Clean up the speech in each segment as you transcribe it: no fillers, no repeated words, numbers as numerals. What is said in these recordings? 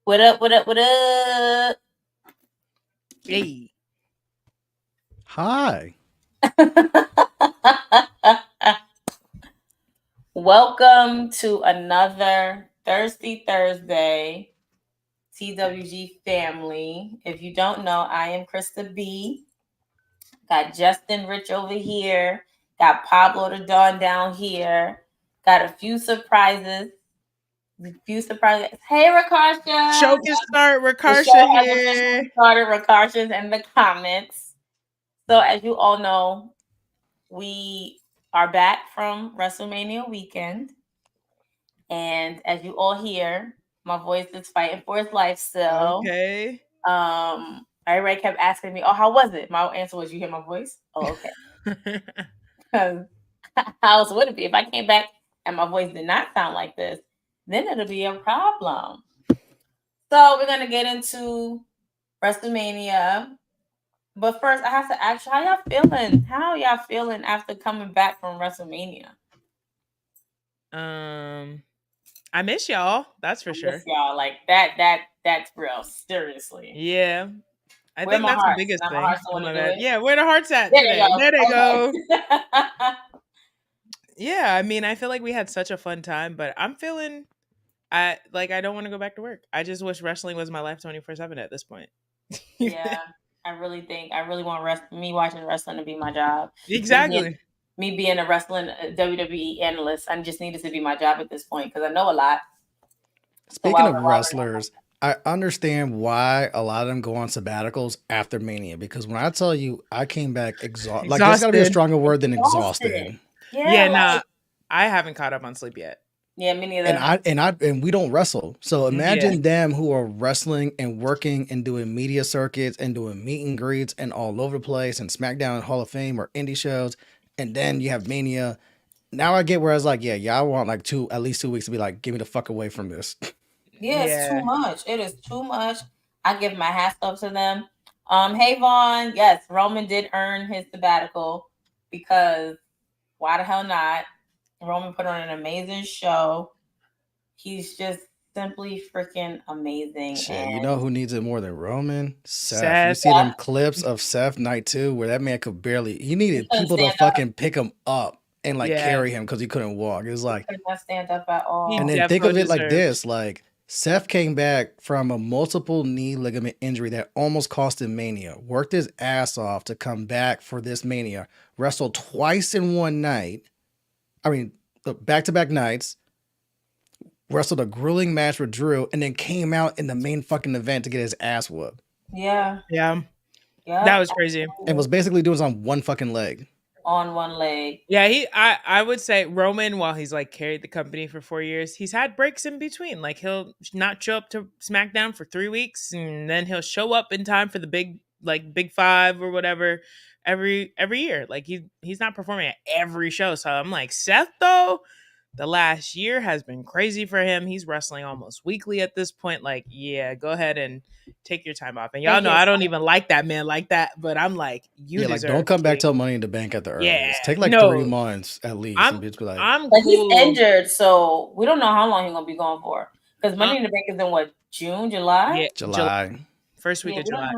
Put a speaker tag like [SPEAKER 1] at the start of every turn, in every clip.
[SPEAKER 1] What up? What up? What up?
[SPEAKER 2] Hey.
[SPEAKER 3] Hi.
[SPEAKER 1] Welcome to another Thirsty Thursday, TWG family. If you don't know, I am Krista B. Got Justin Rich over here. Got Pablo the Don down here. Got a few surprises. Hey, Rakarsha.
[SPEAKER 2] Show can start.
[SPEAKER 1] The
[SPEAKER 2] Rakarsha
[SPEAKER 1] show has
[SPEAKER 2] here.
[SPEAKER 1] officially started. Rakarsha's in the comments. So, as you all know, we are back from Wrestlemania weekend. And as you all hear, my voice is fighting for its life still.
[SPEAKER 2] Okay.
[SPEAKER 1] Everybody kept asking me, "Oh, how was it?" My answer was, "You hear my voice? Oh, okay." Because how else would it be if I came back and my voice did not sound like this? Then it'll be a problem. So we're gonna get into WrestleMania. But first, I have to ask you, how y'all feeling? How y'all feeling after coming back from WrestleMania?
[SPEAKER 2] I miss y'all. That's for sure.
[SPEAKER 1] Y'all, like that's real. Seriously.
[SPEAKER 2] Yeah. I
[SPEAKER 1] Where
[SPEAKER 2] think
[SPEAKER 1] my
[SPEAKER 2] that's
[SPEAKER 1] heart?
[SPEAKER 2] the biggest
[SPEAKER 1] Now my
[SPEAKER 2] thing.
[SPEAKER 1] heart's the
[SPEAKER 2] Oh
[SPEAKER 1] one
[SPEAKER 2] my
[SPEAKER 1] to do
[SPEAKER 2] God.
[SPEAKER 1] it.
[SPEAKER 2] Yeah, where the heart's at
[SPEAKER 1] There
[SPEAKER 2] today? There they go. Yeah, I mean, I feel like we had such a fun time, but I'm feeling I don't want to go back to work. I just wish wrestling was my life 24/7 at this point.
[SPEAKER 1] Yeah, I really want me watching wrestling to be my job.
[SPEAKER 2] Exactly.
[SPEAKER 1] Me being a wrestling WWE analyst, I just needed to be my job at this point because I know a lot.
[SPEAKER 3] Speaking of wrestlers, I understand why a lot of them go on sabbaticals after Mania, because when I tell you I came back exhausted, like there's got to be a stronger word than exhausted.
[SPEAKER 2] Yeah, nah, I haven't caught up on sleep yet.
[SPEAKER 1] Yeah, me neither.
[SPEAKER 3] And we don't wrestle. So imagine them who are wrestling and working and doing media circuits and doing meet and greets and all over the place and SmackDown, Hall of Fame, or indie shows, and then you have Mania. Now I get where I was like, yeah, y'all want like at least 2 weeks to be like, get me the fuck away from this.
[SPEAKER 1] Yeah, it's too much. It is too much. I give my hats off to them. Hey Vaughn, yes, Roman did earn his sabbatical because why the hell not? Roman put on an amazing show. He's just simply freaking amazing.
[SPEAKER 3] Shit, you know who needs it more than Roman? Seth. You see them clips of Seth night 2 where that man could barely. He needed people to fucking pick him up and like carry him because he couldn't walk. It was like
[SPEAKER 1] he could not stand up at all.
[SPEAKER 3] And then think of it like this: like Seth came back from a multiple knee ligament injury that almost cost him Mania. Worked his ass off to come back for this Mania. Wrestled twice in one night. I mean, back-to-back nights. Wrestled a grueling match with Drew, and then came out in the main fucking event to get his ass whooped.
[SPEAKER 1] Yeah.
[SPEAKER 2] That was crazy.
[SPEAKER 3] And was basically doing it on one fucking leg.
[SPEAKER 1] On one leg.
[SPEAKER 2] Yeah, I would say Roman, while he's like carried the company for 4 years, he's had breaks in between. Like he'll not show up to SmackDown for 3 weeks, and then he'll show up in time for the big 5 or whatever every year. Like he's not performing at every show. So I'm like, Seth though, the last year has been crazy for him. He's wrestling almost weekly at this point. Like, yeah, go ahead and take your time off. And y'all know I don't even like that man like that, but I'm like, you deserve
[SPEAKER 3] don't come back till Money in the Bank at the earliest. Take like 3 months at least.
[SPEAKER 2] I'm
[SPEAKER 1] cool. He's injured, so we don't know how long he's gonna be going for. Because Money in the Bank is in what, June, July?
[SPEAKER 2] Yeah,
[SPEAKER 3] July.
[SPEAKER 2] First week of July.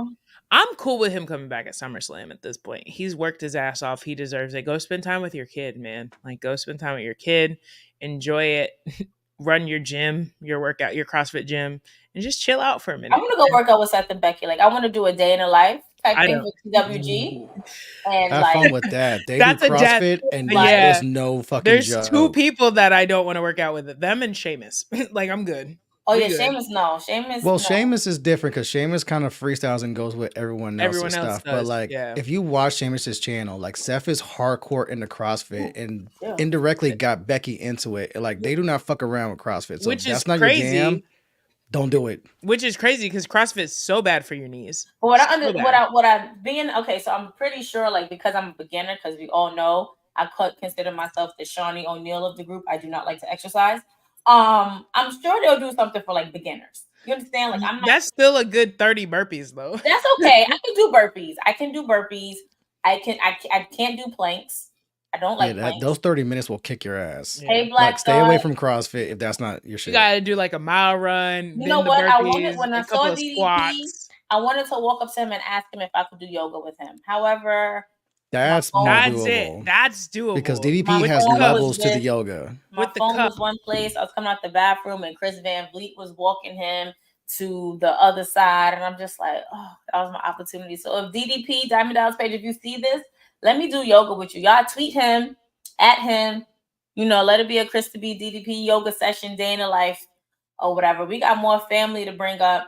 [SPEAKER 2] I'm cool with him coming back at SummerSlam at this point. He's worked his ass off. He deserves it. Go spend time with your kid, man. Like, go spend time with your kid. Enjoy it. Run your gym, your workout, your CrossFit gym, and just chill out for a minute.
[SPEAKER 1] I want to go work out with Seth and Becky. Like, I want to do a day in a life type thing with TWG. And
[SPEAKER 3] have fun with that. They do CrossFit and there's no fucking
[SPEAKER 2] There's 2 people that I don't want to work out with. Them and Sheamus. Like, I'm good.
[SPEAKER 1] Oh, yeah, Sheamus, no.
[SPEAKER 3] Well, Sheamus is different because Sheamus kind of freestyles and goes with everyone else's stuff. But like, if you watch Sheamus's channel, like Seth is hardcore into CrossFit and indirectly got Becky into it. Like, they do not fuck around with CrossFit. So if that's not your jam, don't do it.
[SPEAKER 2] Which is crazy because CrossFit is so bad for your knees.
[SPEAKER 1] So I'm pretty sure, like, because I'm a beginner, because we all know I could consider myself the Shawnee O'Neal of the group. I do not like to exercise. I'm sure they'll do something for like beginners. You understand? Like,
[SPEAKER 2] that's still a good 30 burpees though.
[SPEAKER 1] That's okay. I can do burpees. I can't do planks. I don't like planks.
[SPEAKER 3] Those 30 minutes will kick your ass.
[SPEAKER 2] Yeah.
[SPEAKER 1] Hey, Black
[SPEAKER 3] Stay away
[SPEAKER 1] Dot.
[SPEAKER 3] from CrossFit if that's not your
[SPEAKER 2] You
[SPEAKER 3] shit.
[SPEAKER 2] gotta do like a mile run,
[SPEAKER 1] You
[SPEAKER 2] then
[SPEAKER 1] know
[SPEAKER 2] the
[SPEAKER 1] what?
[SPEAKER 2] burpees,
[SPEAKER 1] When I
[SPEAKER 2] a couple
[SPEAKER 1] saw
[SPEAKER 2] of
[SPEAKER 1] DDP,
[SPEAKER 2] squats.
[SPEAKER 1] I wanted to walk up to him and ask him if I could do yoga with him. However,
[SPEAKER 3] That's
[SPEAKER 1] phone-
[SPEAKER 3] more
[SPEAKER 2] That's
[SPEAKER 3] doable.
[SPEAKER 2] it. That's doable.
[SPEAKER 3] Because
[SPEAKER 1] My
[SPEAKER 3] DDP has
[SPEAKER 1] phone was
[SPEAKER 3] levels to the
[SPEAKER 1] with-
[SPEAKER 3] yoga.
[SPEAKER 1] my
[SPEAKER 2] With the
[SPEAKER 1] phone
[SPEAKER 2] cup.
[SPEAKER 1] was one place. I was coming out the bathroom and Chris Van Vliet was walking him to the other side. And I'm just like, oh, that was my opportunity. So if DDP, Diamond Dallas Page, if you see this, let me do yoga with you. Y'all tweet him, at him, let it be a Chris to be DDP yoga session, day in the life, or whatever. We got more family to bring up.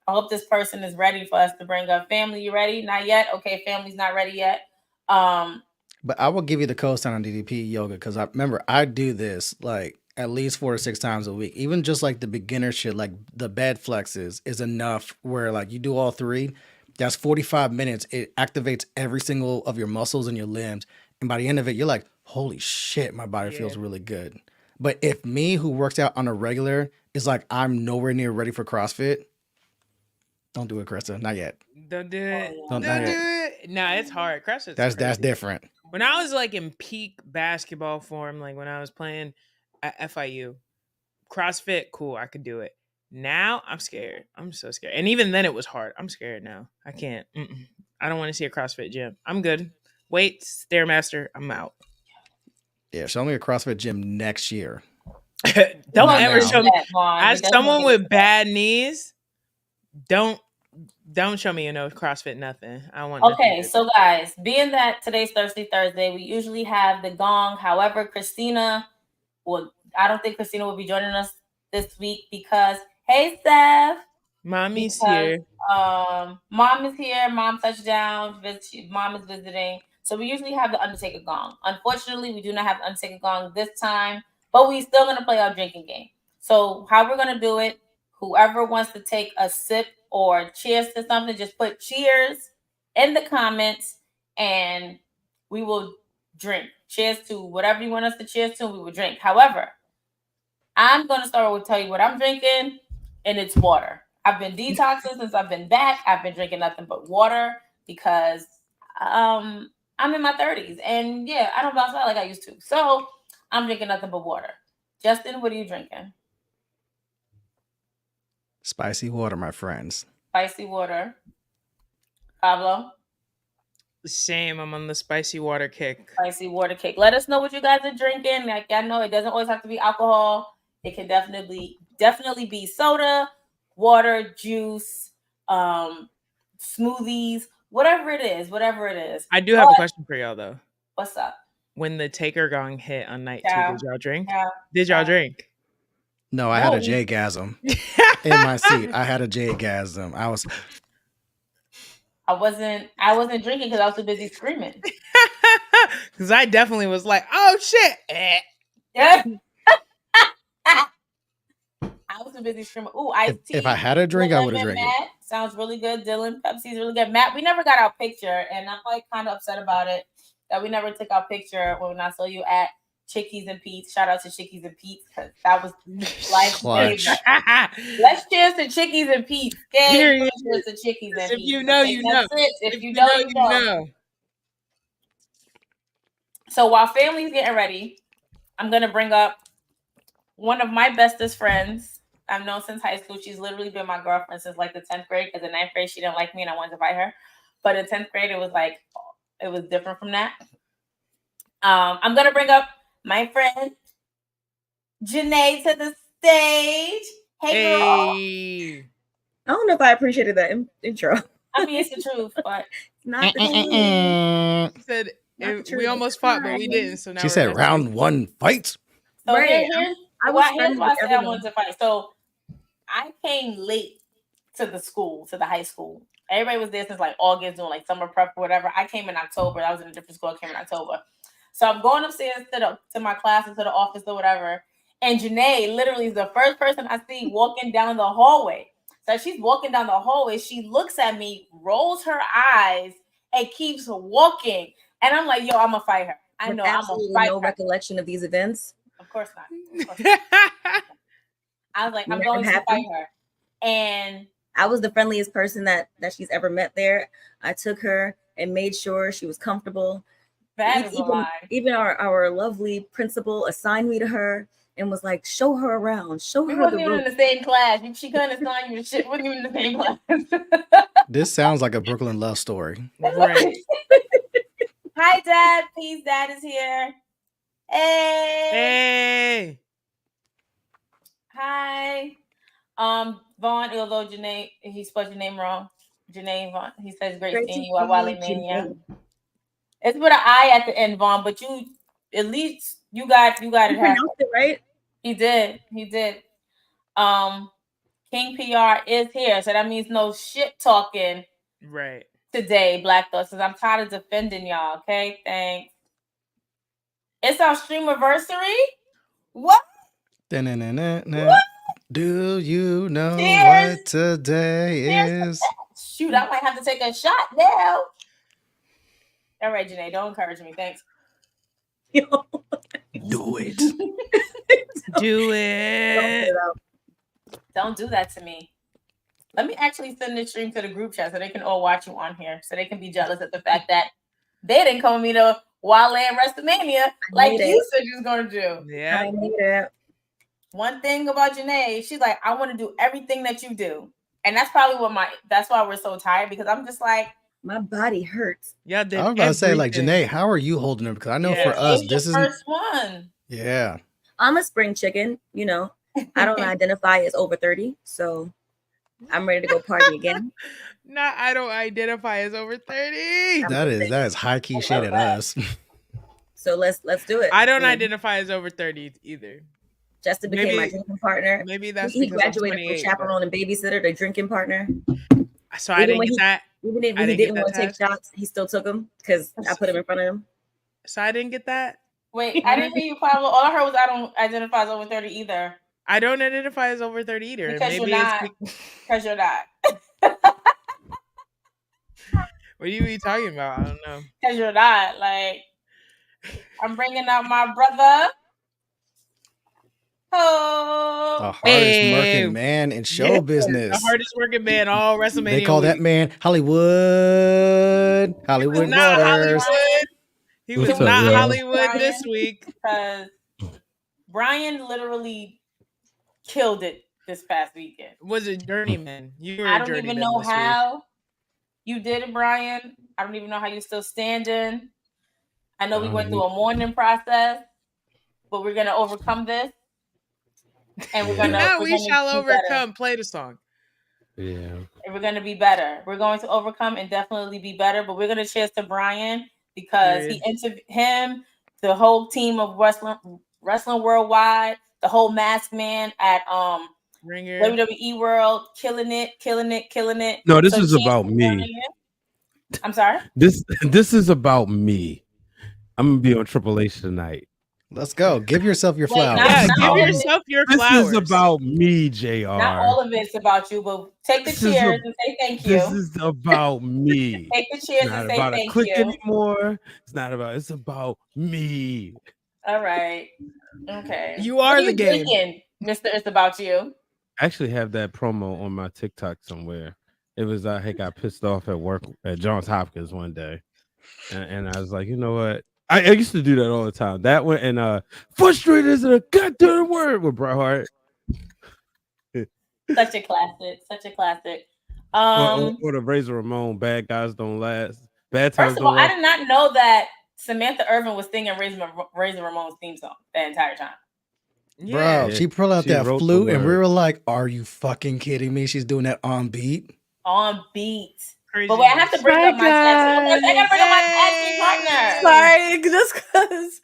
[SPEAKER 1] I hope this person is ready for us to bring up. Family, you ready? Not yet? Okay, family's not ready yet.
[SPEAKER 3] But I will give you the co-sign on DDP yoga because I remember I do this like at least 4 to 6 times a week. Even just like the beginner shit, like the bed flexes is enough where like you do all 3. That's 45 minutes. It activates every single of your muscles and your limbs. And by the end of it, you're like, holy shit, my body feels really good. But if me who works out on a regular is like, I'm nowhere near ready for CrossFit, don't do it, Krista. Not yet.
[SPEAKER 2] Don't do it.
[SPEAKER 3] Don't
[SPEAKER 2] do it. Nah, it's hard. CrossFit's
[SPEAKER 3] That's
[SPEAKER 2] crazy.
[SPEAKER 3] different.
[SPEAKER 2] When I was like in peak basketball form, like when I was playing at FIU, CrossFit, cool, I could do it. Now I'm scared. I'm so scared. And even then it was hard. I'm scared now. I can't. I don't want to see a CrossFit gym. I'm good. Weights, Stairmaster, I'm out.
[SPEAKER 3] Yeah, show me a CrossFit gym next year.
[SPEAKER 2] Don't
[SPEAKER 3] Not
[SPEAKER 2] ever
[SPEAKER 3] now.
[SPEAKER 2] show me.
[SPEAKER 1] Vaughn.
[SPEAKER 2] As someone with bad knees, don't show me no CrossFit nothing. I want nothing
[SPEAKER 1] Okay,
[SPEAKER 2] to
[SPEAKER 1] so guys, being that today's Thursday, we usually have the gong. However, I don't think Christina will be joining us this week because, hey, Steph.
[SPEAKER 2] Mommy's here.
[SPEAKER 1] Mom is here. Mom touchdown. Mom is visiting. So we usually have the Undertaker gong. Unfortunately, we do not have the Undertaker gong this time, but we still going to play our drinking game. So how we're going to do it, whoever wants to take a sip or cheers to something, just put cheers in the comments and we will drink. Cheers to whatever you want us to cheers to, we will drink. However, I'm going to start with tell you what I'm drinking, and it's water. I've been detoxing since I've been back. I've been drinking nothing but water because I'm in my 30s. And yeah, I don't bounce out like I used to. So I'm drinking nothing but water. Justin, what are you drinking?
[SPEAKER 3] Spicy water, my friends.
[SPEAKER 1] Spicy water. Pablo?
[SPEAKER 2] Same. I'm on the spicy water kick.
[SPEAKER 1] Spicy water kick. Let us know what you guys are drinking. Like I know it doesn't always have to be alcohol. It can definitely be soda, water, juice, smoothies, whatever it is.
[SPEAKER 2] I do have a question for y'all though.
[SPEAKER 1] What's up?
[SPEAKER 2] When the Taker gong hit on night 2, did y'all drink?
[SPEAKER 1] Yeah.
[SPEAKER 2] Did y'all drink?
[SPEAKER 3] No, I had a J-gasm in my seat. I had a J-gasm.
[SPEAKER 1] I wasn't drinking because I was too busy screaming.
[SPEAKER 2] Because I definitely was like, oh shit.
[SPEAKER 1] Yeah. I was too busy screaming. Ooh, iced tea.
[SPEAKER 3] If I had a drink, I would have drank it.
[SPEAKER 1] Sounds really good. Dylan, Pepsi's really good. Matt, we never got our picture, and I'm like kind of upset about it that we never took our picture when I saw you at Chickies and Pete's. Shout out to Chickies and Pete's because that was life's favorite. Let's cheers to Chickies and Pete's. Cheers to Chickies and Pete's.
[SPEAKER 2] If you know, you know.
[SPEAKER 1] If you know, you know. So while family's getting ready, I'm gonna bring up one of my bestest friends I've known since high school. She's literally been my girlfriend since like the 10th grade. Because in 9th grade she didn't like me and I wanted to fight her. But in 10th grade it was different from that. I'm gonna bring up my friend Janae to the stage. Hey girl.
[SPEAKER 4] I don't know if I appreciated that intro.
[SPEAKER 1] I mean, it's the truth, but
[SPEAKER 4] not the truth.
[SPEAKER 2] Said we almost fought, but we didn't. So now
[SPEAKER 3] she said round 1 fight.
[SPEAKER 1] So
[SPEAKER 4] right.
[SPEAKER 1] here's why I said I wanted to fight. So I came late to the high school. Everybody was there since like August doing like summer prep or whatever. I came in October. I was in a different school. I came in October. So I'm going upstairs to my class and to the office or whatever. And Janae literally is the first person I see walking down the hallway. So she's walking down the hallway. She looks at me, rolls her eyes, and keeps walking. And I'm like, yo, I'm going to fight her. I know I'm going to fight her.
[SPEAKER 4] No recollection of these events?
[SPEAKER 1] Of course not. I was like, I'm going to fight her. And
[SPEAKER 4] I was the friendliest person that she's ever met there. I took her and made sure she was comfortable.
[SPEAKER 1] That is a lie.
[SPEAKER 4] Even our lovely principal assigned me to her and was like, show her around, show
[SPEAKER 1] We
[SPEAKER 4] her
[SPEAKER 1] wasn't
[SPEAKER 4] the
[SPEAKER 1] even in
[SPEAKER 4] room.
[SPEAKER 1] the same class. She couldn't assign you to shit. Wasn't even in the same class.
[SPEAKER 3] This sounds like a Brooklyn love story.
[SPEAKER 2] Right.
[SPEAKER 1] Hi, Dad. Peace. Dad is here. Hey.
[SPEAKER 2] Hey.
[SPEAKER 1] Hi. Vaughn, although Janae, he spelled your name wrong. Janae Vaughn. He says great
[SPEAKER 4] Great
[SPEAKER 1] seeing
[SPEAKER 4] to
[SPEAKER 1] you at
[SPEAKER 4] see you,
[SPEAKER 1] Wrestlemania.
[SPEAKER 4] Janae.
[SPEAKER 1] It's with an I at the end, Vaughn, but you at least you got
[SPEAKER 4] You
[SPEAKER 1] it.
[SPEAKER 4] pronounced it right?
[SPEAKER 1] He did. King PR is here, so that means no shit talking
[SPEAKER 2] Right.
[SPEAKER 1] today, Black Thoughts, because I'm tired of defending y'all. Okay, thanks. It's our stream anniversary. What?
[SPEAKER 3] Da-na-na-na-na. Do you know
[SPEAKER 1] Cheers.
[SPEAKER 3] what today
[SPEAKER 1] Cheers.
[SPEAKER 3] is?
[SPEAKER 1] Shoot, I might have to take a shot now. All right, Janae, don't encourage me. Thanks.
[SPEAKER 3] Do it.
[SPEAKER 2] Do it.
[SPEAKER 1] Don't do that to me. Let me actually send this stream to the group chat so they can all watch you on here, so they can be jealous at the fact that they didn't come with me to Wildland Wrestlemania like you said you was gonna do.
[SPEAKER 2] Yeah.
[SPEAKER 4] I need it.
[SPEAKER 1] One thing about Janae, she's like, I want to do everything that you do. And that's probably that's why we're so tired, because I'm just like,
[SPEAKER 4] my body hurts.
[SPEAKER 2] Yeah,
[SPEAKER 3] I was about to say, like, Janae, how are you holding her? Because I know for us, this is
[SPEAKER 1] first one.
[SPEAKER 3] Yeah.
[SPEAKER 4] I'm a spring chicken, you know. I don't identify as over 30, so I'm ready to go party again.
[SPEAKER 2] I don't identify as over 30.
[SPEAKER 3] That is high key shit at us.
[SPEAKER 4] So let's do it.
[SPEAKER 2] I don't identify as over 30 either.
[SPEAKER 4] Justin became my drinking partner.
[SPEAKER 2] Maybe that's
[SPEAKER 4] he graduated from chaperone and babysitter to drinking partner.
[SPEAKER 2] So I didn't get that.
[SPEAKER 4] Even when he didn't want to take shots, he still took them because I put him in front of him.
[SPEAKER 2] So I didn't get that.
[SPEAKER 1] Wait, I didn't hear you, Pablo. All I heard was I don't identify as over 30 either.
[SPEAKER 2] I don't identify as over 30 either.
[SPEAKER 1] Because
[SPEAKER 2] maybe
[SPEAKER 1] you're not. Because you're not.
[SPEAKER 2] What are you talking about? I don't know.
[SPEAKER 1] Because you're not. Like, I'm bringing out my brother. Oh,
[SPEAKER 3] the hardest working man in show business.
[SPEAKER 2] The hardest working man all WrestleMania.
[SPEAKER 3] They call that man Hollywood. Hollywood Waters.
[SPEAKER 2] He was not Hollywood this week.
[SPEAKER 1] Because Brian literally killed it this past weekend.
[SPEAKER 2] Was a journeyman. You were
[SPEAKER 1] I don't even know how you did it, Brian. I don't even know how you're still standing. I know we went through a mourning process, but we're gonna overcome this. And we're gonna
[SPEAKER 2] we shall overcome. Play the song.
[SPEAKER 5] Yeah.
[SPEAKER 1] And we're gonna be better. We're going to overcome and definitely be better. But we're gonna cheers to Brian because he interviewed him, the whole team of wrestling worldwide, the whole masked man at
[SPEAKER 2] Ringer.
[SPEAKER 1] WWE World, killing it.
[SPEAKER 5] No, this is about me.
[SPEAKER 1] I'm sorry.
[SPEAKER 5] This is about me. I'm gonna be on Triple H tonight.
[SPEAKER 3] Let's go. Give yourself your flowers.
[SPEAKER 2] Give yourself your flowers.
[SPEAKER 5] This is about me, JR.
[SPEAKER 1] Not all of it's about you, but take the cheers and say thank you.
[SPEAKER 5] This is about me.
[SPEAKER 1] Take the cheers and say thank you.
[SPEAKER 5] It's not about a click anymore. It's about me.
[SPEAKER 1] All right. Okay.
[SPEAKER 2] You are the game.
[SPEAKER 1] Mr. It's about you.
[SPEAKER 5] I actually have that promo on my TikTok somewhere. It was I got pissed off at work at Johns Hopkins one day. And I was like, you know what? I used to do that all the time. That one and frustrated isn't a goddamn word with Bret Hart.
[SPEAKER 1] Such a classic.
[SPEAKER 5] Or the Razor Ramon, bad guys don't last. Bad times
[SPEAKER 1] first of all,
[SPEAKER 5] don't last.
[SPEAKER 1] I did not know that Samantha Irvin was singing Razor Ramon's theme song the entire time.
[SPEAKER 3] Bro, she pulled out that flute and we were like, are you fucking kidding me? She's doing that on beat.
[SPEAKER 1] On beat. Crazy. But wait, I have to bring up my tag team partner.
[SPEAKER 6] Sorry, just because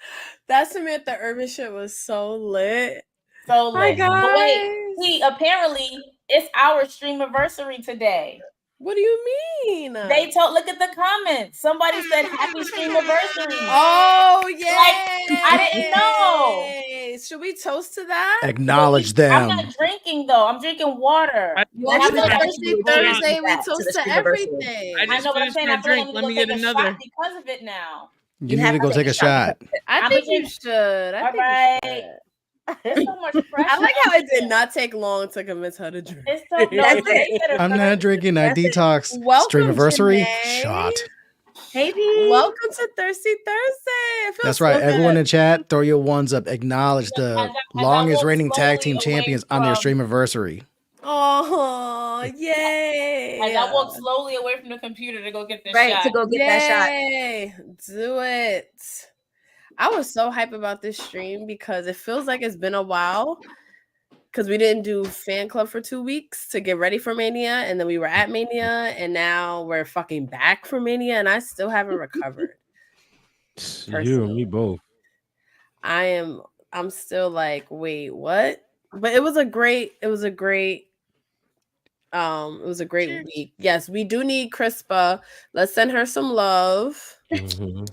[SPEAKER 6] that Samantha Irvin shit was so lit.
[SPEAKER 1] So lit. But wait, see, apparently it's our stream anniversary today.
[SPEAKER 6] What do you mean?
[SPEAKER 1] They look at the comments. Somebody said happy stream anniversary.
[SPEAKER 6] Oh yeah.
[SPEAKER 1] Like, I didn't know.
[SPEAKER 6] Should we toast to that?
[SPEAKER 3] Acknowledge them.
[SPEAKER 1] I'm not drinking though. I'm drinking water.
[SPEAKER 6] Thursday, we toast to everything.
[SPEAKER 2] I know what I'm saying. I feel like let me get another
[SPEAKER 1] because of it now.
[SPEAKER 3] You need to go take a shot.
[SPEAKER 6] I think you should.
[SPEAKER 1] All right. There's so much pressure.
[SPEAKER 6] I like how it did not take long to convince her to drink.
[SPEAKER 1] It's so
[SPEAKER 3] I'm not drinking. I detox. Stream anniversary shot.
[SPEAKER 4] Hey, P.
[SPEAKER 6] Welcome to Thirsty Thursday. It feels
[SPEAKER 3] That's right.
[SPEAKER 6] so
[SPEAKER 3] Everyone
[SPEAKER 6] good.
[SPEAKER 3] in chat, throw your ones up. Acknowledge
[SPEAKER 1] I
[SPEAKER 3] the
[SPEAKER 1] got
[SPEAKER 3] longest
[SPEAKER 1] walked
[SPEAKER 3] reigning tag team
[SPEAKER 1] slowly away
[SPEAKER 3] champions on their
[SPEAKER 1] from-
[SPEAKER 3] stream anniversary.
[SPEAKER 6] Oh, yay.
[SPEAKER 1] Like I walked slowly away from the computer to go get this
[SPEAKER 4] Right,
[SPEAKER 1] shot.
[SPEAKER 4] to go get that shot.
[SPEAKER 6] Yay. Do it. I was so hyped about this stream because it feels like it's been a while because we didn't do fan club for 2 weeks to get ready for Mania, and then we were at Mania, and now we're fucking back for Mania, and I still haven't recovered.
[SPEAKER 5] You and me both.
[SPEAKER 6] I'm still like, wait, what? But it was a great
[SPEAKER 2] Cheers.
[SPEAKER 6] week. Yes, we do need Crispa. Let's send her some love.
[SPEAKER 5] Mhm.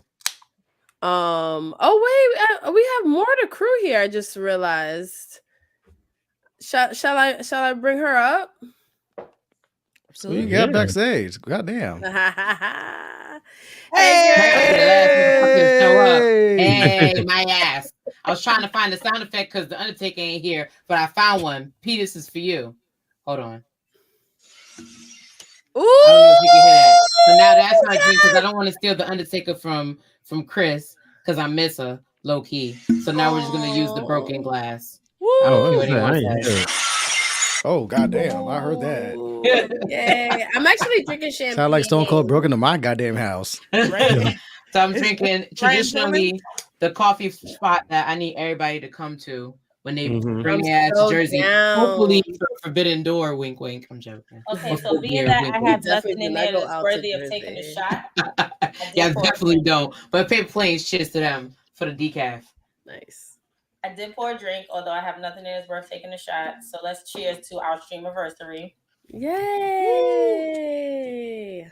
[SPEAKER 6] Oh wait, we have more to crew here. I just realized. Shall I bring her up?
[SPEAKER 3] Who you
[SPEAKER 2] Absolutely.
[SPEAKER 3] got
[SPEAKER 5] Yeah.
[SPEAKER 3] backstage? Goddamn.
[SPEAKER 7] Hey, my ass. I was trying to find the sound effect because the Undertaker ain't here, but I found one. Pete, this is for you. Hold on.
[SPEAKER 6] Ooh,
[SPEAKER 7] I don't know if you can hear that. So now that's my dream because I don't want to steal the Undertaker from Chris because I miss her low key. So now we're just gonna use the broken glass.
[SPEAKER 5] Oh,
[SPEAKER 7] Woo!
[SPEAKER 5] what's that? I ain't hear it.
[SPEAKER 3] Oh, goddamn. I heard that.
[SPEAKER 6] Yay. I'm actually drinking champagne.
[SPEAKER 3] Sound like Stone Cold broke into my goddamn house.
[SPEAKER 2] Right.
[SPEAKER 7] So I'm drinking traditionally the coffee spot that I need everybody to come to when they
[SPEAKER 5] Mhm.
[SPEAKER 7] bring
[SPEAKER 6] I'm
[SPEAKER 7] their ass
[SPEAKER 6] so
[SPEAKER 7] to Jersey.
[SPEAKER 6] down.
[SPEAKER 7] Hopefully for Forbidden Door, wink wink. I'm joking.
[SPEAKER 1] Okay, so
[SPEAKER 7] Hopefully,
[SPEAKER 1] being
[SPEAKER 7] yeah,
[SPEAKER 1] that I
[SPEAKER 7] wink,
[SPEAKER 1] have
[SPEAKER 6] We definitely
[SPEAKER 1] nothing in
[SPEAKER 6] do not
[SPEAKER 1] there
[SPEAKER 6] go
[SPEAKER 1] that's
[SPEAKER 6] out to
[SPEAKER 1] worthy of taking a
[SPEAKER 6] Jersey.
[SPEAKER 1] shot.
[SPEAKER 7] yeah, I
[SPEAKER 1] pour
[SPEAKER 7] definitely
[SPEAKER 1] drink.
[SPEAKER 7] don't. But paper planes, cheers to them for the decaf.
[SPEAKER 6] Nice.
[SPEAKER 1] I did pour a drink, although I have nothing in that's worth taking a shot. So let's cheers to our stream anniversary.
[SPEAKER 6] Yay.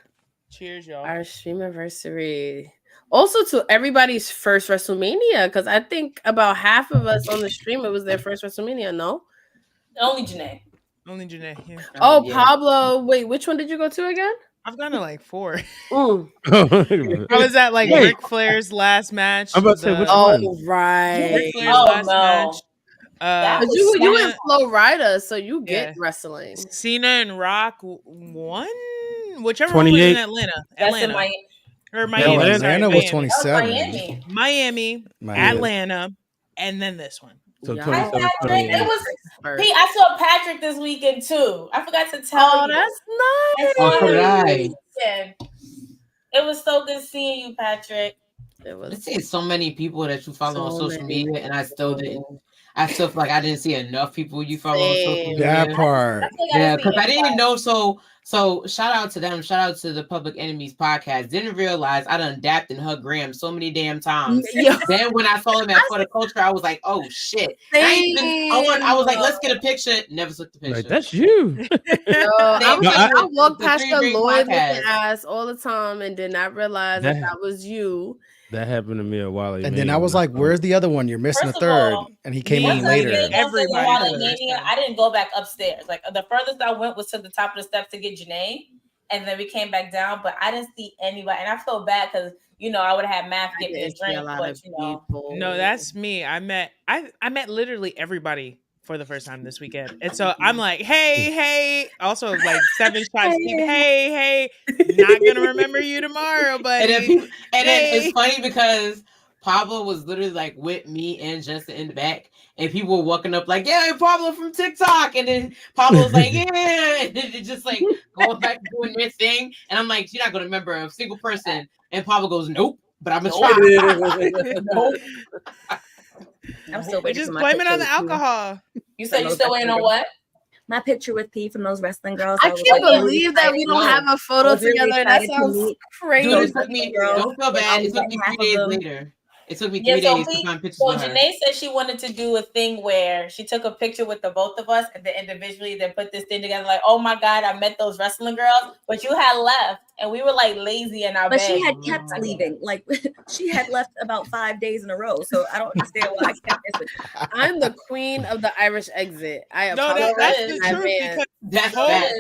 [SPEAKER 2] Cheers, y'all.
[SPEAKER 6] Our stream anniversary. Also to everybody's first WrestleMania, because I think about half of us on the stream, it was their first WrestleMania, no?
[SPEAKER 1] Only Janae.
[SPEAKER 2] Only Janae. Yeah.
[SPEAKER 6] Oh,
[SPEAKER 7] yeah.
[SPEAKER 6] Pablo. Wait, which one did you go to again?
[SPEAKER 2] I've gone to like 4.
[SPEAKER 6] Mm.
[SPEAKER 2] I was at like
[SPEAKER 5] Wait.
[SPEAKER 2] Ric Flair's last match.
[SPEAKER 5] I'm about to say, which
[SPEAKER 2] the-
[SPEAKER 5] one?
[SPEAKER 6] Oh, right.
[SPEAKER 2] Ric Flair's
[SPEAKER 1] Oh,
[SPEAKER 2] last
[SPEAKER 1] no.
[SPEAKER 2] match.
[SPEAKER 1] That
[SPEAKER 6] But
[SPEAKER 1] was
[SPEAKER 6] you
[SPEAKER 2] Cena,
[SPEAKER 6] went Flow Rider, so you get
[SPEAKER 2] Yeah.
[SPEAKER 6] wrestling.
[SPEAKER 2] Cena and Rock won, whichever
[SPEAKER 5] 28.
[SPEAKER 2] one was in Atlanta.
[SPEAKER 1] That's
[SPEAKER 2] Atlanta
[SPEAKER 1] in my
[SPEAKER 2] or Miami.
[SPEAKER 5] Atlanta?
[SPEAKER 2] Sorry,
[SPEAKER 3] Atlanta was
[SPEAKER 2] Miami.
[SPEAKER 3] 27.
[SPEAKER 1] Miami.
[SPEAKER 2] Miami,
[SPEAKER 3] Miami.
[SPEAKER 2] Atlanta, and then this one.
[SPEAKER 5] So
[SPEAKER 6] Yeah.
[SPEAKER 5] 27,
[SPEAKER 1] I got it. It
[SPEAKER 5] 28.
[SPEAKER 1] was
[SPEAKER 6] First.
[SPEAKER 1] Pete, I saw Patrick this weekend too. I forgot to tell
[SPEAKER 6] Oh,
[SPEAKER 1] you.
[SPEAKER 6] that's
[SPEAKER 1] I
[SPEAKER 6] nice.
[SPEAKER 1] saw
[SPEAKER 7] Oh, so
[SPEAKER 1] him
[SPEAKER 7] did I.
[SPEAKER 1] this weekend. It was so good seeing you, Patrick.
[SPEAKER 6] It
[SPEAKER 7] I've
[SPEAKER 6] was
[SPEAKER 7] seen so many people that you follow on
[SPEAKER 6] So
[SPEAKER 7] social
[SPEAKER 6] many
[SPEAKER 7] media, and I still didn't. I still feel like I didn't see enough people you follow on social
[SPEAKER 6] Same.
[SPEAKER 7] media.
[SPEAKER 3] That part.
[SPEAKER 1] I still gotta
[SPEAKER 7] Yeah,
[SPEAKER 1] see
[SPEAKER 7] because I
[SPEAKER 1] everybody.
[SPEAKER 7] didn't know. So shout out to them. Shout out to the Public Enemies podcast. Didn't realize I done dapped and hugged Graham so many damn times.
[SPEAKER 6] Yeah.
[SPEAKER 7] Then when I saw him at For the Culture, I was like, oh shit. And I was like, let's get a picture. Never took the picture.
[SPEAKER 5] Like, that's you.
[SPEAKER 6] No, I,
[SPEAKER 7] No,
[SPEAKER 6] I walked
[SPEAKER 7] the
[SPEAKER 6] past
[SPEAKER 7] Three
[SPEAKER 6] your
[SPEAKER 7] Drink
[SPEAKER 6] Lloyd looking
[SPEAKER 7] podcast.
[SPEAKER 6] ass all the time and did not realize that
[SPEAKER 5] That-
[SPEAKER 6] was you.
[SPEAKER 5] That happened to me a while ago.
[SPEAKER 3] And then I was like, where's the other one? You're missing
[SPEAKER 1] First
[SPEAKER 3] a
[SPEAKER 1] of
[SPEAKER 3] third.
[SPEAKER 1] all,
[SPEAKER 3] And he came
[SPEAKER 2] me
[SPEAKER 3] in
[SPEAKER 1] One
[SPEAKER 3] later.
[SPEAKER 1] thing
[SPEAKER 2] Everybody
[SPEAKER 1] while
[SPEAKER 2] for
[SPEAKER 1] at
[SPEAKER 2] the first
[SPEAKER 1] Mania,
[SPEAKER 2] time.
[SPEAKER 1] I didn't go back upstairs. Like the furthest I went was to the top of the steps to get Janae, and then we came back down. But I didn't see anybody, and I feel bad because I would have had Math get me a
[SPEAKER 6] Didn't see
[SPEAKER 1] drink, but
[SPEAKER 6] people.
[SPEAKER 2] No, that's me. I met literally everybody for the first time this weekend. And so I'm like, hey. Also like 7 shots deep. Hey. Not gonna remember you tomorrow, buddy.
[SPEAKER 7] And then it's funny because Pablo was literally like with me and Justin in the back, and people were walking up like, yeah, Pablo from TikTok. And then Pablo was like, yeah, and then it just like going back doing their thing. And I'm like, you're not gonna remember a single person. And Pablo goes, nope, but I'm gonna try. Nope.
[SPEAKER 4] I'm still
[SPEAKER 2] They
[SPEAKER 4] waiting
[SPEAKER 2] just
[SPEAKER 4] for my
[SPEAKER 2] blame it
[SPEAKER 4] picture
[SPEAKER 2] on the
[SPEAKER 4] with P.
[SPEAKER 2] alcohol.
[SPEAKER 1] you said you still waiting on what?
[SPEAKER 4] My picture with P from those wrestling girls.
[SPEAKER 6] I
[SPEAKER 4] was
[SPEAKER 6] can't
[SPEAKER 4] like,
[SPEAKER 6] believe that we don't
[SPEAKER 7] No.
[SPEAKER 6] have a
[SPEAKER 4] I
[SPEAKER 6] photo
[SPEAKER 4] was really
[SPEAKER 6] together. That
[SPEAKER 4] excited to
[SPEAKER 6] sounds
[SPEAKER 4] meet
[SPEAKER 6] crazy.
[SPEAKER 7] Dude,
[SPEAKER 4] those
[SPEAKER 7] it took me,
[SPEAKER 4] girls.
[SPEAKER 7] don't feel bad. It took me
[SPEAKER 4] Half
[SPEAKER 7] 3
[SPEAKER 4] of
[SPEAKER 7] days
[SPEAKER 4] them.
[SPEAKER 7] later. It took me 3
[SPEAKER 1] Yeah, so
[SPEAKER 7] days to
[SPEAKER 1] Pete-
[SPEAKER 7] find pictures
[SPEAKER 1] So
[SPEAKER 7] with her.
[SPEAKER 1] Janae said she wanted to do a thing where she took a picture with the both of us and then individually then put this thing together like, oh my God, I met those wrestling girls, but you had left and we were like lazy in our
[SPEAKER 4] But
[SPEAKER 1] bed.
[SPEAKER 4] she had kept leaving. Like she had left about 5 days in a row. So I don't understand why I kept missing.
[SPEAKER 6] I'm the queen of the Irish exit. I
[SPEAKER 2] No,
[SPEAKER 6] apologize.
[SPEAKER 2] that's
[SPEAKER 1] in
[SPEAKER 2] the
[SPEAKER 6] in
[SPEAKER 2] truth
[SPEAKER 6] advance.
[SPEAKER 2] because
[SPEAKER 7] That's
[SPEAKER 2] whole
[SPEAKER 7] bad.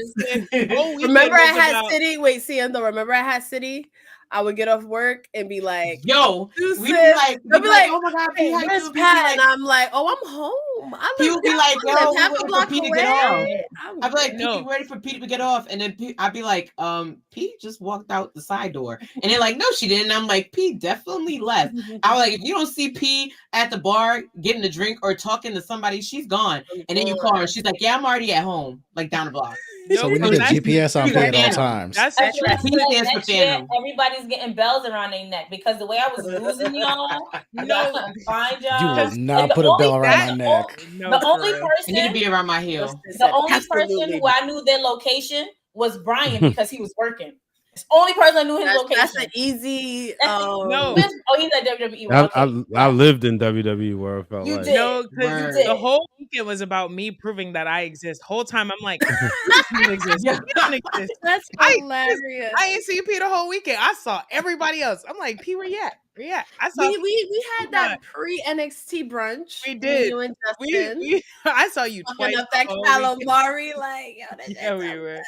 [SPEAKER 2] whole weekend
[SPEAKER 6] Remember I
[SPEAKER 2] was
[SPEAKER 6] had
[SPEAKER 2] about-
[SPEAKER 6] City? Wait, see, Endo, remember I had City? I would get off work and be like,
[SPEAKER 7] Yo,
[SPEAKER 6] Deuces.
[SPEAKER 7] we'd be like,
[SPEAKER 6] They'll be like,
[SPEAKER 7] oh my God,
[SPEAKER 6] hey,
[SPEAKER 7] P, how you
[SPEAKER 6] where's
[SPEAKER 7] doing? We'd be
[SPEAKER 6] Pat?
[SPEAKER 7] like,
[SPEAKER 6] And I'm like, oh, I'm home.
[SPEAKER 7] He would be like,
[SPEAKER 6] I
[SPEAKER 7] yo,
[SPEAKER 6] live half
[SPEAKER 7] we
[SPEAKER 6] a
[SPEAKER 7] waiting for
[SPEAKER 6] block
[SPEAKER 7] Pete to get off.
[SPEAKER 6] away.
[SPEAKER 7] I'd be like, Pete,
[SPEAKER 2] No.
[SPEAKER 7] you ready for Pete to get off? And then I'd be like, Pete just walked out the side door. And they're like, no, she didn't. I'm like, Pete definitely left. I was like, if you don't see Pete at the bar getting a drink or talking to somebody, she's gone. And then you call her and she's like, yeah, I'm already at home, like down the block.
[SPEAKER 3] So we need a GPS on P at all times.
[SPEAKER 2] That's
[SPEAKER 1] That's
[SPEAKER 2] the
[SPEAKER 1] what I
[SPEAKER 2] truth.
[SPEAKER 7] He
[SPEAKER 1] said.
[SPEAKER 7] stands for
[SPEAKER 1] Next year,
[SPEAKER 7] Phantom.
[SPEAKER 1] everybody's getting bells around their neck because the way I was losing y'all,
[SPEAKER 2] No.
[SPEAKER 1] y'all couldn't find
[SPEAKER 3] You
[SPEAKER 1] y'all.
[SPEAKER 3] will
[SPEAKER 1] And
[SPEAKER 3] not
[SPEAKER 1] the
[SPEAKER 3] put a
[SPEAKER 1] only-
[SPEAKER 3] bell around my
[SPEAKER 1] the
[SPEAKER 3] neck.
[SPEAKER 2] No,
[SPEAKER 1] The
[SPEAKER 2] for
[SPEAKER 1] only
[SPEAKER 2] real.
[SPEAKER 7] It need to
[SPEAKER 1] person,
[SPEAKER 7] be around my heel.
[SPEAKER 1] the only person who I knew their location was Brian because he was working. It's the only person I knew his location.
[SPEAKER 6] That's an easy.
[SPEAKER 2] No.
[SPEAKER 1] Oh, he's at WWE.
[SPEAKER 5] I lived in WWE where it felt
[SPEAKER 1] You
[SPEAKER 5] like
[SPEAKER 1] did.
[SPEAKER 2] No, because
[SPEAKER 7] Word.
[SPEAKER 2] the whole weekend was about me proving that I exist. Whole time I'm like, Pete don't exist.
[SPEAKER 7] Yeah.
[SPEAKER 2] Pete don't exist.
[SPEAKER 6] That's
[SPEAKER 2] I-
[SPEAKER 6] hilarious.
[SPEAKER 2] I ain't seen Pete the whole weekend. I saw everybody else. I'm like, Pete, where you at? Where you at? I saw
[SPEAKER 6] We had that pre NXT brunch.
[SPEAKER 2] We
[SPEAKER 6] me,
[SPEAKER 2] did.
[SPEAKER 6] You and Justin.
[SPEAKER 2] I saw you
[SPEAKER 6] Fucking
[SPEAKER 2] twice.
[SPEAKER 6] up that
[SPEAKER 2] the whole weekend.
[SPEAKER 6] calamari, like yo, that
[SPEAKER 2] Yeah, we were.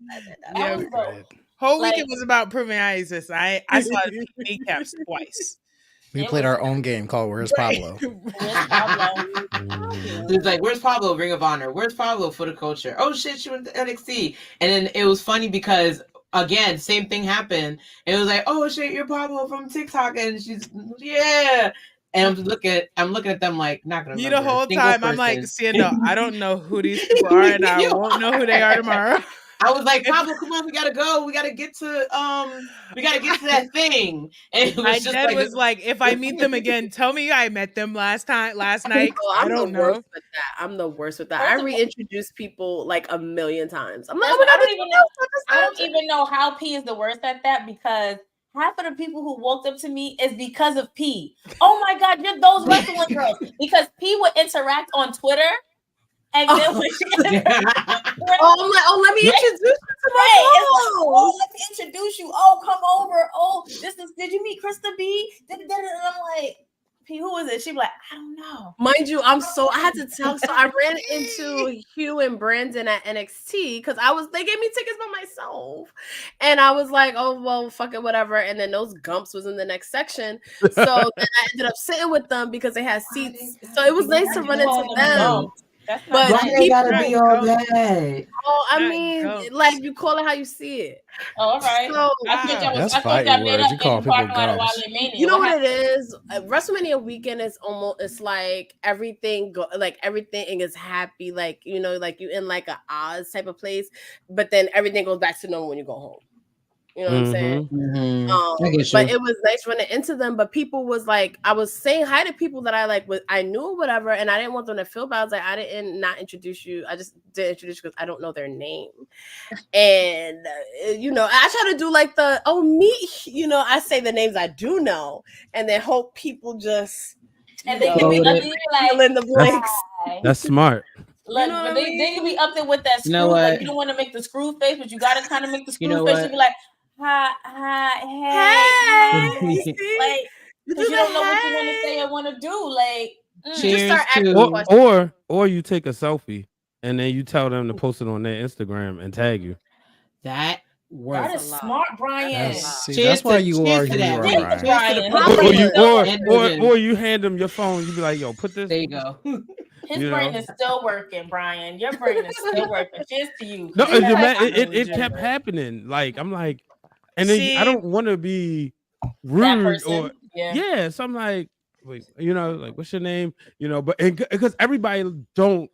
[SPEAKER 1] That
[SPEAKER 2] Yeah,
[SPEAKER 1] was dope.
[SPEAKER 2] whole
[SPEAKER 1] Like-
[SPEAKER 2] weekend was about proving I exist. I saw Pete kneecaps twice.
[SPEAKER 3] We
[SPEAKER 1] It
[SPEAKER 3] played
[SPEAKER 1] was-
[SPEAKER 3] our own game called Where's Pablo?
[SPEAKER 1] Where's Pablo?
[SPEAKER 7] It's like, where's Pablo? Ring of Honor. Where's Pablo for the culture? Oh shit, she went to NXT. And then it was funny because again, same thing happened. It was like, oh shit, you're Pablo from TikTok, and she's yeah. And I'm looking at them like, not gonna
[SPEAKER 2] Me
[SPEAKER 7] remember.
[SPEAKER 2] the whole
[SPEAKER 7] Single
[SPEAKER 2] time I'm like,
[SPEAKER 7] person.
[SPEAKER 2] Siendo, I don't know who these people are, and I won't know who they are tomorrow.
[SPEAKER 7] I was like, Pablo, come on, we gotta go. We gotta get to that thing. And it was
[SPEAKER 2] My
[SPEAKER 7] just
[SPEAKER 2] dad was like, if I meet them again, tell me I met them last night.
[SPEAKER 6] Oh,
[SPEAKER 2] I
[SPEAKER 6] I'm
[SPEAKER 2] don't
[SPEAKER 6] the
[SPEAKER 2] know.
[SPEAKER 6] worst with that. I'm the worst with that.
[SPEAKER 1] First
[SPEAKER 6] I
[SPEAKER 1] of all-
[SPEAKER 6] reintroduce people like a million times. I'm like,
[SPEAKER 1] That's
[SPEAKER 6] oh my
[SPEAKER 1] what I
[SPEAKER 6] god,
[SPEAKER 1] don't even know. I don't even know how P is the worst at that because half of the people who walked up to me is because of P. Oh my God, you're those wrestling girls. Because P would interact on Twitter. And then when she
[SPEAKER 6] Oh, I'm like, oh, let me introduce you to
[SPEAKER 1] Right, it's
[SPEAKER 6] my
[SPEAKER 1] like, oh, let me introduce you. Oh, come over. Oh, did you meet Krista B? And I'm like, P, who is it? She be like, I don't know.
[SPEAKER 6] Mind you, I had to tell. So I ran into Hugh and Brandon at NXT because they gave me tickets by myself, and I was like, oh well, fuck it, whatever. And then those Gumps was in the next section, so then I ended up sitting with them because they had seats. So it was nice to run into them.
[SPEAKER 1] That's not
[SPEAKER 6] But
[SPEAKER 1] nice.
[SPEAKER 7] Why they gotta be all that?
[SPEAKER 6] Oh, I
[SPEAKER 2] Not
[SPEAKER 6] mean,
[SPEAKER 2] Gumps.
[SPEAKER 6] like you call it how you see it.
[SPEAKER 1] Oh, all right.
[SPEAKER 6] So
[SPEAKER 3] That's fighting words. You call people gumps.
[SPEAKER 6] you know what it is? WrestleMania weekend is almost, it's like everything everything is happy, like you know, like you in like a Oz type of place, but then everything goes back to normal when you go home. You know what I'm saying?
[SPEAKER 7] Mm-hmm. I get
[SPEAKER 6] But
[SPEAKER 7] you.
[SPEAKER 6] it was nice running into them. But people was like, I was saying hi to people that I knew or whatever, and I didn't want them to feel bad. I was like, I didn't not introduce you. I just didn't introduce you because I don't know their name. And you know, I try to do like me. You know, I say the names I do know, and then hope people just
[SPEAKER 1] And they can be up there
[SPEAKER 6] fill in the blanks.
[SPEAKER 5] That's smart.
[SPEAKER 1] Look,
[SPEAKER 6] You know
[SPEAKER 1] but
[SPEAKER 6] what I
[SPEAKER 1] they
[SPEAKER 6] mean?
[SPEAKER 1] can be up there with that screw.
[SPEAKER 7] You know
[SPEAKER 1] Like
[SPEAKER 7] what?
[SPEAKER 1] you don't want to make the screw face, but you gotta kind of make the screw
[SPEAKER 7] You know
[SPEAKER 1] face.
[SPEAKER 7] what?
[SPEAKER 1] You be like, hi,
[SPEAKER 6] Hey, you
[SPEAKER 1] hey,
[SPEAKER 6] see?
[SPEAKER 1] like
[SPEAKER 6] You
[SPEAKER 1] because
[SPEAKER 6] do
[SPEAKER 1] you
[SPEAKER 6] the
[SPEAKER 1] don't know what you want to
[SPEAKER 6] hey.
[SPEAKER 1] say or want to do. Like,
[SPEAKER 6] Just
[SPEAKER 7] Cheers
[SPEAKER 6] start asking
[SPEAKER 7] to
[SPEAKER 6] questions.
[SPEAKER 5] Or you take a selfie and then you tell them to post it on their Instagram and tag you.
[SPEAKER 7] that works.
[SPEAKER 1] that is smart, Brian.
[SPEAKER 3] That's why you are who you are,
[SPEAKER 1] Thank you,
[SPEAKER 3] Brian.
[SPEAKER 1] Brian.
[SPEAKER 5] Or you hand them your phone. You be like, yo, put this.
[SPEAKER 7] There you go.
[SPEAKER 1] His
[SPEAKER 5] You
[SPEAKER 1] brain
[SPEAKER 5] know?
[SPEAKER 1] is still working, Brian. Your brain is still working. Cheers to you.
[SPEAKER 5] No,
[SPEAKER 1] Cheers.
[SPEAKER 5] it kept happening. Like I'm like, and then
[SPEAKER 2] See,
[SPEAKER 5] I don't want to be
[SPEAKER 1] That
[SPEAKER 5] rude
[SPEAKER 1] person.
[SPEAKER 5] or
[SPEAKER 1] Yeah.
[SPEAKER 5] so I'm like, wait, you know, like what's your name? You know, but because everybody don't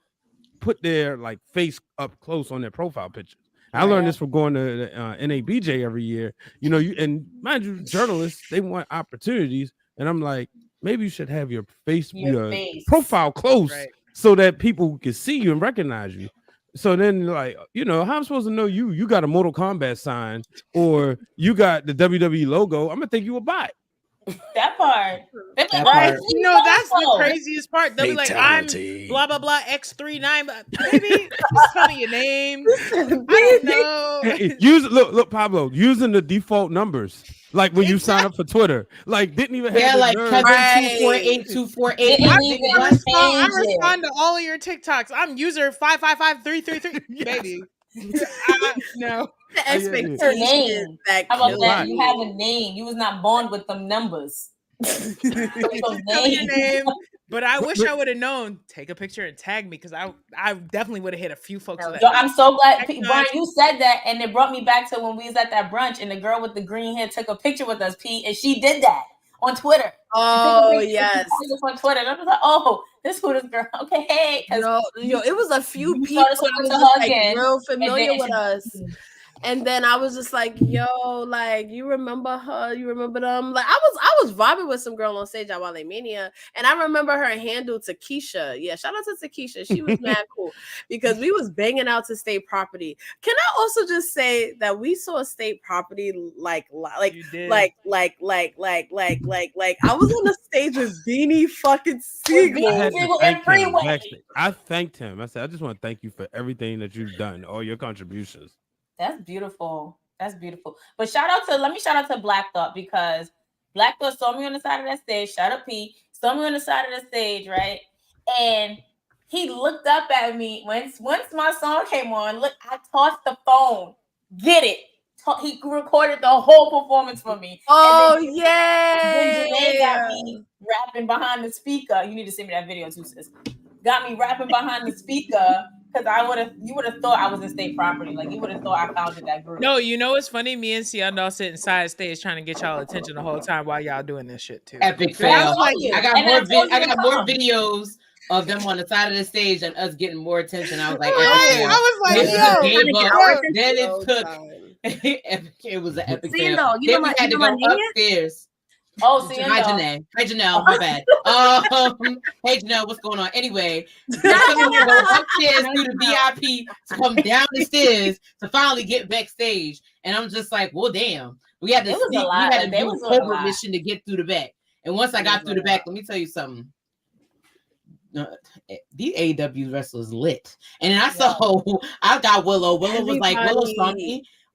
[SPEAKER 5] put their like face up close on their profile pictures. I learned this from going to NABJ every year. You know, and mind you, journalists they want opportunities, and I'm like, maybe you should have your face,
[SPEAKER 1] face.
[SPEAKER 5] profile close
[SPEAKER 2] Right.
[SPEAKER 5] so that people can see you and recognize you. So then, like, you know, how I'm supposed to know you? You got a Mortal Kombat sign or you got the WWE logo. I'm gonna think you a bot.
[SPEAKER 1] That part.
[SPEAKER 7] That
[SPEAKER 1] Like,
[SPEAKER 7] part.
[SPEAKER 1] oh,
[SPEAKER 2] You know, that's the
[SPEAKER 1] also.
[SPEAKER 2] craziest part. They'll be like, I'm
[SPEAKER 3] Fatality.
[SPEAKER 2] blah blah blah X39. Baby, just tell me your name. I don't know.
[SPEAKER 5] Look, Pablo, using the default numbers. Like when you sign up for Twitter, like didn't even have the
[SPEAKER 7] like
[SPEAKER 5] nerve.
[SPEAKER 7] Kevin 248
[SPEAKER 1] Didn't even
[SPEAKER 2] I
[SPEAKER 1] change it.
[SPEAKER 2] respond to all of your TikToks. I'm user 555333.
[SPEAKER 5] Yes.
[SPEAKER 2] Baby. No.
[SPEAKER 6] The
[SPEAKER 1] Her
[SPEAKER 6] expectation
[SPEAKER 1] name.
[SPEAKER 6] that
[SPEAKER 1] How about
[SPEAKER 6] kills
[SPEAKER 1] that?
[SPEAKER 5] Right.
[SPEAKER 1] You have a name. You was not born with them numbers.
[SPEAKER 2] Tell your name. But I wish I would have known. Take a picture and tag me because I definitely would have hit a few folks. With
[SPEAKER 1] Yo,
[SPEAKER 2] that.
[SPEAKER 1] I'm so glad, Brian, you said that, and it brought me back to when we was at that brunch, and the girl with the green hair took a picture with us, Pete, and she did that on Twitter.
[SPEAKER 6] Oh yes,
[SPEAKER 1] on Twitter. And I was like, oh, this who this girl? Okay, hey,
[SPEAKER 6] yo, it was a few
[SPEAKER 1] you
[SPEAKER 6] people
[SPEAKER 1] started
[SPEAKER 6] that
[SPEAKER 1] talking
[SPEAKER 6] was
[SPEAKER 1] to her
[SPEAKER 6] like
[SPEAKER 1] again,
[SPEAKER 6] real
[SPEAKER 1] and
[SPEAKER 6] familiar
[SPEAKER 1] then
[SPEAKER 6] with us. And then I was just like, yo, like, you remember her? You remember them? Like, I was vibing with some girl on stage at Wrestlemania, and I remember her handle to Keisha. Yeah, shout out to Keisha. She was mad cool because we was banging out to state property. Can I also just say that we saw state property like I was on the stage with Beanie fucking Siegel.
[SPEAKER 5] I thanked him. I said, I just want to thank you for everything that you've done, all your contributions.
[SPEAKER 1] That's beautiful. That's beautiful. But let me shout out to Black Thought, because Black Thought saw me on the side of that stage. Shout out P. Saw me on the side of the stage, right? And he looked up at me once my song came on. Look, I tossed the phone. Get it. He recorded the whole performance for me.
[SPEAKER 6] Oh,
[SPEAKER 1] yeah. Then Janae got me rapping behind the speaker. You need to send me that video too, sis. Got me rapping behind the speaker. Because you would have thought I was in state property. Like, you would have thought I founded that group.
[SPEAKER 2] No, you know what's funny? Me and Siandal sitting side stage trying to get y'all attention the whole time while y'all doing this shit too.
[SPEAKER 7] Epic fail. I got more videos of them on the side of the stage and us getting more attention. I was like, then it took. It was an epic fail. Then we had to go upstairs.
[SPEAKER 1] Oh,
[SPEAKER 7] hi Janelle, my bad. Hey Janelle, what's going on? Anyway, go upstairs through the VIP to come down the stairs to finally get backstage, and I'm just like, well, damn, we had to do a covert mission to get through the back. And once I got through the back, let me tell you something. These AEW wrestlers lit, and then I got Willow.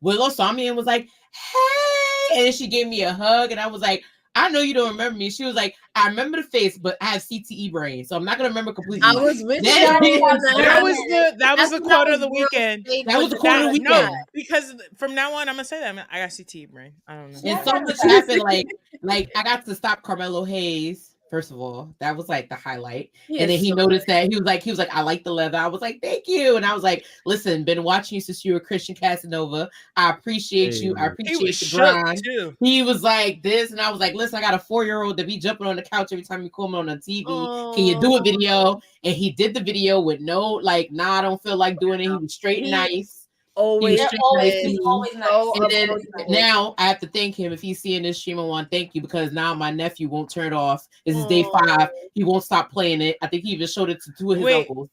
[SPEAKER 7] Willow saw me and was like, hey, and then she gave me a hug, and I was like, I know you don't remember me. She was like, I remember the face, but I have CTE brain, so I'm not gonna remember completely.
[SPEAKER 6] I was with
[SPEAKER 2] that was the quote of the weekend.
[SPEAKER 7] That was the quote of the weekend.
[SPEAKER 2] No, because from now on, I'm gonna say that I got CTE brain. I don't know.
[SPEAKER 7] And so much happened. Like I got to stop Carmelo Hayes. First of all, that was like the highlight. And then he noticed that he was like, I like the leather. I was like, thank you. And I was like, listen, been watching you since you were Christian Casanova. I appreciate you. I appreciate the grind. Too. He was like this, and I was like, listen, I got a 4-year-old that be jumping on the couch every time you call me on the TV. Can you do a video? And he did the video with no I don't feel like doing it. He was straight and nice.
[SPEAKER 1] Always nice.
[SPEAKER 7] And then now I have to thank him if he's seeing this stream. I want to thank you because now my nephew won't turn it off. This is day 5. He won't stop playing it. I think he even showed it to 2 of his uncles.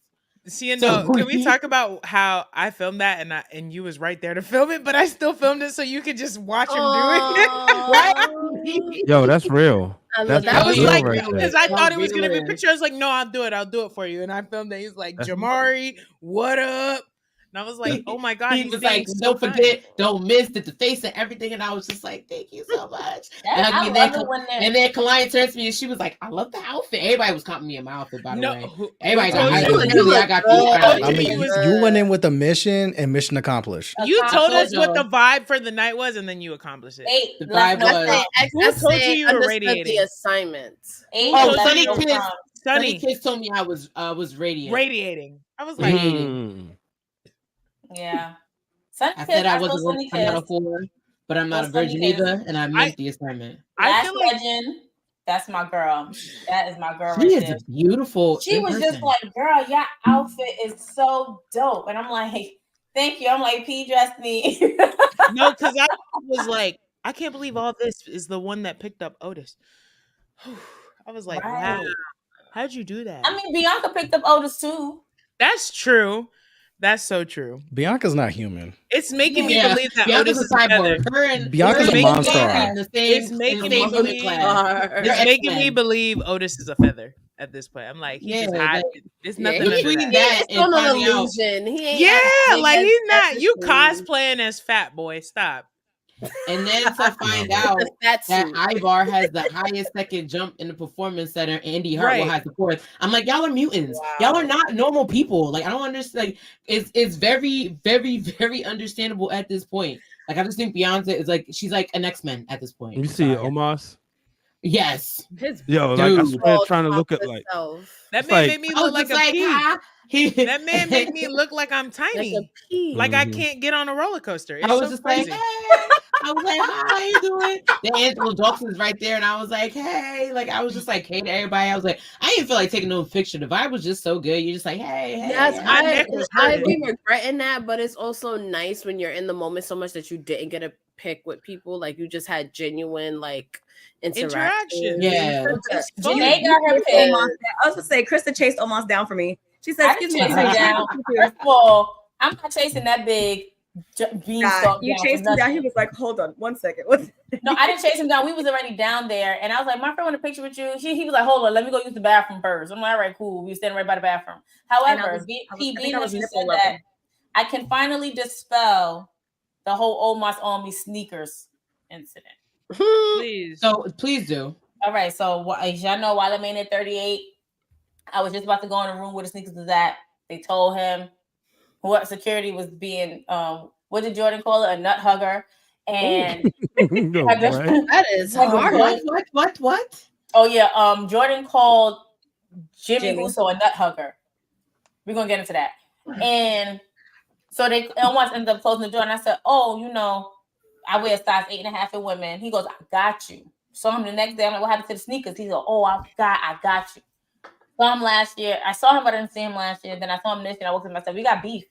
[SPEAKER 2] Can we talk about how I filmed that and you was right there to film it, but I still filmed it so you could just watch him do it? Right?
[SPEAKER 5] Yo, that's real.
[SPEAKER 2] That was like because I thought it was gonna be a picture. I was like, no, I'll do it for you. And I filmed it. He's like, Jamari, what up? And I was like, oh my God.
[SPEAKER 7] He was like, don't forget, don't miss the face and everything. And I was just like, thank you so much. And then Kalani turns to me and she was like, I love the outfit. Everybody was complimenting me in my outfit, by the way. Everybody
[SPEAKER 3] you went in with a mission and mission accomplished.
[SPEAKER 2] You told us what the vibe for the night was, and then you accomplished it.
[SPEAKER 7] The vibe was.
[SPEAKER 2] Who told you were radiating?
[SPEAKER 6] The assignment.
[SPEAKER 7] Sunny Kiss told me I was radiating.
[SPEAKER 2] Radiating. I was like,
[SPEAKER 1] yeah.
[SPEAKER 7] I said I'm not a whore, but I'm not a virgin either, and I meant the assignment.
[SPEAKER 1] Last Legend, that's my girl. That is my girl.
[SPEAKER 7] She is beautiful.
[SPEAKER 1] She was just like, girl, your outfit is so dope. And I'm like, thank you. I'm like, P dressed me.
[SPEAKER 2] No, because I was like, I can't believe all this is the one that picked up Otis. I was like, wow. How'd you do that?
[SPEAKER 1] I mean, Bianca picked up Otis too.
[SPEAKER 2] That's true. That's so true.
[SPEAKER 3] Bianca's not human.
[SPEAKER 2] It's making me believe that Otis is a cyborg.
[SPEAKER 3] Bianca's a monster.
[SPEAKER 2] It's making me believe Otis is a feather at this point. I'm like, he's just hiding. It's nothing between that
[SPEAKER 6] and finding out.
[SPEAKER 2] Yeah, like he's not. You cosplaying as Fat Boy. Stop.
[SPEAKER 7] And then to find out that Ivar has the highest second jump in the performance center, Andy Hartwell has the 4th. I'm like, y'all are mutants. Y'all are not normal people. Like, I don't understand. Like, it's very, very, very understandable at this point. Like, I just think Beyonce is like, she's like an X-Men at this point.
[SPEAKER 5] You see Omos?
[SPEAKER 7] Yes.
[SPEAKER 6] His
[SPEAKER 5] Yo, like I
[SPEAKER 7] Dude.
[SPEAKER 5] swear,
[SPEAKER 6] bald
[SPEAKER 5] trying to look at
[SPEAKER 6] topless
[SPEAKER 5] like
[SPEAKER 6] self.
[SPEAKER 2] That
[SPEAKER 5] It's
[SPEAKER 2] man
[SPEAKER 5] like-
[SPEAKER 2] made me
[SPEAKER 7] I was
[SPEAKER 2] look like
[SPEAKER 7] just
[SPEAKER 2] a
[SPEAKER 7] like,
[SPEAKER 2] pea.
[SPEAKER 7] huh?
[SPEAKER 2] That man made me look like I'm
[SPEAKER 6] Like
[SPEAKER 2] tiny.
[SPEAKER 6] a pea.
[SPEAKER 2] Like I
[SPEAKER 5] Mhm.
[SPEAKER 2] can't get on a roller coaster. It's
[SPEAKER 7] I was
[SPEAKER 2] so
[SPEAKER 7] just
[SPEAKER 2] crazy.
[SPEAKER 7] like, hey. I was like, hi, how you doing? The Angela Dawson's right there, and I was like, hey. Like, I was just like, hey to everybody. I was like, I didn't feel like taking no picture. The vibe was just so good. You're just like, hey, hey.
[SPEAKER 6] Yes,
[SPEAKER 7] hey.
[SPEAKER 2] My neck was
[SPEAKER 6] I
[SPEAKER 2] hurting.
[SPEAKER 6] be regretting that, but it's also nice when you're in the moment so much that you didn't get a pic with people. Like you just had genuine like
[SPEAKER 2] Interaction.
[SPEAKER 7] Yeah.
[SPEAKER 2] It's fun.
[SPEAKER 1] Janae got her pick.
[SPEAKER 4] I was gonna say Krista chased almost down for me. She said,
[SPEAKER 1] I
[SPEAKER 4] "Excuse
[SPEAKER 1] didn't
[SPEAKER 4] me,
[SPEAKER 1] chase him down. First of all, I'm not chasing that big beanstalk
[SPEAKER 4] you
[SPEAKER 1] down
[SPEAKER 4] chased
[SPEAKER 1] for
[SPEAKER 4] him down." He
[SPEAKER 1] nothing.
[SPEAKER 4] was like, "Hold on, 1 second." What?
[SPEAKER 1] No, I didn't chase him down. We was already down there, and I was like, "My friend want a picture with you." He was like, "Hold on, let me go use the bathroom first." I'm like, "All right, cool." We were standing right by the bathroom. However,
[SPEAKER 4] I
[SPEAKER 1] being
[SPEAKER 4] think I
[SPEAKER 1] that
[SPEAKER 4] was
[SPEAKER 1] you
[SPEAKER 4] nipple
[SPEAKER 1] said
[SPEAKER 4] level.
[SPEAKER 1] that, I can finally dispel the whole Old Moss on me sneakers incident.
[SPEAKER 2] Please.
[SPEAKER 7] So please do.
[SPEAKER 1] All right, so as y'all know, while I'm in at 38, I was just about to go in the room where the sneakers was at. They told him what security was being, what did Jordan call it? A nut hugger. And
[SPEAKER 5] No, what?
[SPEAKER 6] That is hard.
[SPEAKER 7] What?
[SPEAKER 1] oh yeah, Jordan called Jimmy
[SPEAKER 4] Jimmy.
[SPEAKER 1] Uso a nut hugger. We're gonna get into that. And so they almost ended up closing the door. And I said, "Oh, I wear a size 8.5 in women." He goes, "I got you." Saw him the next day. I'm like, "What happened to the sneakers?" He's like, "Oh, I got you." Saw him last year. I saw him, but I didn't see him last year. Then I saw him this year. I woke up and I said, "We got beef."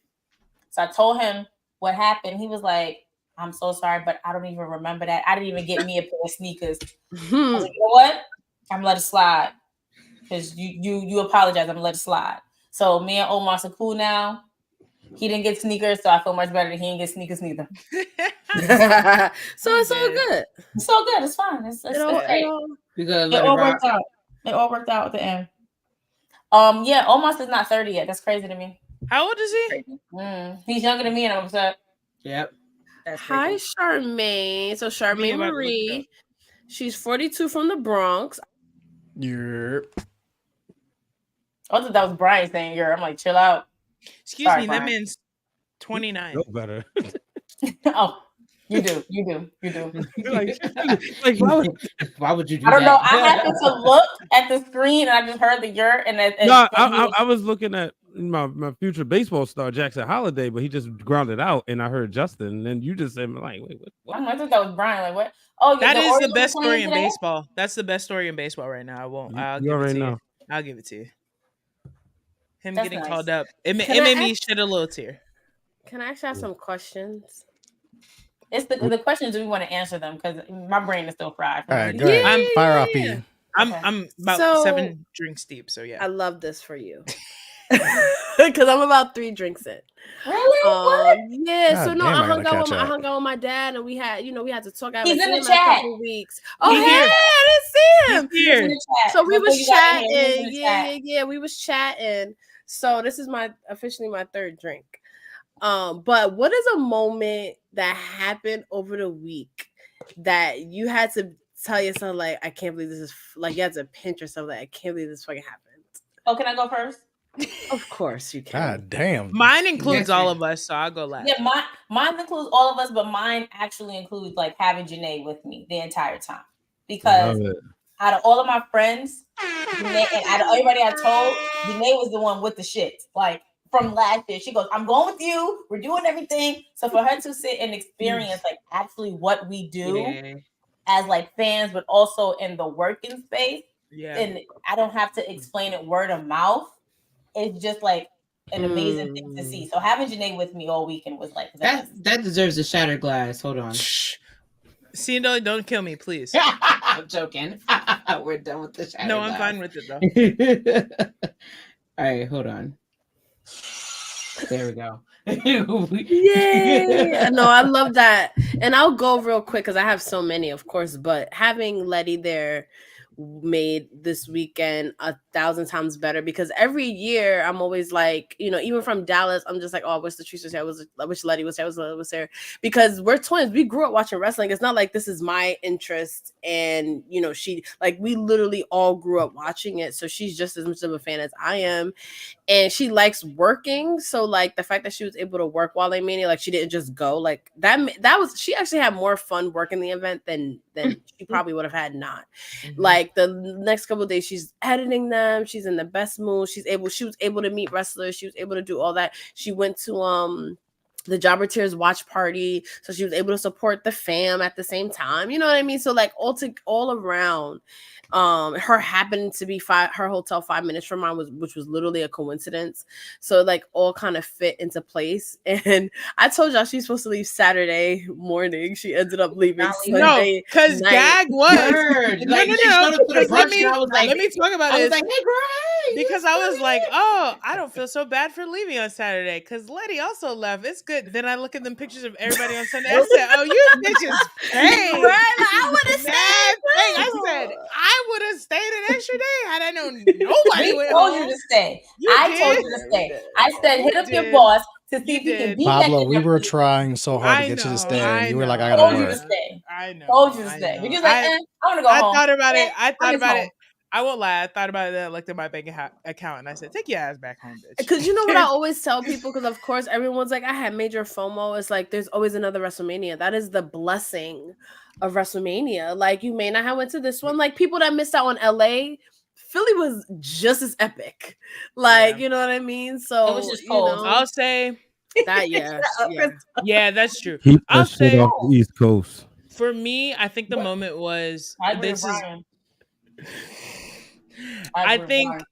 [SPEAKER 1] So I told him what happened. He was like, "I'm so sorry, but I don't even remember that. I didn't even get me a pair of sneakers." I was like, "You know what? I'm gonna let it slide. Because you apologize, I'm gonna let it slide." So me and Omar are cool now. He didn't get sneakers, so I feel much better that he didn't get sneakers neither.
[SPEAKER 6] So it's all good.
[SPEAKER 1] It's so good. It's fine. It's
[SPEAKER 6] It all,
[SPEAKER 1] great.
[SPEAKER 7] You gotta
[SPEAKER 1] It
[SPEAKER 7] let it
[SPEAKER 1] all
[SPEAKER 7] rock.
[SPEAKER 1] worked out. It all worked out at the end. Yeah, Omar is not 30 yet. That's crazy to me.
[SPEAKER 2] How old is he?
[SPEAKER 1] He's younger than me, and I'm upset.
[SPEAKER 7] Yep.
[SPEAKER 4] That's
[SPEAKER 6] Hi,
[SPEAKER 4] crazy.
[SPEAKER 6] Charmaine. So
[SPEAKER 2] Being
[SPEAKER 6] Charmaine
[SPEAKER 2] about to look it
[SPEAKER 6] Marie, she's 42 from the Bronx.
[SPEAKER 3] You're
[SPEAKER 1] I thought that was Brian saying "you're." I'm like, chill out.
[SPEAKER 2] Excuse
[SPEAKER 1] Sorry,
[SPEAKER 2] me, that
[SPEAKER 1] Brian.
[SPEAKER 2] man's 29.
[SPEAKER 5] No better.
[SPEAKER 1] Oh, you do.
[SPEAKER 5] like
[SPEAKER 7] Why would you do
[SPEAKER 1] I don't
[SPEAKER 7] that?
[SPEAKER 1] know. I happened to look at the screen and I just heard the "you're" and
[SPEAKER 5] no, I was looking at my future baseball star Jackson Holiday, but he just grounded out, and I heard Justin, and then you just said like, wait, what?
[SPEAKER 1] I thought that was Brian. Like what? Oh,
[SPEAKER 2] That is the
[SPEAKER 1] Orioles
[SPEAKER 2] best
[SPEAKER 1] are playing
[SPEAKER 2] story in
[SPEAKER 1] today?
[SPEAKER 2] baseball. That's the best story in baseball right now. I'll
[SPEAKER 5] You
[SPEAKER 2] give it
[SPEAKER 5] already
[SPEAKER 2] to
[SPEAKER 5] know.
[SPEAKER 2] you. I'll give it to you. Him
[SPEAKER 1] That's
[SPEAKER 2] getting
[SPEAKER 1] nice.
[SPEAKER 2] called up. It
[SPEAKER 6] Can I
[SPEAKER 2] made me
[SPEAKER 6] ask-
[SPEAKER 2] shed a little tear.
[SPEAKER 6] Can I actually have some questions?
[SPEAKER 1] It's the questions we want to answer them because my brain is still fried.
[SPEAKER 3] all right.
[SPEAKER 1] from
[SPEAKER 3] Go
[SPEAKER 1] the-
[SPEAKER 3] ahead.
[SPEAKER 2] I'm-
[SPEAKER 3] Fire off,
[SPEAKER 6] yeah.
[SPEAKER 3] P.
[SPEAKER 2] I'm about
[SPEAKER 6] So-
[SPEAKER 2] 7 drinks deep, so yeah.
[SPEAKER 6] I love this for you. Because I'm about 3 drinks in.
[SPEAKER 1] Really? What?
[SPEAKER 6] Yeah,
[SPEAKER 3] God
[SPEAKER 6] so no,
[SPEAKER 3] damn, I
[SPEAKER 6] I hung
[SPEAKER 3] gotta
[SPEAKER 6] out with
[SPEAKER 3] catch
[SPEAKER 6] I
[SPEAKER 3] up.
[SPEAKER 6] hung out with my dad, and we had to talk. I
[SPEAKER 1] He's
[SPEAKER 6] haven't
[SPEAKER 1] in
[SPEAKER 6] seen
[SPEAKER 1] the
[SPEAKER 6] him in a
[SPEAKER 1] chat.
[SPEAKER 6] couple weeks. Oh,
[SPEAKER 2] He's
[SPEAKER 6] hey,
[SPEAKER 2] here.
[SPEAKER 6] I didn't see him.
[SPEAKER 2] He's here.
[SPEAKER 1] In the chat.
[SPEAKER 6] So we
[SPEAKER 1] Before
[SPEAKER 6] was
[SPEAKER 1] you got in here, he was in
[SPEAKER 6] chatting.
[SPEAKER 1] the chat.
[SPEAKER 6] Yeah. We was chatting. So this is officially my 3rd drink. But what is a moment that happened over the week that you had to tell yourself like, I can't believe this is like you had to pinch yourself like I can't believe this fucking happened?
[SPEAKER 1] Oh, can I go first?
[SPEAKER 6] Of course you can.
[SPEAKER 3] God damn.
[SPEAKER 2] Mine includes
[SPEAKER 7] Yes,
[SPEAKER 2] all
[SPEAKER 7] ma'am.
[SPEAKER 2] of us, so I'll go last.
[SPEAKER 1] Yeah, mine includes all of us, but mine actually includes like having Janae with me the entire time because
[SPEAKER 5] Love it.
[SPEAKER 1] out of all of my friends, Janae, and out of everybody I told, Janae was the one with the shit. Like from last year, she goes, "I'm going with you. We're doing everything." So for her to sit and experience like actually what we do
[SPEAKER 7] Yeah.
[SPEAKER 1] as like fans, but also in the working space,
[SPEAKER 2] Yeah.
[SPEAKER 1] and I don't have to explain it word of mouth. It's just like an amazing thing to see. So having Janae with me all weekend was like the best.
[SPEAKER 7] That deserves a shattered glass. Hold on.
[SPEAKER 2] Shh. Cindo, don't kill me, please.
[SPEAKER 7] I'm joking. We're done with the shattered
[SPEAKER 2] No, I'm
[SPEAKER 7] glass.
[SPEAKER 2] fine with it though.
[SPEAKER 7] All right, hold on. There we go.
[SPEAKER 6] Yeah, no, I love that. And I'll go real quick because I have so many, of course, but having Letty there made this weekend 1,000 times better, because every year I'm always like, you know, even from Dallas, I'm just like, oh, I wish Latrice was here, I wish Letty was here, was there, because we're twins. We grew up watching wrestling. It's not like this is my interest, and you know, she, like, we literally all grew up watching it, so she's just as much of a fan as I am, and she likes working. So like the fact that she was able to work while they Mania, like she didn't just go, like that was, she actually had more fun working the event than she probably would have had not. Like the next couple of days she's editing them, she's in the best mood, she was able to meet wrestlers, she was able to do all that. She went to the Jobber Tears watch party, so she was able to support the fam at the same time, you know what I mean? So like all around, her happened to be her hotel 5 minutes from mine, which was literally a coincidence, so like all kind of fit into place. And I told y'all she's supposed to leave Saturday morning, she ended up leaving Sunday
[SPEAKER 2] because
[SPEAKER 6] night.
[SPEAKER 2] Gag was
[SPEAKER 7] Like, she showed up to the brunch, and I was like,
[SPEAKER 2] let me talk about
[SPEAKER 7] I
[SPEAKER 2] it.
[SPEAKER 7] was like, hey, girl,
[SPEAKER 2] because I was like, oh, I don't feel so bad for leaving on Saturday because Letty also left. It's good. Then I look at them pictures of everybody on Sunday. I said, oh, you bitches paid.
[SPEAKER 6] Right, like, I would have stayed.
[SPEAKER 2] I said, I would have stayed an extra day had I known nobody
[SPEAKER 1] We
[SPEAKER 2] went
[SPEAKER 1] told
[SPEAKER 2] home.
[SPEAKER 1] you to stay.
[SPEAKER 2] You
[SPEAKER 1] I
[SPEAKER 2] did.
[SPEAKER 1] told you to stay. I said, hit up your boss to see if he can beat
[SPEAKER 3] Pablo,
[SPEAKER 1] that.
[SPEAKER 3] we were trying so hard to get you to stay, and you were like, I gotta
[SPEAKER 1] told you to
[SPEAKER 3] work.
[SPEAKER 1] stay.
[SPEAKER 2] I know.
[SPEAKER 1] Told you to stay. You're just like, I want to go home.
[SPEAKER 2] Thought about it.
[SPEAKER 1] I thought about it.
[SPEAKER 2] I won't lie. I thought about it. Then I looked at my bank account and I said, "Take your ass back home, bitch."
[SPEAKER 6] Because you know what I always tell people, because of course everyone's like, I had major FOMO. It's like there's always another WrestleMania. That is the blessing of WrestleMania. Like you may not have went to this one. Like people that missed out on LA, Philly was just as epic. Like you know what I mean. So
[SPEAKER 1] it was just cold.
[SPEAKER 6] You know,
[SPEAKER 2] I'll say
[SPEAKER 6] that.
[SPEAKER 2] Yeah, that's true.
[SPEAKER 5] Keep
[SPEAKER 2] I'll
[SPEAKER 5] that shit
[SPEAKER 2] say
[SPEAKER 5] off the East Coast.
[SPEAKER 2] for me, I think the moment was I think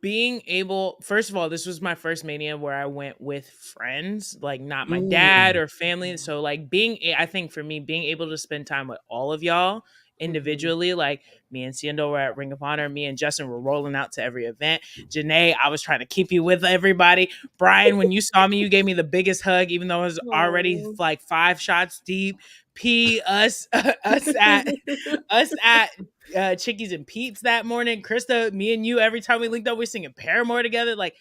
[SPEAKER 2] being able, first of all, this was my first Mania where I went with friends, like not my dad or family. So like I think for me, being able to spend time with all of y'all individually, like me and Siendo were at Ring of Honor, me and Justin were rolling out to every event. Janae, I was trying to keep you with everybody. Brian, when you saw me, you gave me the biggest hug, even though I was already like 5 shots deep. P us at Chickies and Pete's that morning. Krista, me and you, every time we linked up, we're singing Paramore together. Like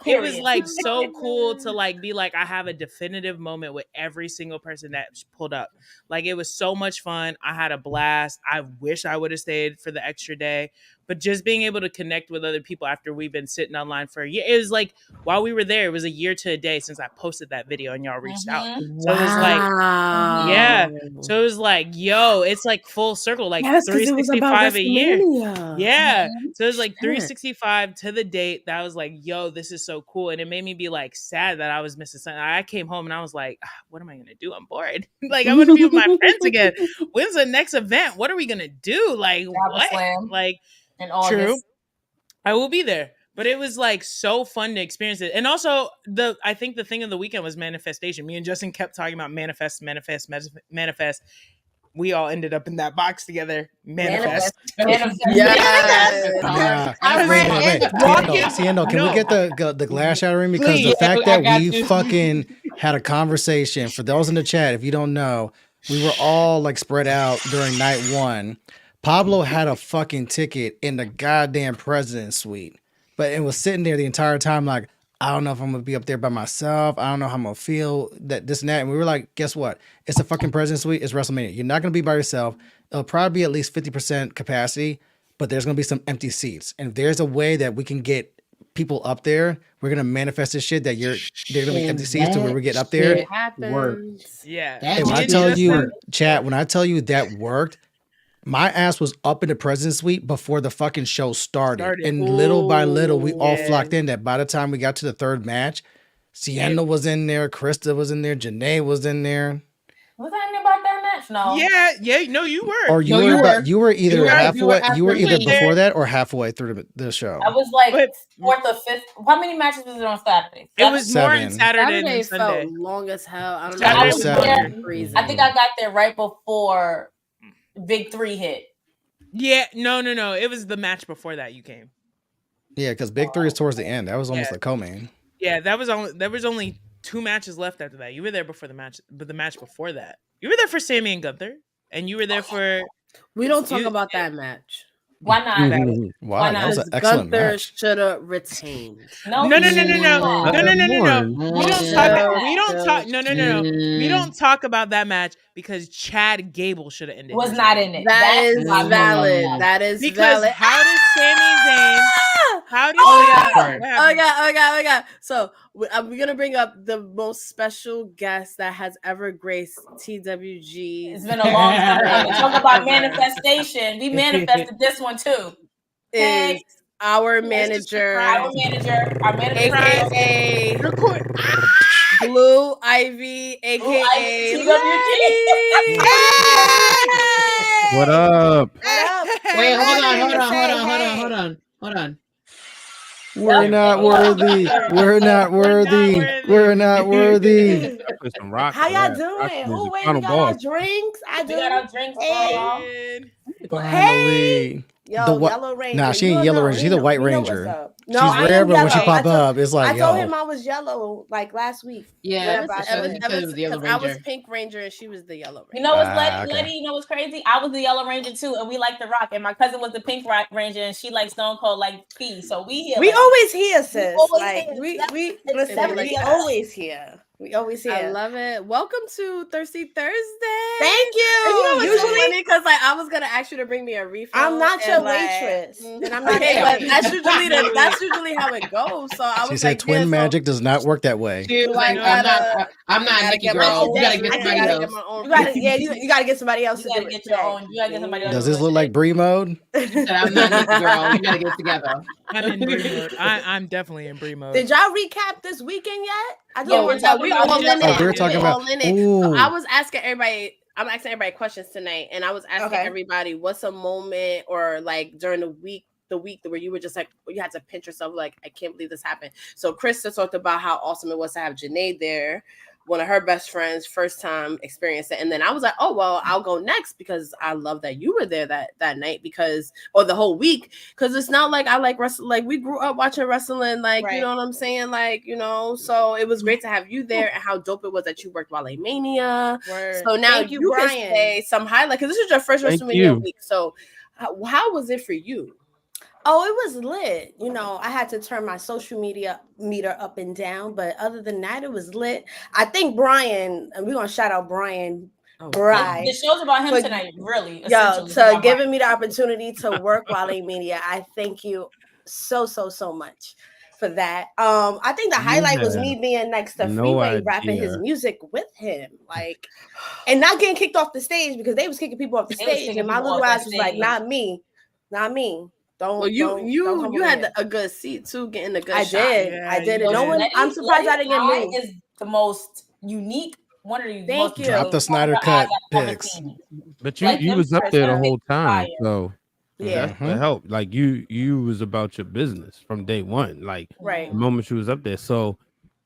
[SPEAKER 2] it was like so cool to like be like, I have a definitive moment with every single person that pulled up. Like it was so much fun. I had a blast. I wish I would have stayed for the extra day, but just being able to connect with other people after we've been sitting online for a year. It was like while we were there, it was a year to a day since I posted that video and y'all reached out. So it was like, yeah. So it was like, yo, it's like full circle, like 365 a year. Yeah. So it was like 365 to the date. That was like, yo, this is so cool. And it made me be like sad that I was missing something. I came home and I was like, what am I going to do? I'm bored. Like, I want to be with my friends again. When's the next event? What are we going to do? Like, what?
[SPEAKER 1] Slam.
[SPEAKER 2] Like,
[SPEAKER 1] in August.
[SPEAKER 2] True. I will be there. But it was like so fun to experience it. And also I think the thing of the weekend was manifestation. Me and Justin kept talking about manifest. We all ended up in that box together. Manifest.
[SPEAKER 3] Yeah. Siendo, can we get the glass shattering? Because the fact that we fucking had a conversation, for those in the chat, if you don't know, we were all like spread out during night 1. Pablo had a fucking ticket in the goddamn president's suite, but it was sitting there the entire time like, I don't know if I'm going to be up there by myself. I don't know how I'm going to feel, that this and that. And we were like, guess what? It's a fucking president's suite. It's WrestleMania. You're not going to be by yourself. It'll probably be at least 50% capacity, but there's going to be some empty seats. And if there's a way that we can get people up there, we're going to manifest this shit that they're going to be empty seats to where we get up there.
[SPEAKER 6] It happens.
[SPEAKER 2] Yeah.
[SPEAKER 3] And when I tell you, chat, when I tell you that worked, my ass was up in the president's suite before the fucking show started. And little by little, we all flocked in. That by the time we got to the third match, Sienna was in there, Krista was in there, Janae was in there.
[SPEAKER 1] Was I in about that match? No.
[SPEAKER 2] Yeah. No, you were.
[SPEAKER 3] Or you were either halfway. You were either before that or halfway through the show.
[SPEAKER 1] I was like 4th or 5th. How many matches was it on Saturday?
[SPEAKER 2] It was more on Saturday than Sunday.
[SPEAKER 6] Felt long as hell. I don't know.
[SPEAKER 1] I was there. I think I got there right before Big 3 hit.
[SPEAKER 2] Yeah, no. It was the match before that you came.
[SPEAKER 3] Yeah, because Big 3 is towards the end. That was almost like co-main.
[SPEAKER 2] Yeah, there was only 2 matches left after that. You were there before the match, but the match before that, you were there for Sammy and Gunther, and you were there for.
[SPEAKER 6] We don't talk about that match.
[SPEAKER 1] Why not?
[SPEAKER 5] Mhm.
[SPEAKER 3] Wow, that was an
[SPEAKER 6] Because
[SPEAKER 3] excellent
[SPEAKER 6] Gunther
[SPEAKER 3] match.
[SPEAKER 6] should have retained.
[SPEAKER 1] No,
[SPEAKER 2] No,
[SPEAKER 1] he
[SPEAKER 2] no, no, no,
[SPEAKER 1] shouldn't
[SPEAKER 2] no,
[SPEAKER 1] have.
[SPEAKER 2] no, no, no, no, no.
[SPEAKER 5] One.
[SPEAKER 2] We don't
[SPEAKER 1] Mm.
[SPEAKER 2] talk. We don't
[SPEAKER 6] No.
[SPEAKER 2] talk. No, no, no, no. We don't talk about that match because Chad Gable should have ended.
[SPEAKER 1] Was
[SPEAKER 2] his
[SPEAKER 1] not
[SPEAKER 2] reign.
[SPEAKER 1] in it.
[SPEAKER 6] That
[SPEAKER 1] That's
[SPEAKER 6] is
[SPEAKER 1] my point.
[SPEAKER 6] valid. That is
[SPEAKER 2] Because
[SPEAKER 6] valid.
[SPEAKER 2] how does Sami Zayn? How does
[SPEAKER 6] Oh
[SPEAKER 2] Sami?
[SPEAKER 6] god!
[SPEAKER 2] What
[SPEAKER 6] Oh
[SPEAKER 2] happened?
[SPEAKER 6] god! Oh god! So we're gonna bring up the most special guest that has ever graced TWG.
[SPEAKER 1] It's been a long time coming. Talk about manifestation. We manifested this one too.
[SPEAKER 6] Is our manager,
[SPEAKER 1] Our manager,
[SPEAKER 6] aka Blue Ivy, aka
[SPEAKER 1] TWG.
[SPEAKER 5] What up?
[SPEAKER 7] Wait, hold on.
[SPEAKER 3] We're not worthy. We're not worthy. We're not worthy.
[SPEAKER 5] I put some rock.
[SPEAKER 4] How
[SPEAKER 5] to
[SPEAKER 4] y'all
[SPEAKER 5] that.
[SPEAKER 4] doing?
[SPEAKER 5] Rock
[SPEAKER 4] Who
[SPEAKER 5] music.
[SPEAKER 4] wait?
[SPEAKER 5] Final
[SPEAKER 4] We got our
[SPEAKER 5] boss.
[SPEAKER 4] drinks. I do.
[SPEAKER 1] We got our drinks,
[SPEAKER 4] Hey.
[SPEAKER 1] girl.
[SPEAKER 3] Finally.
[SPEAKER 4] Yo,
[SPEAKER 3] The what-
[SPEAKER 4] Yellow Ranger.
[SPEAKER 3] Nah, she ain't
[SPEAKER 4] You
[SPEAKER 3] Yellow
[SPEAKER 4] know-
[SPEAKER 3] Ranger. She's
[SPEAKER 4] you
[SPEAKER 3] the
[SPEAKER 4] know-
[SPEAKER 3] White
[SPEAKER 4] you know what's
[SPEAKER 3] Ranger.
[SPEAKER 4] up. No,
[SPEAKER 3] She's
[SPEAKER 4] I
[SPEAKER 3] rare,
[SPEAKER 4] am
[SPEAKER 3] but when she
[SPEAKER 4] yellow.
[SPEAKER 3] pop up, it's like,
[SPEAKER 4] I told
[SPEAKER 3] yo.
[SPEAKER 4] him I was yellow like last week.
[SPEAKER 7] Yeah,
[SPEAKER 4] Whenever I
[SPEAKER 7] that's
[SPEAKER 4] said
[SPEAKER 7] what
[SPEAKER 4] it.
[SPEAKER 7] he said it was the Yellow
[SPEAKER 6] I was
[SPEAKER 7] Ranger.
[SPEAKER 6] Pink Ranger and she was the Yellow Ranger.
[SPEAKER 1] You know what's
[SPEAKER 3] Ah,
[SPEAKER 1] Letty?
[SPEAKER 3] okay.
[SPEAKER 1] You know what's crazy? I was the Yellow Ranger too, and we like the Rock. And my cousin was the Pink Ranger, and she likes Stone Cold like P. So we here.
[SPEAKER 4] We
[SPEAKER 1] like,
[SPEAKER 4] always here, sis.
[SPEAKER 1] always
[SPEAKER 4] Like
[SPEAKER 1] here.
[SPEAKER 4] we
[SPEAKER 1] That's-
[SPEAKER 4] listen.
[SPEAKER 1] that's
[SPEAKER 4] We
[SPEAKER 1] us.
[SPEAKER 4] always here. We always here.
[SPEAKER 6] I love it. Welcome to Thirsty Thursday.
[SPEAKER 4] Thank you.
[SPEAKER 6] And you know what's so
[SPEAKER 4] Usually,
[SPEAKER 6] funny? Because like I was gonna ask you to bring me a refill.
[SPEAKER 4] I'm not
[SPEAKER 6] and,
[SPEAKER 4] your
[SPEAKER 6] like,
[SPEAKER 4] waitress,
[SPEAKER 6] mhm.
[SPEAKER 4] and I'm not
[SPEAKER 6] Okay,
[SPEAKER 4] your
[SPEAKER 6] but
[SPEAKER 4] waitress.
[SPEAKER 6] that's usually how it goes. So I was
[SPEAKER 3] She
[SPEAKER 6] like,
[SPEAKER 3] said twin
[SPEAKER 6] yeah, so
[SPEAKER 3] magic does not work that way.
[SPEAKER 7] She was like,
[SPEAKER 6] I
[SPEAKER 7] I'm
[SPEAKER 6] gotta-
[SPEAKER 7] not
[SPEAKER 6] gotta
[SPEAKER 7] Nikki
[SPEAKER 6] get my
[SPEAKER 7] girl.
[SPEAKER 6] own-
[SPEAKER 7] You gotta get
[SPEAKER 6] I
[SPEAKER 7] somebody
[SPEAKER 6] gotta
[SPEAKER 7] else.
[SPEAKER 6] get my own.
[SPEAKER 4] You gotta, yeah, you gotta get somebody else
[SPEAKER 1] You
[SPEAKER 4] to
[SPEAKER 1] gotta
[SPEAKER 4] do
[SPEAKER 1] get
[SPEAKER 4] it.
[SPEAKER 1] your own. You gotta get somebody else.
[SPEAKER 3] Does
[SPEAKER 1] to
[SPEAKER 3] this
[SPEAKER 1] do
[SPEAKER 3] look
[SPEAKER 1] it.
[SPEAKER 3] like Bree mode?
[SPEAKER 7] She said, I'm not Nikki girl. We gotta get together.
[SPEAKER 2] I'm in Brie mode. I'm definitely in Brie mode.
[SPEAKER 4] Did y'all recap this weekend yet? I
[SPEAKER 1] Yeah,
[SPEAKER 4] don't.
[SPEAKER 1] we're talking
[SPEAKER 6] we
[SPEAKER 1] about
[SPEAKER 6] all
[SPEAKER 1] it.
[SPEAKER 6] in
[SPEAKER 3] Oh,
[SPEAKER 6] it.
[SPEAKER 3] we're
[SPEAKER 6] We
[SPEAKER 3] talking
[SPEAKER 6] all
[SPEAKER 3] about.
[SPEAKER 6] in it. So I
[SPEAKER 3] Ooh.
[SPEAKER 6] was asking everybody. I'm asking everybody questions tonight, and I was asking
[SPEAKER 4] Okay.
[SPEAKER 6] everybody, what's a moment or like during the week where you were just like, you had to pinch yourself, like, I can't believe this happened. So Krista talked about how awesome it was to have Janae there, one of her best friends, first time experience it. And then I was like, oh well, I'll go next because I love that you were there that night or the whole week, because it's not like I like wrestling, like we grew up watching wrestling, like
[SPEAKER 4] Right.
[SPEAKER 6] you know what I'm saying, like, you know. So it was great to have you there, and how dope it was that you worked Wrestlemania. So now
[SPEAKER 4] Thank you,
[SPEAKER 6] you can
[SPEAKER 4] Brian.
[SPEAKER 6] say some highlight, because this is your first
[SPEAKER 5] Thank
[SPEAKER 6] WrestleMania
[SPEAKER 5] you.
[SPEAKER 6] week. So how was it for you?
[SPEAKER 4] Oh, it was lit. You know, I had to turn my social media meter up and down, but other than that, it was lit. I think Brian, and we're gonna shout out Brian Bride.
[SPEAKER 1] The show's about him
[SPEAKER 4] But-
[SPEAKER 1] tonight, really.
[SPEAKER 4] Yo,
[SPEAKER 1] essentially. It's
[SPEAKER 4] to
[SPEAKER 1] about
[SPEAKER 4] giving me the opportunity to work Wrestlemania. I thank you so much for that. I think the
[SPEAKER 5] You
[SPEAKER 4] highlight was
[SPEAKER 5] have
[SPEAKER 4] me being next to
[SPEAKER 5] no
[SPEAKER 4] Freeway rapping his
[SPEAKER 5] idea.
[SPEAKER 4] music with him, like, and not getting kicked off the stage because they was kicking people off the
[SPEAKER 1] They was
[SPEAKER 4] stage,
[SPEAKER 1] kicking
[SPEAKER 4] and my
[SPEAKER 1] people
[SPEAKER 4] little
[SPEAKER 1] off that
[SPEAKER 4] ass was like,
[SPEAKER 1] stage.
[SPEAKER 4] not me. Don't.
[SPEAKER 6] Well, you
[SPEAKER 4] come over
[SPEAKER 6] had
[SPEAKER 4] here.
[SPEAKER 6] a good seat too, getting a good
[SPEAKER 4] I
[SPEAKER 6] shot.
[SPEAKER 4] did.
[SPEAKER 2] Yeah,
[SPEAKER 4] I did
[SPEAKER 2] you
[SPEAKER 4] it. No
[SPEAKER 2] did.
[SPEAKER 4] one. I'm surprised I didn't get
[SPEAKER 1] Letty's
[SPEAKER 4] moved.
[SPEAKER 1] eye is the most unique. One of the
[SPEAKER 4] Thank
[SPEAKER 1] most
[SPEAKER 4] you.
[SPEAKER 3] Drop the Snyder
[SPEAKER 1] eyes
[SPEAKER 3] Cut
[SPEAKER 1] I've ever
[SPEAKER 3] pics.
[SPEAKER 1] seen.
[SPEAKER 5] But you
[SPEAKER 1] Like
[SPEAKER 5] you
[SPEAKER 1] him
[SPEAKER 5] was up
[SPEAKER 1] first,
[SPEAKER 5] there the
[SPEAKER 1] him
[SPEAKER 5] whole time,
[SPEAKER 1] fire.
[SPEAKER 5] so
[SPEAKER 4] Yeah.
[SPEAKER 5] that's the help. Like you was about your business from day one. Like
[SPEAKER 4] Right.
[SPEAKER 5] the moment you was up there. So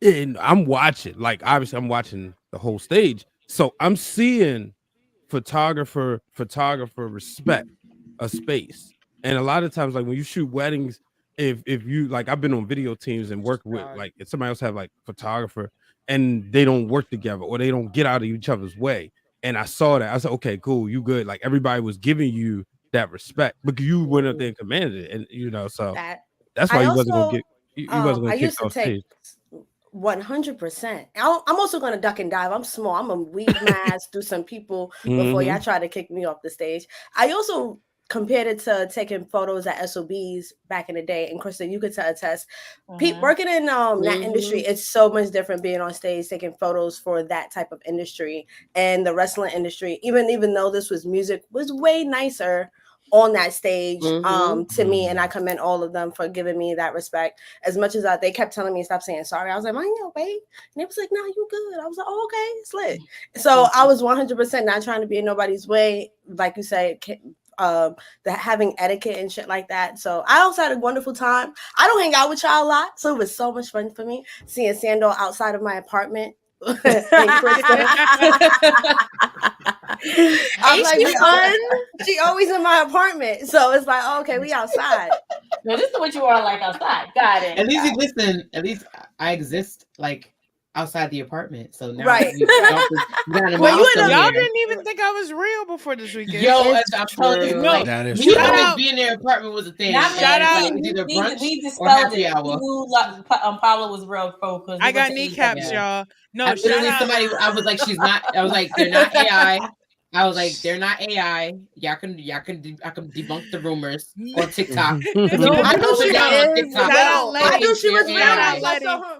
[SPEAKER 5] and I'm watching, like obviously I'm watching the whole stage. So I'm seeing photographer respect a space. And a lot of times, like when you shoot weddings, if you like, I've been on video teams and work with like if somebody else have like photographer and they don't work together or they don't get out of each other's way. And I saw that. I said, okay, cool, you good. Like everybody was giving you that respect because you went up there and commanded it. And you know, so that's why
[SPEAKER 4] I
[SPEAKER 5] you wasn't
[SPEAKER 4] also,
[SPEAKER 5] gonna get you wasn't
[SPEAKER 4] I
[SPEAKER 5] gonna kick
[SPEAKER 4] used to
[SPEAKER 5] off
[SPEAKER 4] take
[SPEAKER 5] stage.
[SPEAKER 4] 100%. I'm also gonna duck and dive. I'm small. I'm gonna weave my ass through some people before y'all try to kick me off the stage. I also compared it to taking photos at SOBs back in the day. And Krista, you could attest. Working in that industry, it's so much different being on stage, taking photos for that type of industry. And the wrestling industry, even though this was music, was way nicer on that stage to me. And I commend all of them for giving me that respect. As much as they kept telling me stop saying sorry, I was like, mind your way. And they was like, no, you good. I was like, oh, okay, it's lit. So I was 100% not trying to be in nobody's way. Like you said, the having etiquette and shit like that. So I also had a wonderful time. I don't hang out with y'all a lot, so it was so much fun for me seeing Sandor outside of my apartment. I'm like,
[SPEAKER 6] she fun?
[SPEAKER 4] She always in my apartment, so it's like, oh, okay, we outside.
[SPEAKER 1] No, this is what you are like outside. Got it.
[SPEAKER 7] At least you listen. At least I exist. Like outside the apartment. So now
[SPEAKER 4] Right.
[SPEAKER 7] we got a
[SPEAKER 4] Well, you
[SPEAKER 7] milestone
[SPEAKER 4] in a-
[SPEAKER 2] Y'all
[SPEAKER 7] here.
[SPEAKER 2] didn't even think I was real before this weekend.
[SPEAKER 7] Yo,
[SPEAKER 6] It's
[SPEAKER 7] I'm telling you,
[SPEAKER 6] true.
[SPEAKER 7] like
[SPEAKER 3] That is
[SPEAKER 7] me
[SPEAKER 3] true.
[SPEAKER 7] always being in their apartment was a thing.
[SPEAKER 1] Not
[SPEAKER 7] And
[SPEAKER 2] Shout
[SPEAKER 7] it's
[SPEAKER 2] out-
[SPEAKER 7] like, it was either brunch
[SPEAKER 1] we
[SPEAKER 7] or
[SPEAKER 1] dispelled
[SPEAKER 7] happy
[SPEAKER 1] it.
[SPEAKER 7] hour.
[SPEAKER 1] We knew Paula was real pro because
[SPEAKER 2] I got kneecaps,
[SPEAKER 7] Yeah.
[SPEAKER 2] y'all. No,
[SPEAKER 7] I
[SPEAKER 2] shout
[SPEAKER 7] literally
[SPEAKER 2] out.
[SPEAKER 7] somebody. I was like, she's not. I was like, they're not AI. I was like, they're not AI. I can debunk the rumors on TikTok.
[SPEAKER 6] No,
[SPEAKER 7] I
[SPEAKER 6] I
[SPEAKER 7] know
[SPEAKER 6] she
[SPEAKER 7] she down on
[SPEAKER 6] is.
[SPEAKER 7] TikTok.
[SPEAKER 2] Shout out
[SPEAKER 6] Yo, I
[SPEAKER 2] Letty.
[SPEAKER 6] knew she was real.
[SPEAKER 2] Shout out
[SPEAKER 6] I
[SPEAKER 2] Letty.
[SPEAKER 6] saw her.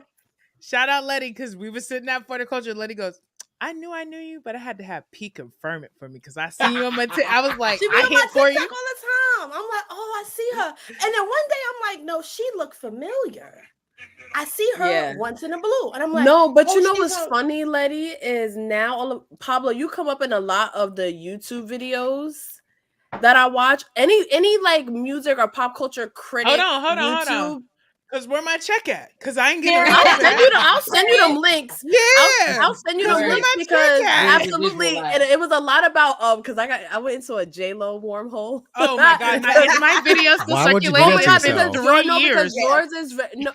[SPEAKER 2] Shout out Letty, because we were sitting at Horticulture. Letty goes, I knew you, but I had to have P confirm it for me because I seen you on my I was like,
[SPEAKER 4] She be
[SPEAKER 2] I
[SPEAKER 4] on my
[SPEAKER 2] hit for
[SPEAKER 4] TikTok
[SPEAKER 2] you.
[SPEAKER 4] all the time. I'm like, oh, I see her. And then one day I'm like, no, she looked familiar. I see her
[SPEAKER 6] Yeah.
[SPEAKER 4] once in a blue. And I'm like,
[SPEAKER 6] No, but
[SPEAKER 4] oh,
[SPEAKER 6] you know
[SPEAKER 4] she's
[SPEAKER 6] what's
[SPEAKER 4] a-
[SPEAKER 6] funny, Letty, is now Pablo, you come up in a lot of the YouTube videos that I watch. Any like music or pop culture critic.
[SPEAKER 2] Hold on.
[SPEAKER 6] YouTube.
[SPEAKER 2] Because where my check at? Because I ain't getting
[SPEAKER 1] Yeah.
[SPEAKER 6] I'll send you them links.
[SPEAKER 2] Yeah.
[SPEAKER 6] I'll send you them
[SPEAKER 1] Where
[SPEAKER 6] links
[SPEAKER 2] my
[SPEAKER 6] because
[SPEAKER 2] check at?
[SPEAKER 6] absolutely,
[SPEAKER 7] Visualize.
[SPEAKER 6] and it was a lot about because I went into a J-Lo wormhole.
[SPEAKER 2] Oh my God. My videos still
[SPEAKER 3] Why would you do
[SPEAKER 2] circulating.
[SPEAKER 3] that
[SPEAKER 2] It's
[SPEAKER 3] to
[SPEAKER 2] been
[SPEAKER 3] yourself?
[SPEAKER 2] 3
[SPEAKER 6] no,
[SPEAKER 2] years.
[SPEAKER 6] because yours is no.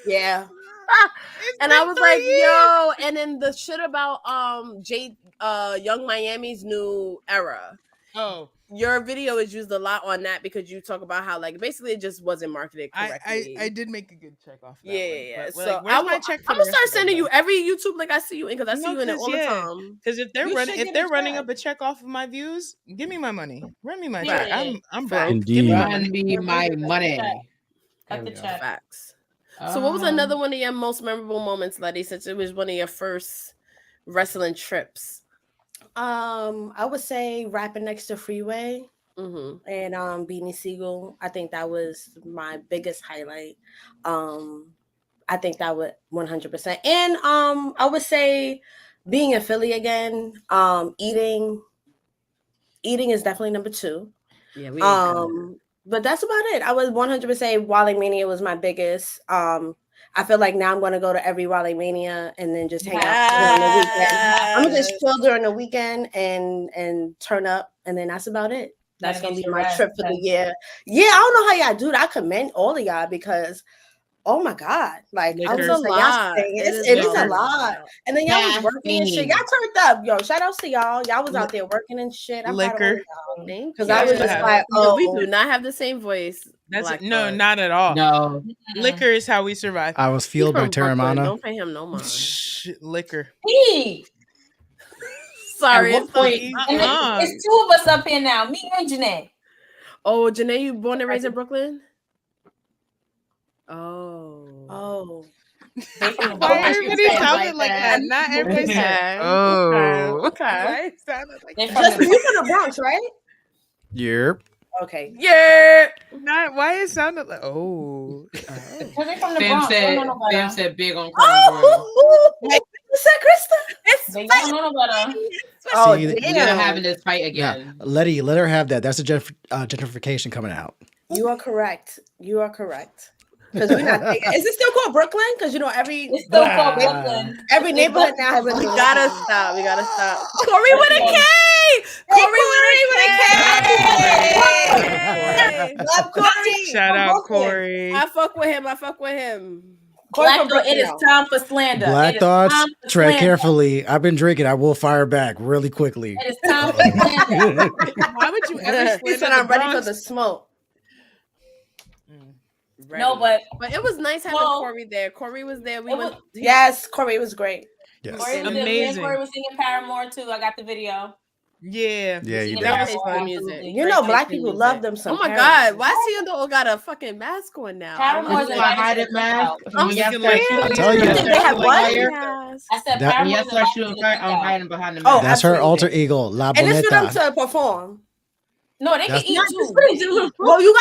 [SPEAKER 4] yeah.
[SPEAKER 2] It's
[SPEAKER 6] And
[SPEAKER 2] been
[SPEAKER 6] I was
[SPEAKER 2] 3
[SPEAKER 6] like,
[SPEAKER 2] years.
[SPEAKER 6] yo, and then the shit about Young Miami's new era.
[SPEAKER 2] Oh,
[SPEAKER 6] Your video is used a lot on that because you talk about how like basically it just wasn't marketed correctly.
[SPEAKER 2] I did make a good check off. That
[SPEAKER 6] Yeah.
[SPEAKER 2] One, but,
[SPEAKER 6] So
[SPEAKER 2] like, where's my check for
[SPEAKER 6] I'm gonna
[SPEAKER 2] the
[SPEAKER 6] start
[SPEAKER 2] rest of
[SPEAKER 6] sending
[SPEAKER 2] them,
[SPEAKER 6] you every YouTube link I see you in because I see
[SPEAKER 2] No,
[SPEAKER 6] you in it
[SPEAKER 2] 'cause,
[SPEAKER 6] all
[SPEAKER 2] yeah.
[SPEAKER 6] the time.
[SPEAKER 2] Because if they're
[SPEAKER 7] You
[SPEAKER 2] running,
[SPEAKER 7] should
[SPEAKER 2] if
[SPEAKER 7] get
[SPEAKER 2] they're
[SPEAKER 7] a
[SPEAKER 2] running
[SPEAKER 7] check.
[SPEAKER 2] up a check off of my views, give me my money. Run me my
[SPEAKER 1] Yeah.
[SPEAKER 2] check. I'm
[SPEAKER 6] Facts.
[SPEAKER 2] broke. Give
[SPEAKER 5] Indeed.
[SPEAKER 2] me my
[SPEAKER 7] Run
[SPEAKER 2] money.
[SPEAKER 7] me my money.
[SPEAKER 1] Cut the check.
[SPEAKER 6] Facts. So what was
[SPEAKER 7] Um,
[SPEAKER 6] another one of your most memorable moments, Letty, since it was one of your first wrestling trips?
[SPEAKER 4] I would say rapping next to Freeway
[SPEAKER 6] Mm-hmm.
[SPEAKER 4] and Beanie Siegel. I think that was my biggest highlight. I think that would 100%. And I would say being in Philly again, eating is definitely number 2.
[SPEAKER 6] Yeah, we ain't good.
[SPEAKER 4] But that's about it. I would 100% say Wale Mania was my biggest. I feel like now I'm going to go to every Wale Mania and then just hang out during the weekend. I'm gonna just chill during the weekend and turn up, and then that's about it. That's
[SPEAKER 1] Gotta
[SPEAKER 4] gonna
[SPEAKER 1] get
[SPEAKER 4] be
[SPEAKER 1] your
[SPEAKER 4] my
[SPEAKER 1] rest,
[SPEAKER 4] trip for the
[SPEAKER 1] then.
[SPEAKER 4] year. Yeah, I don't know how y'all do that. I commend all of y'all because, oh my god, like I was
[SPEAKER 2] Liquor.
[SPEAKER 4] just
[SPEAKER 6] It's a
[SPEAKER 4] like, y'all
[SPEAKER 6] lot.
[SPEAKER 4] saying
[SPEAKER 6] It
[SPEAKER 4] it is
[SPEAKER 6] is
[SPEAKER 4] a
[SPEAKER 6] a
[SPEAKER 4] lot.
[SPEAKER 6] lot.
[SPEAKER 4] And then y'all was working and shit. Y'all
[SPEAKER 7] Caffeine.
[SPEAKER 4] turned up, yo. Shout outs to y'all. Y'all was out there working and shit. I'm proud of all of
[SPEAKER 2] Liquor.
[SPEAKER 4] y'all.
[SPEAKER 6] Thank
[SPEAKER 4] Because
[SPEAKER 6] you.
[SPEAKER 4] I was
[SPEAKER 2] That's
[SPEAKER 4] just
[SPEAKER 2] what
[SPEAKER 4] like,
[SPEAKER 6] Because
[SPEAKER 4] oh,
[SPEAKER 6] we do not have the same voice.
[SPEAKER 2] That's
[SPEAKER 6] Black
[SPEAKER 2] no,
[SPEAKER 6] Bud.
[SPEAKER 2] not at all.
[SPEAKER 7] No.
[SPEAKER 2] Liquor is how we survive.
[SPEAKER 3] I was
[SPEAKER 6] He's
[SPEAKER 3] fueled by
[SPEAKER 6] from Brooklyn.
[SPEAKER 3] Terramana.
[SPEAKER 6] Don't pay him no mind.
[SPEAKER 2] Shh, liquor.
[SPEAKER 1] Hey,
[SPEAKER 6] Sorry,
[SPEAKER 7] At
[SPEAKER 6] it's
[SPEAKER 7] what
[SPEAKER 6] so
[SPEAKER 7] point-
[SPEAKER 6] easy.
[SPEAKER 2] Uh-uh.
[SPEAKER 1] it's 2 of us up here now. Me and Janae.
[SPEAKER 6] Oh, Janae, you born and raised in Brooklyn? Oh.
[SPEAKER 1] They from
[SPEAKER 2] Why
[SPEAKER 1] both
[SPEAKER 2] everybody
[SPEAKER 1] different
[SPEAKER 2] sounded
[SPEAKER 1] states.
[SPEAKER 2] like that? Not everybody
[SPEAKER 6] Okay.
[SPEAKER 2] said,
[SPEAKER 6] Okay.
[SPEAKER 2] oh.
[SPEAKER 6] Okay.
[SPEAKER 2] Why it sounded like
[SPEAKER 1] They
[SPEAKER 2] that?
[SPEAKER 1] from
[SPEAKER 4] Justin,
[SPEAKER 1] the
[SPEAKER 4] you from the Bronx, right?
[SPEAKER 3] Yep.
[SPEAKER 4] Okay.
[SPEAKER 6] Yeah.
[SPEAKER 2] Not why it sounded like oh.
[SPEAKER 1] Because they from the
[SPEAKER 7] Fam
[SPEAKER 1] Bronx. They
[SPEAKER 7] said,
[SPEAKER 1] don't know no better.
[SPEAKER 7] Fam said big on Crown Royal.
[SPEAKER 4] Oh, you said Krista?
[SPEAKER 1] They don't know no better.
[SPEAKER 4] Oh,
[SPEAKER 3] See,
[SPEAKER 7] We're
[SPEAKER 4] damn.
[SPEAKER 7] not having this fight
[SPEAKER 3] Yeah,
[SPEAKER 7] again.
[SPEAKER 3] let her have that. That's a gentrification coming out.
[SPEAKER 4] You are correct. You are correct. Because we're not. Is it still called Brooklyn? Because you know
[SPEAKER 1] It's still called
[SPEAKER 3] Blah.
[SPEAKER 1] Brooklyn.
[SPEAKER 4] every neighborhood now has a
[SPEAKER 6] We
[SPEAKER 4] new
[SPEAKER 6] gotta
[SPEAKER 4] name.
[SPEAKER 6] stop. We gotta stop. Corey with a K. Corey with a K.
[SPEAKER 4] Love Corey.
[SPEAKER 2] Shout
[SPEAKER 4] From
[SPEAKER 2] out
[SPEAKER 4] Brooklyn.
[SPEAKER 2] Corey.
[SPEAKER 6] I fuck with him. I fuck with him.
[SPEAKER 4] Corey
[SPEAKER 1] Black
[SPEAKER 4] from
[SPEAKER 1] Thought, it
[SPEAKER 4] Brooklyn.
[SPEAKER 1] is time for slander.
[SPEAKER 3] Black
[SPEAKER 1] It is
[SPEAKER 3] thoughts.
[SPEAKER 1] time for
[SPEAKER 3] Tread
[SPEAKER 1] slander.
[SPEAKER 3] carefully. I've been drinking. I will fire back really quickly.
[SPEAKER 1] It is time for slander.
[SPEAKER 2] Why would you ever
[SPEAKER 4] He
[SPEAKER 2] slander
[SPEAKER 4] said,
[SPEAKER 2] the
[SPEAKER 4] "I'm ready for
[SPEAKER 2] Bronx?
[SPEAKER 4] the smoke."
[SPEAKER 1] No, but
[SPEAKER 6] it was nice having
[SPEAKER 1] No.
[SPEAKER 6] Corey there. Corey was there. We
[SPEAKER 1] It
[SPEAKER 6] went.
[SPEAKER 1] was-
[SPEAKER 4] Yes, Corey was great.
[SPEAKER 3] Yes.
[SPEAKER 1] Corey was there. Me and
[SPEAKER 2] Amazing.
[SPEAKER 1] Corey was singing Paramore too. I got the video.
[SPEAKER 2] Yeah.
[SPEAKER 3] Yeah, you
[SPEAKER 1] Singing
[SPEAKER 3] did.
[SPEAKER 6] That was
[SPEAKER 1] Paramore,
[SPEAKER 6] fun
[SPEAKER 1] absolutely.
[SPEAKER 6] music.
[SPEAKER 4] You
[SPEAKER 6] Great
[SPEAKER 4] know, black
[SPEAKER 6] taste in
[SPEAKER 4] people
[SPEAKER 6] music.
[SPEAKER 4] love them some.
[SPEAKER 6] Oh my
[SPEAKER 4] Paramore.
[SPEAKER 6] god, why Cielo got a fucking mask on now?
[SPEAKER 1] Paramore's
[SPEAKER 7] This is
[SPEAKER 1] invited
[SPEAKER 7] my hiding
[SPEAKER 1] to the
[SPEAKER 7] mask.
[SPEAKER 1] cookout.
[SPEAKER 6] I'm
[SPEAKER 7] When y'all
[SPEAKER 2] looking
[SPEAKER 7] start
[SPEAKER 2] like-
[SPEAKER 7] shooting-
[SPEAKER 3] I tell you.
[SPEAKER 4] You think they have what?
[SPEAKER 6] Yes.
[SPEAKER 1] I said
[SPEAKER 3] That-
[SPEAKER 7] When
[SPEAKER 1] Paramore's
[SPEAKER 7] y'all start
[SPEAKER 1] invited
[SPEAKER 7] shooting
[SPEAKER 1] to the
[SPEAKER 7] fire, I'm
[SPEAKER 1] cookout.
[SPEAKER 7] hiding behind the
[SPEAKER 4] Oh,
[SPEAKER 7] mask.
[SPEAKER 3] That's her
[SPEAKER 4] absolutely.
[SPEAKER 3] alter ego, La
[SPEAKER 4] And it's for them
[SPEAKER 3] Boneta.
[SPEAKER 4] to perform.
[SPEAKER 1] No, they can
[SPEAKER 3] That's-
[SPEAKER 1] eat
[SPEAKER 4] Not
[SPEAKER 1] too.
[SPEAKER 4] just
[SPEAKER 1] They
[SPEAKER 4] food.
[SPEAKER 1] can eat.
[SPEAKER 4] Well, you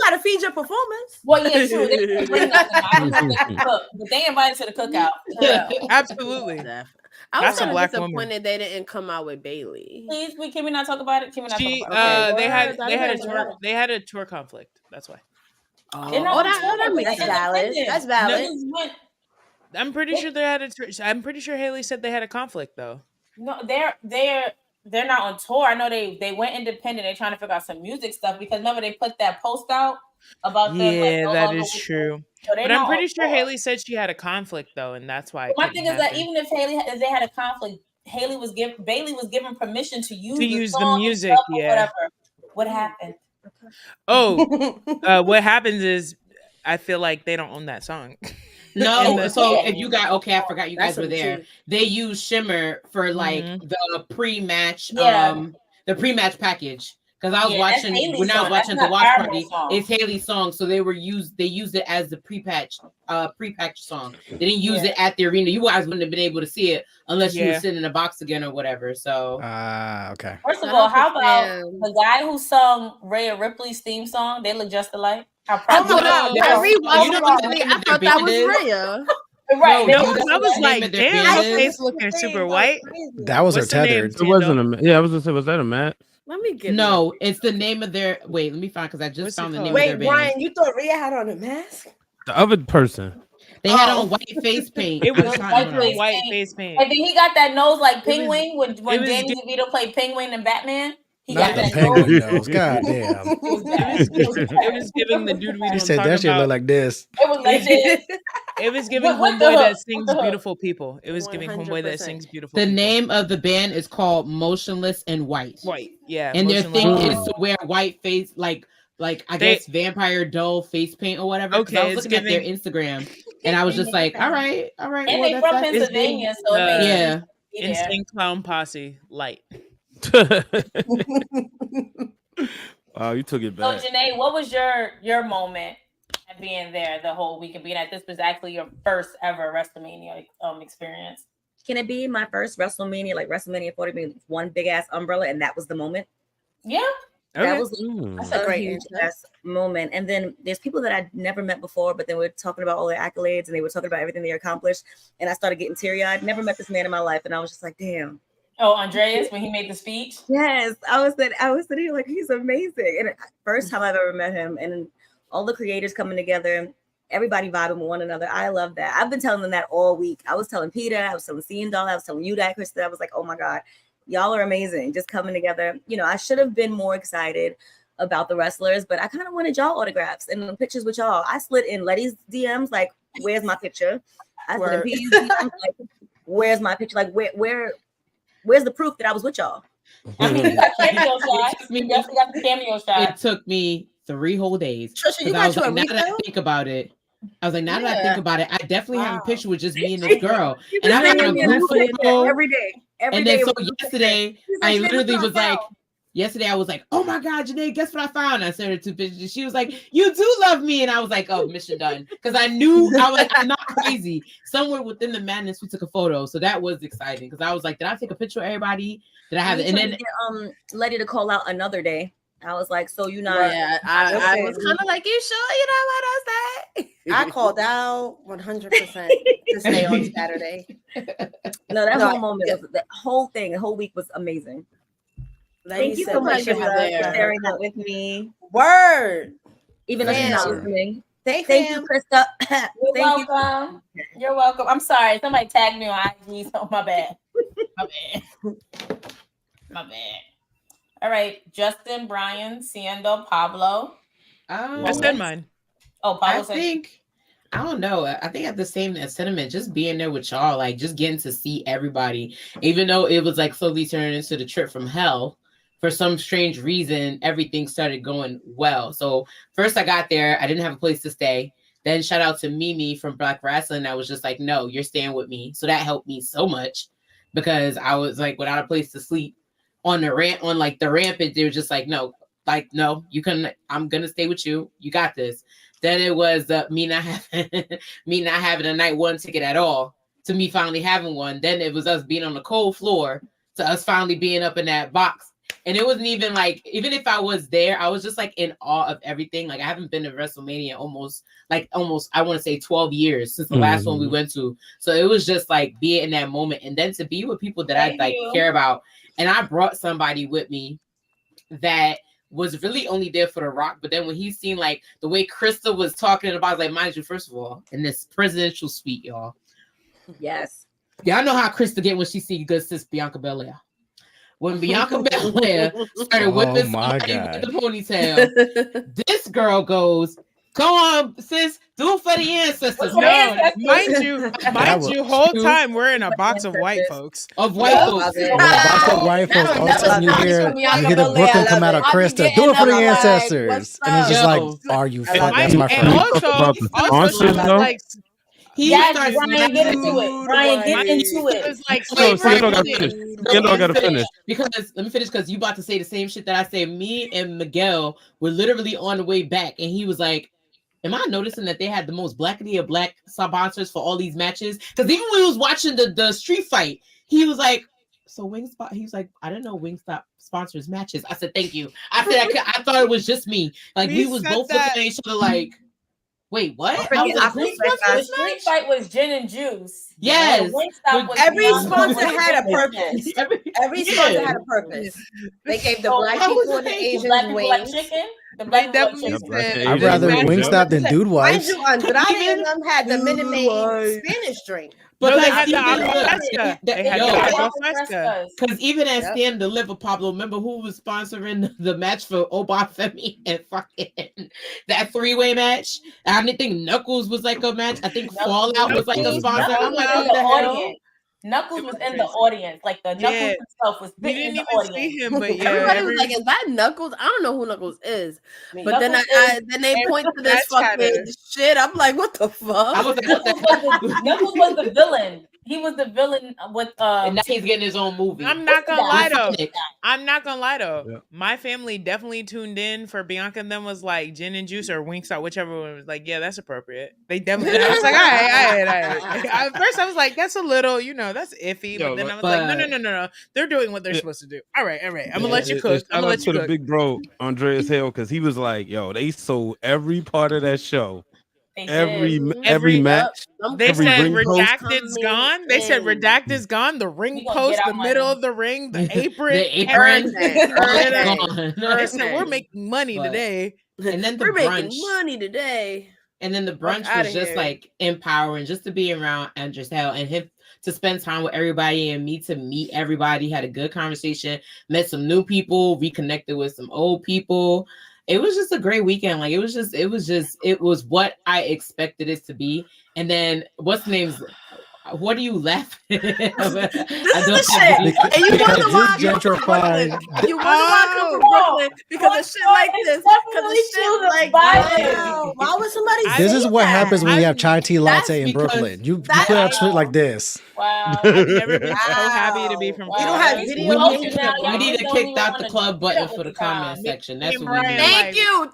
[SPEAKER 4] gotta feed your performance.
[SPEAKER 1] Well, yeah, true. They can bring nothing. I don't know if they can cook, but they invited to the cookout. Yeah.
[SPEAKER 2] Absolutely.
[SPEAKER 6] I was
[SPEAKER 2] That's a
[SPEAKER 6] kind of
[SPEAKER 2] black woman.
[SPEAKER 6] disappointed they didn't come out with Bailey.
[SPEAKER 1] Please, can we not talk about it? Can we not
[SPEAKER 2] She
[SPEAKER 1] talk about it?
[SPEAKER 2] they had
[SPEAKER 6] Word, I
[SPEAKER 2] they had a
[SPEAKER 6] didn't
[SPEAKER 2] tour
[SPEAKER 6] know.
[SPEAKER 2] they had a tour conflict. That's why.
[SPEAKER 1] They're not
[SPEAKER 6] that makes
[SPEAKER 4] That's valid. That's valid.
[SPEAKER 1] Niggas went-
[SPEAKER 2] I'm pretty sure they had a I'm pretty sure Haley said they had a conflict though.
[SPEAKER 1] No, they're not on tour. I know they went independent. They're trying to figure out some music stuff because remember they put that post out about them.
[SPEAKER 2] Yeah,
[SPEAKER 1] no
[SPEAKER 2] that
[SPEAKER 1] longer
[SPEAKER 2] is
[SPEAKER 1] with
[SPEAKER 2] true.
[SPEAKER 1] So they're
[SPEAKER 2] But I'm
[SPEAKER 1] not
[SPEAKER 2] pretty
[SPEAKER 1] on
[SPEAKER 2] sure
[SPEAKER 1] tour.
[SPEAKER 2] Haley said she had a conflict though, and that's why.
[SPEAKER 1] My thing is that even if they had a conflict, Bailey was given permission to use
[SPEAKER 2] the
[SPEAKER 1] song
[SPEAKER 2] music,
[SPEAKER 1] and stuff or
[SPEAKER 2] yeah.
[SPEAKER 1] whatever. What happened?
[SPEAKER 2] Oh, what happens is I feel like they don't own that song.
[SPEAKER 7] No, so if you got I forgot you guys
[SPEAKER 4] That's
[SPEAKER 7] were there.
[SPEAKER 4] true.
[SPEAKER 7] They use Shimmer for like
[SPEAKER 2] Mhm.
[SPEAKER 7] the pre-match,
[SPEAKER 1] Yeah.
[SPEAKER 7] the pre-match package. Because I was
[SPEAKER 1] Yeah, that's
[SPEAKER 7] watching
[SPEAKER 1] Haley's
[SPEAKER 7] when I was
[SPEAKER 1] song.
[SPEAKER 7] watching
[SPEAKER 1] That's
[SPEAKER 7] the
[SPEAKER 1] not
[SPEAKER 7] watch
[SPEAKER 1] Paramoure's
[SPEAKER 7] party.
[SPEAKER 1] song.
[SPEAKER 7] It's Haley's song, so they used it as the pre-patch song. They didn't use it at the arena. You guys wouldn't have been able to see it unless you were sitting in a box again or whatever. So
[SPEAKER 3] okay.
[SPEAKER 1] First of all, how about the guy who sung Rhea Ripley's theme song? They look just alike. How proud
[SPEAKER 6] Oh my God. I rewatched
[SPEAKER 7] know what the
[SPEAKER 6] it.
[SPEAKER 7] name
[SPEAKER 6] I
[SPEAKER 7] of their
[SPEAKER 6] thought that
[SPEAKER 7] band
[SPEAKER 6] was
[SPEAKER 7] is?
[SPEAKER 6] Rhea.
[SPEAKER 1] Right.
[SPEAKER 2] No,
[SPEAKER 1] they
[SPEAKER 2] because
[SPEAKER 1] look
[SPEAKER 2] I was
[SPEAKER 1] just
[SPEAKER 2] like,
[SPEAKER 7] of their
[SPEAKER 2] damn,
[SPEAKER 7] band
[SPEAKER 2] her
[SPEAKER 7] is?
[SPEAKER 2] face looking super white.
[SPEAKER 3] That was
[SPEAKER 2] What's
[SPEAKER 3] her
[SPEAKER 2] the name,
[SPEAKER 3] tethered.
[SPEAKER 5] It wasn't a. Yeah, I was gonna say, was that a Matt?
[SPEAKER 6] Let me get
[SPEAKER 7] No, it's the name of their. Wait, let me find because I just
[SPEAKER 2] What's it
[SPEAKER 7] found the
[SPEAKER 2] called?
[SPEAKER 7] name of their
[SPEAKER 4] Wait,
[SPEAKER 7] band.
[SPEAKER 4] Brian, you thought Rhea had on a mask?
[SPEAKER 5] The other person.
[SPEAKER 7] They had on white face paint.
[SPEAKER 2] It was
[SPEAKER 1] white face
[SPEAKER 2] white
[SPEAKER 1] paint.
[SPEAKER 2] face paint.
[SPEAKER 1] And then he got that nose like
[SPEAKER 2] It was-
[SPEAKER 1] Penguin when
[SPEAKER 2] it was
[SPEAKER 1] Danny DeVito played Penguin and Batman. He
[SPEAKER 3] Not
[SPEAKER 1] got
[SPEAKER 3] the
[SPEAKER 1] that
[SPEAKER 3] penguin
[SPEAKER 1] nose.
[SPEAKER 3] nose. God damn.
[SPEAKER 1] It was bad.
[SPEAKER 2] It was giving the dude we
[SPEAKER 3] She
[SPEAKER 2] don't
[SPEAKER 3] said
[SPEAKER 2] talk
[SPEAKER 3] that shit
[SPEAKER 2] about.
[SPEAKER 3] look like this.
[SPEAKER 1] It was like this.
[SPEAKER 2] It was giving
[SPEAKER 1] With the
[SPEAKER 2] homeboy
[SPEAKER 1] hook,
[SPEAKER 2] that
[SPEAKER 1] with
[SPEAKER 2] sings
[SPEAKER 1] the hook.
[SPEAKER 2] beautiful people. It was giving homeboy that
[SPEAKER 4] 100%.
[SPEAKER 2] sings beautiful
[SPEAKER 7] The
[SPEAKER 2] people.
[SPEAKER 7] name of the band is called Motionless and White.
[SPEAKER 2] White, yeah.
[SPEAKER 7] And their
[SPEAKER 2] Motionless
[SPEAKER 7] thing
[SPEAKER 2] and
[SPEAKER 7] is
[SPEAKER 2] White.
[SPEAKER 7] to wear white face, like I
[SPEAKER 2] They-
[SPEAKER 7] guess vampire doll face paint or whatever. 'Cause I
[SPEAKER 2] Okay,
[SPEAKER 7] was
[SPEAKER 2] it's
[SPEAKER 7] looking at their
[SPEAKER 2] giving-
[SPEAKER 7] Instagram and I was just like, all right.
[SPEAKER 1] And
[SPEAKER 7] Well,
[SPEAKER 1] they from
[SPEAKER 7] that's
[SPEAKER 1] Pennsylvania, so it makes
[SPEAKER 7] yeah.
[SPEAKER 1] sense to be there.
[SPEAKER 2] Insane Clown Posse light.
[SPEAKER 5] Wow, you took it
[SPEAKER 1] So
[SPEAKER 5] back.
[SPEAKER 1] Janae, what was your moment at being there the whole week and being at this was actually your first ever WrestleMania experience?
[SPEAKER 8] Can it be my first WrestleMania, like WrestleMania 40 being one big ass umbrella, and that was the moment?
[SPEAKER 1] Yeah.
[SPEAKER 8] That
[SPEAKER 2] Okay.
[SPEAKER 8] was
[SPEAKER 4] That's
[SPEAKER 8] a
[SPEAKER 4] a great
[SPEAKER 8] huge
[SPEAKER 4] answer.
[SPEAKER 8] ass moment. And then there's people that I'd never met before, but then we're talking about all their accolades and they were talking about everything they accomplished. And I started getting teary-eyed. Never met this man in my life, and I was just like, damn.
[SPEAKER 1] Oh, Andreas, when he made the speech.
[SPEAKER 8] Yes, I was sitting here like, he's amazing. And first time I've ever met him, and all the creators coming together, everybody vibing with one another. I love that. I've been telling them that all week. I was telling Peter, I was telling Cian Doll, I was telling you that, Krista. I was like, oh my God, y'all are amazing. Just coming together. You know, I should have been more excited about the wrestlers, but I kind of wanted y'all autographs and pictures with y'all. I slid in Letty's DMs, like, where's my picture? I slid in P's DMs, like, where's my picture? Like, where's the proof that I was with y'all?
[SPEAKER 1] I mean, you got cameo shots. You definitely got the cameo shots.
[SPEAKER 7] It took me 3 whole days.
[SPEAKER 4] Trisha, you
[SPEAKER 7] 'Cause I was
[SPEAKER 4] got you a
[SPEAKER 7] like, now that I
[SPEAKER 4] refill?
[SPEAKER 7] think about it, I was like, now that I
[SPEAKER 4] Yeah.
[SPEAKER 7] think about it, I definitely have a
[SPEAKER 4] Wow.
[SPEAKER 7] picture with just me and this girl.
[SPEAKER 8] She
[SPEAKER 7] And
[SPEAKER 8] was
[SPEAKER 7] I got a
[SPEAKER 8] bringing me a
[SPEAKER 7] group
[SPEAKER 8] picture
[SPEAKER 7] photo.
[SPEAKER 8] every day. Every
[SPEAKER 7] And
[SPEAKER 8] day
[SPEAKER 7] then so
[SPEAKER 8] it was a
[SPEAKER 7] yesterday,
[SPEAKER 8] She's
[SPEAKER 7] I
[SPEAKER 8] like,
[SPEAKER 7] literally
[SPEAKER 8] "Janae,
[SPEAKER 7] was like, yesterday I was like, oh my God, Janae, guess what I found? I sent her 2 pictures. She was like, you do love me. And I was like, oh, mission done. Because I knew I was like, I'm not crazy. Somewhere within the madness, we took a photo. So that was exciting. Because I was like, did I take a picture of everybody? Did I have it? And then
[SPEAKER 8] Letty to call out another day. I was like, so you not?
[SPEAKER 6] Yeah, I was kind of like, you sure you know what I say?
[SPEAKER 4] I called out 100% to stay on Saturday.
[SPEAKER 8] No, that
[SPEAKER 4] No,
[SPEAKER 8] whole moment, the whole thing, the whole week was amazing.
[SPEAKER 4] Lady
[SPEAKER 8] Thank you
[SPEAKER 4] said
[SPEAKER 8] so
[SPEAKER 4] we
[SPEAKER 8] much
[SPEAKER 4] should
[SPEAKER 8] for
[SPEAKER 4] have
[SPEAKER 6] there.
[SPEAKER 4] done
[SPEAKER 8] sharing that with me,
[SPEAKER 4] Word.
[SPEAKER 8] even though she's not
[SPEAKER 4] Fam.
[SPEAKER 8] listening.
[SPEAKER 4] Hey,
[SPEAKER 8] Thank you,
[SPEAKER 4] fam.
[SPEAKER 8] Krista.
[SPEAKER 1] You're
[SPEAKER 8] Thank
[SPEAKER 1] welcome. You're welcome. I'm sorry. Somebody tagged me on IG, so my bad. My bad. My bad. All right. Justin, Brian, Ciendo, Pablo.
[SPEAKER 2] I said mine.
[SPEAKER 1] Oh, Pablo
[SPEAKER 7] I
[SPEAKER 1] said
[SPEAKER 7] think, I don't know. I think I have the same sentiment. Just being there with y'all, like just getting to see everybody, even though it was like slowly turning into the trip from hell. For some strange reason, everything started going well. So first I got there, I didn't have a place to stay. Then shout out to Mimi from Black Wrestling. I was just like, no, you're staying with me. So that helped me so much because I was like without a place to sleep on the ramp, on like the rampant. They were just like, no, you can. I'm gonna stay with you. You got this. Then it was me not having a night 1 ticket at all to me finally having one. Then it was us being on the cold floor to us finally being up in that box. And it wasn't even like, even if I was there, I was just like in awe of everything. Like I haven't been to WrestleMania almost, I want to say 12 years since the last one we went to. So it was just like being in that moment. And then to be with people that I like care about. And I brought somebody with me that was really only there for The Rock. But then when he seen like the way Krista was talking about, like, mind you, first of all, in this presidential suite, y'all.
[SPEAKER 8] Yes.
[SPEAKER 7] Y'all know how Krista get when she see good sis Bianca Belair. When Bianca Belair started whipping somebody with the ponytail, this girl goes, Come on, sis. Do it for the ancestors.
[SPEAKER 1] What's the
[SPEAKER 2] No,
[SPEAKER 1] ancestors?
[SPEAKER 2] mind you, whole
[SPEAKER 1] True.
[SPEAKER 2] time we're in a box of white folks.
[SPEAKER 7] Of white
[SPEAKER 1] Yeah.
[SPEAKER 7] folks.
[SPEAKER 3] Yeah, box of white folks. All of a sudden you hear the Brooklyn come out of Krista. Do it for the ancestors. And it's just like, are you fuck? That's my
[SPEAKER 2] And
[SPEAKER 3] friend.
[SPEAKER 2] also she was like,
[SPEAKER 1] Yes,
[SPEAKER 7] starts
[SPEAKER 1] Brian, get into it. Brian, get into
[SPEAKER 2] it
[SPEAKER 1] it.
[SPEAKER 2] was like
[SPEAKER 7] Wait,
[SPEAKER 5] Skandal
[SPEAKER 7] Brian,
[SPEAKER 5] gotta finish. Skandal gotta finish.
[SPEAKER 7] Because let me finish because you about to say the same shit that I say. Me and Miguel were literally on the way back, and he was like, "Am I noticing that they had the most blackity of black sponsors for all these matches?" Because even when we was watching the street fight, he was like, "So Wingstop?" He was like, "I didn't know Wingstop sponsors matches." I said, "Thank you." I said, "I thought it was just me." Like we was both looking at each other like. Wait, what? I was like,
[SPEAKER 1] the street fight was gin and juice.
[SPEAKER 7] Yes.
[SPEAKER 4] Every sponsor had a purpose. Every sponsor had a purpose. They gave the black people and the Asians wings.
[SPEAKER 1] The black chicken.
[SPEAKER 3] I'd rather Wingstop than Dude Wife.
[SPEAKER 4] Mind you, Andrade and them had the Minute Maid Spanish drink.
[SPEAKER 2] But they had the agua fresca. They had the agua fresca.
[SPEAKER 7] Because even at Stand Deliver, Pablo, remember who was sponsoring the match for Obafemi and fucking that three-way match? I didn't think Knuckles was like a match. I think Fallout was like a sponsor. I'm like, what the hell?
[SPEAKER 1] Knuckles was in the audience, like the Knuckles himself was
[SPEAKER 2] sitting in the audience. See him, but
[SPEAKER 6] everybody was like, "Is that Knuckles?" I don't know who Knuckles is, but then then they point to this fucking shit. I'm like, "What the fuck?"
[SPEAKER 7] I was like, "What the fuck?"
[SPEAKER 1] Knuckles was the villain. He was the villain with
[SPEAKER 7] and now he's getting his own movie.
[SPEAKER 2] I'm not gonna lie though. Yeah. My family definitely tuned in for Bianca and them was like gin and juice or Wingstop, whichever one was like, yeah, that's appropriate. They definitely I was like, all right. At first I was like, that's a little, that's iffy. But then I was like, no. They're doing what they're supposed to do. All right. I'm gonna let you cook. I'm gonna let you cook.
[SPEAKER 5] The big bro, Andreas Hale, because he was like, yo, they sold every part of that show. Every match.
[SPEAKER 2] They said redacted's gone. They said redacted's gone. The ring post, the middle of the ring, the apron, They said we're making money today.
[SPEAKER 7] And then
[SPEAKER 6] we're making money today.
[SPEAKER 7] And then the brunch was just like empowering, just to be around Andres Hale and him to spend time with everybody and me to meet everybody. Had a good conversation, met some new people, reconnected with some old people. It was just a great weekend. Like it was what I expected it to be. And then what's the name's? What are you laughing?
[SPEAKER 6] This is the shit. And you wonder why I come from Brooklyn. You wonder why I come from Brooklyn because of shit like this. Because of shit like
[SPEAKER 4] wow. Why would somebody?
[SPEAKER 3] This is what happens when you have chai tea latte in Brooklyn. You put out shit like this.
[SPEAKER 1] Wow.
[SPEAKER 2] I've never been so happy to be from.
[SPEAKER 4] We don't have video.
[SPEAKER 7] We need to kick out the club button for the comment section. That's what we need.
[SPEAKER 6] Thank you.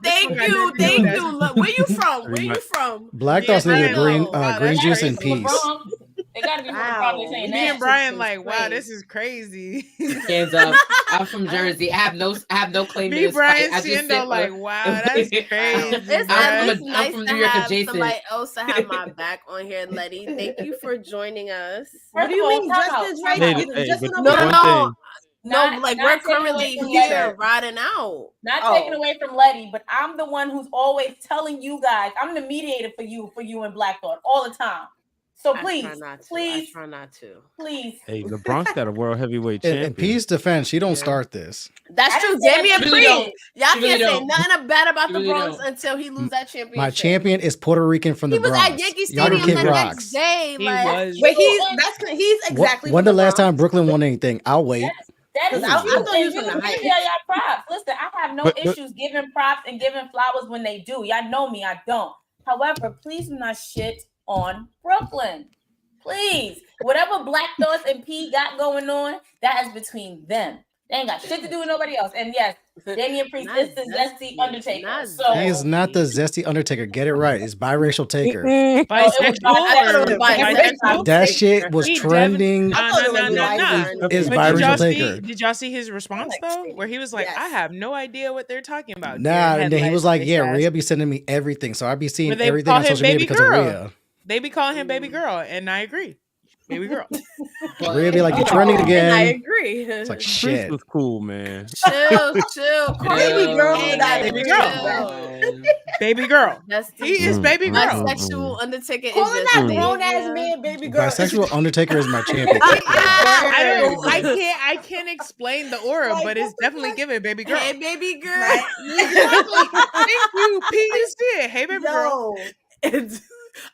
[SPEAKER 6] Look, where you from?
[SPEAKER 3] Black Dogs need green juice and peace.
[SPEAKER 1] They gotta be probably saying that.
[SPEAKER 2] Me and Brian like, wow, this is crazy.
[SPEAKER 7] Hands up. I'm from Jersey. I have no claim to this
[SPEAKER 2] Brian
[SPEAKER 7] fight.
[SPEAKER 2] Siendo like, wow, that's crazy.
[SPEAKER 6] It's I'm from New York adjacent. Somebody else to have my back on here, Letty. Thank you for joining us.
[SPEAKER 4] What do you mean? Justin's
[SPEAKER 6] right. No, like we're currently here riding out.
[SPEAKER 1] Not taken away from Letty, but I'm the one who's always telling you guys. I'm the mediator for you and Black Thought all the time. So please,
[SPEAKER 6] I try not to.
[SPEAKER 1] Please.
[SPEAKER 5] Hey, the Bronx got a world heavyweight champion.
[SPEAKER 3] In P's defense, she don't start this.
[SPEAKER 6] That's true. Damian Priest. Y'all can't say nothing bad about the Bronx until he loses that championship.
[SPEAKER 3] My champion is Puerto Rican from the Bronx.
[SPEAKER 6] He was at Yankee Stadium the next day.
[SPEAKER 2] He was.
[SPEAKER 4] But he's exactly.
[SPEAKER 3] When the last time Brooklyn won anything? I'll wait.
[SPEAKER 1] That is
[SPEAKER 4] I thought you was from the heights.
[SPEAKER 1] Y'all props. Listen, I have no issues giving props and giving flowers when they do. Y'all know me. I don't. However, please do not shit on Brooklyn. Please. Whatever Black Thoughts and P got going on, that is between them. They ain't got shit to do with nobody else. And yes, Damian Priest is the zesty Undertaker. So
[SPEAKER 3] he is not the zesty Undertaker. Get it right. It's biracial Taker. That shit was trending. It's biracial Taker.
[SPEAKER 2] Did y'all see his response though? Where he was like, I have no idea what they're talking about.
[SPEAKER 3] Nah, and then he was like, yeah, Rhea be sending me everything. So I be seeing everything on social media because of Rhea.
[SPEAKER 2] They be calling him baby girl, and I agree. baby girl.
[SPEAKER 3] Rhea be like, get trending
[SPEAKER 6] And I
[SPEAKER 3] again.
[SPEAKER 6] agree.
[SPEAKER 3] It's like
[SPEAKER 5] Chris
[SPEAKER 3] shit.
[SPEAKER 5] was cool, man.
[SPEAKER 6] chill.
[SPEAKER 8] Baby girl
[SPEAKER 6] Hey,
[SPEAKER 8] without
[SPEAKER 2] baby
[SPEAKER 8] it.
[SPEAKER 2] girl. Baby girl.
[SPEAKER 6] That's
[SPEAKER 2] He is baby girl.
[SPEAKER 6] bisexual Undertaker is
[SPEAKER 4] Calling
[SPEAKER 6] just
[SPEAKER 4] that
[SPEAKER 5] Mm.
[SPEAKER 4] grown ass man baby girl.
[SPEAKER 3] Bisexual Undertaker is my champion.
[SPEAKER 2] I can't explain the aura,
[SPEAKER 4] Like,
[SPEAKER 2] but it's
[SPEAKER 4] what the
[SPEAKER 2] definitely
[SPEAKER 4] fuck?
[SPEAKER 2] giving baby girl.
[SPEAKER 6] Hey, baby girl.
[SPEAKER 2] Thank you, PSC. Hey, baby girl.
[SPEAKER 4] Yo,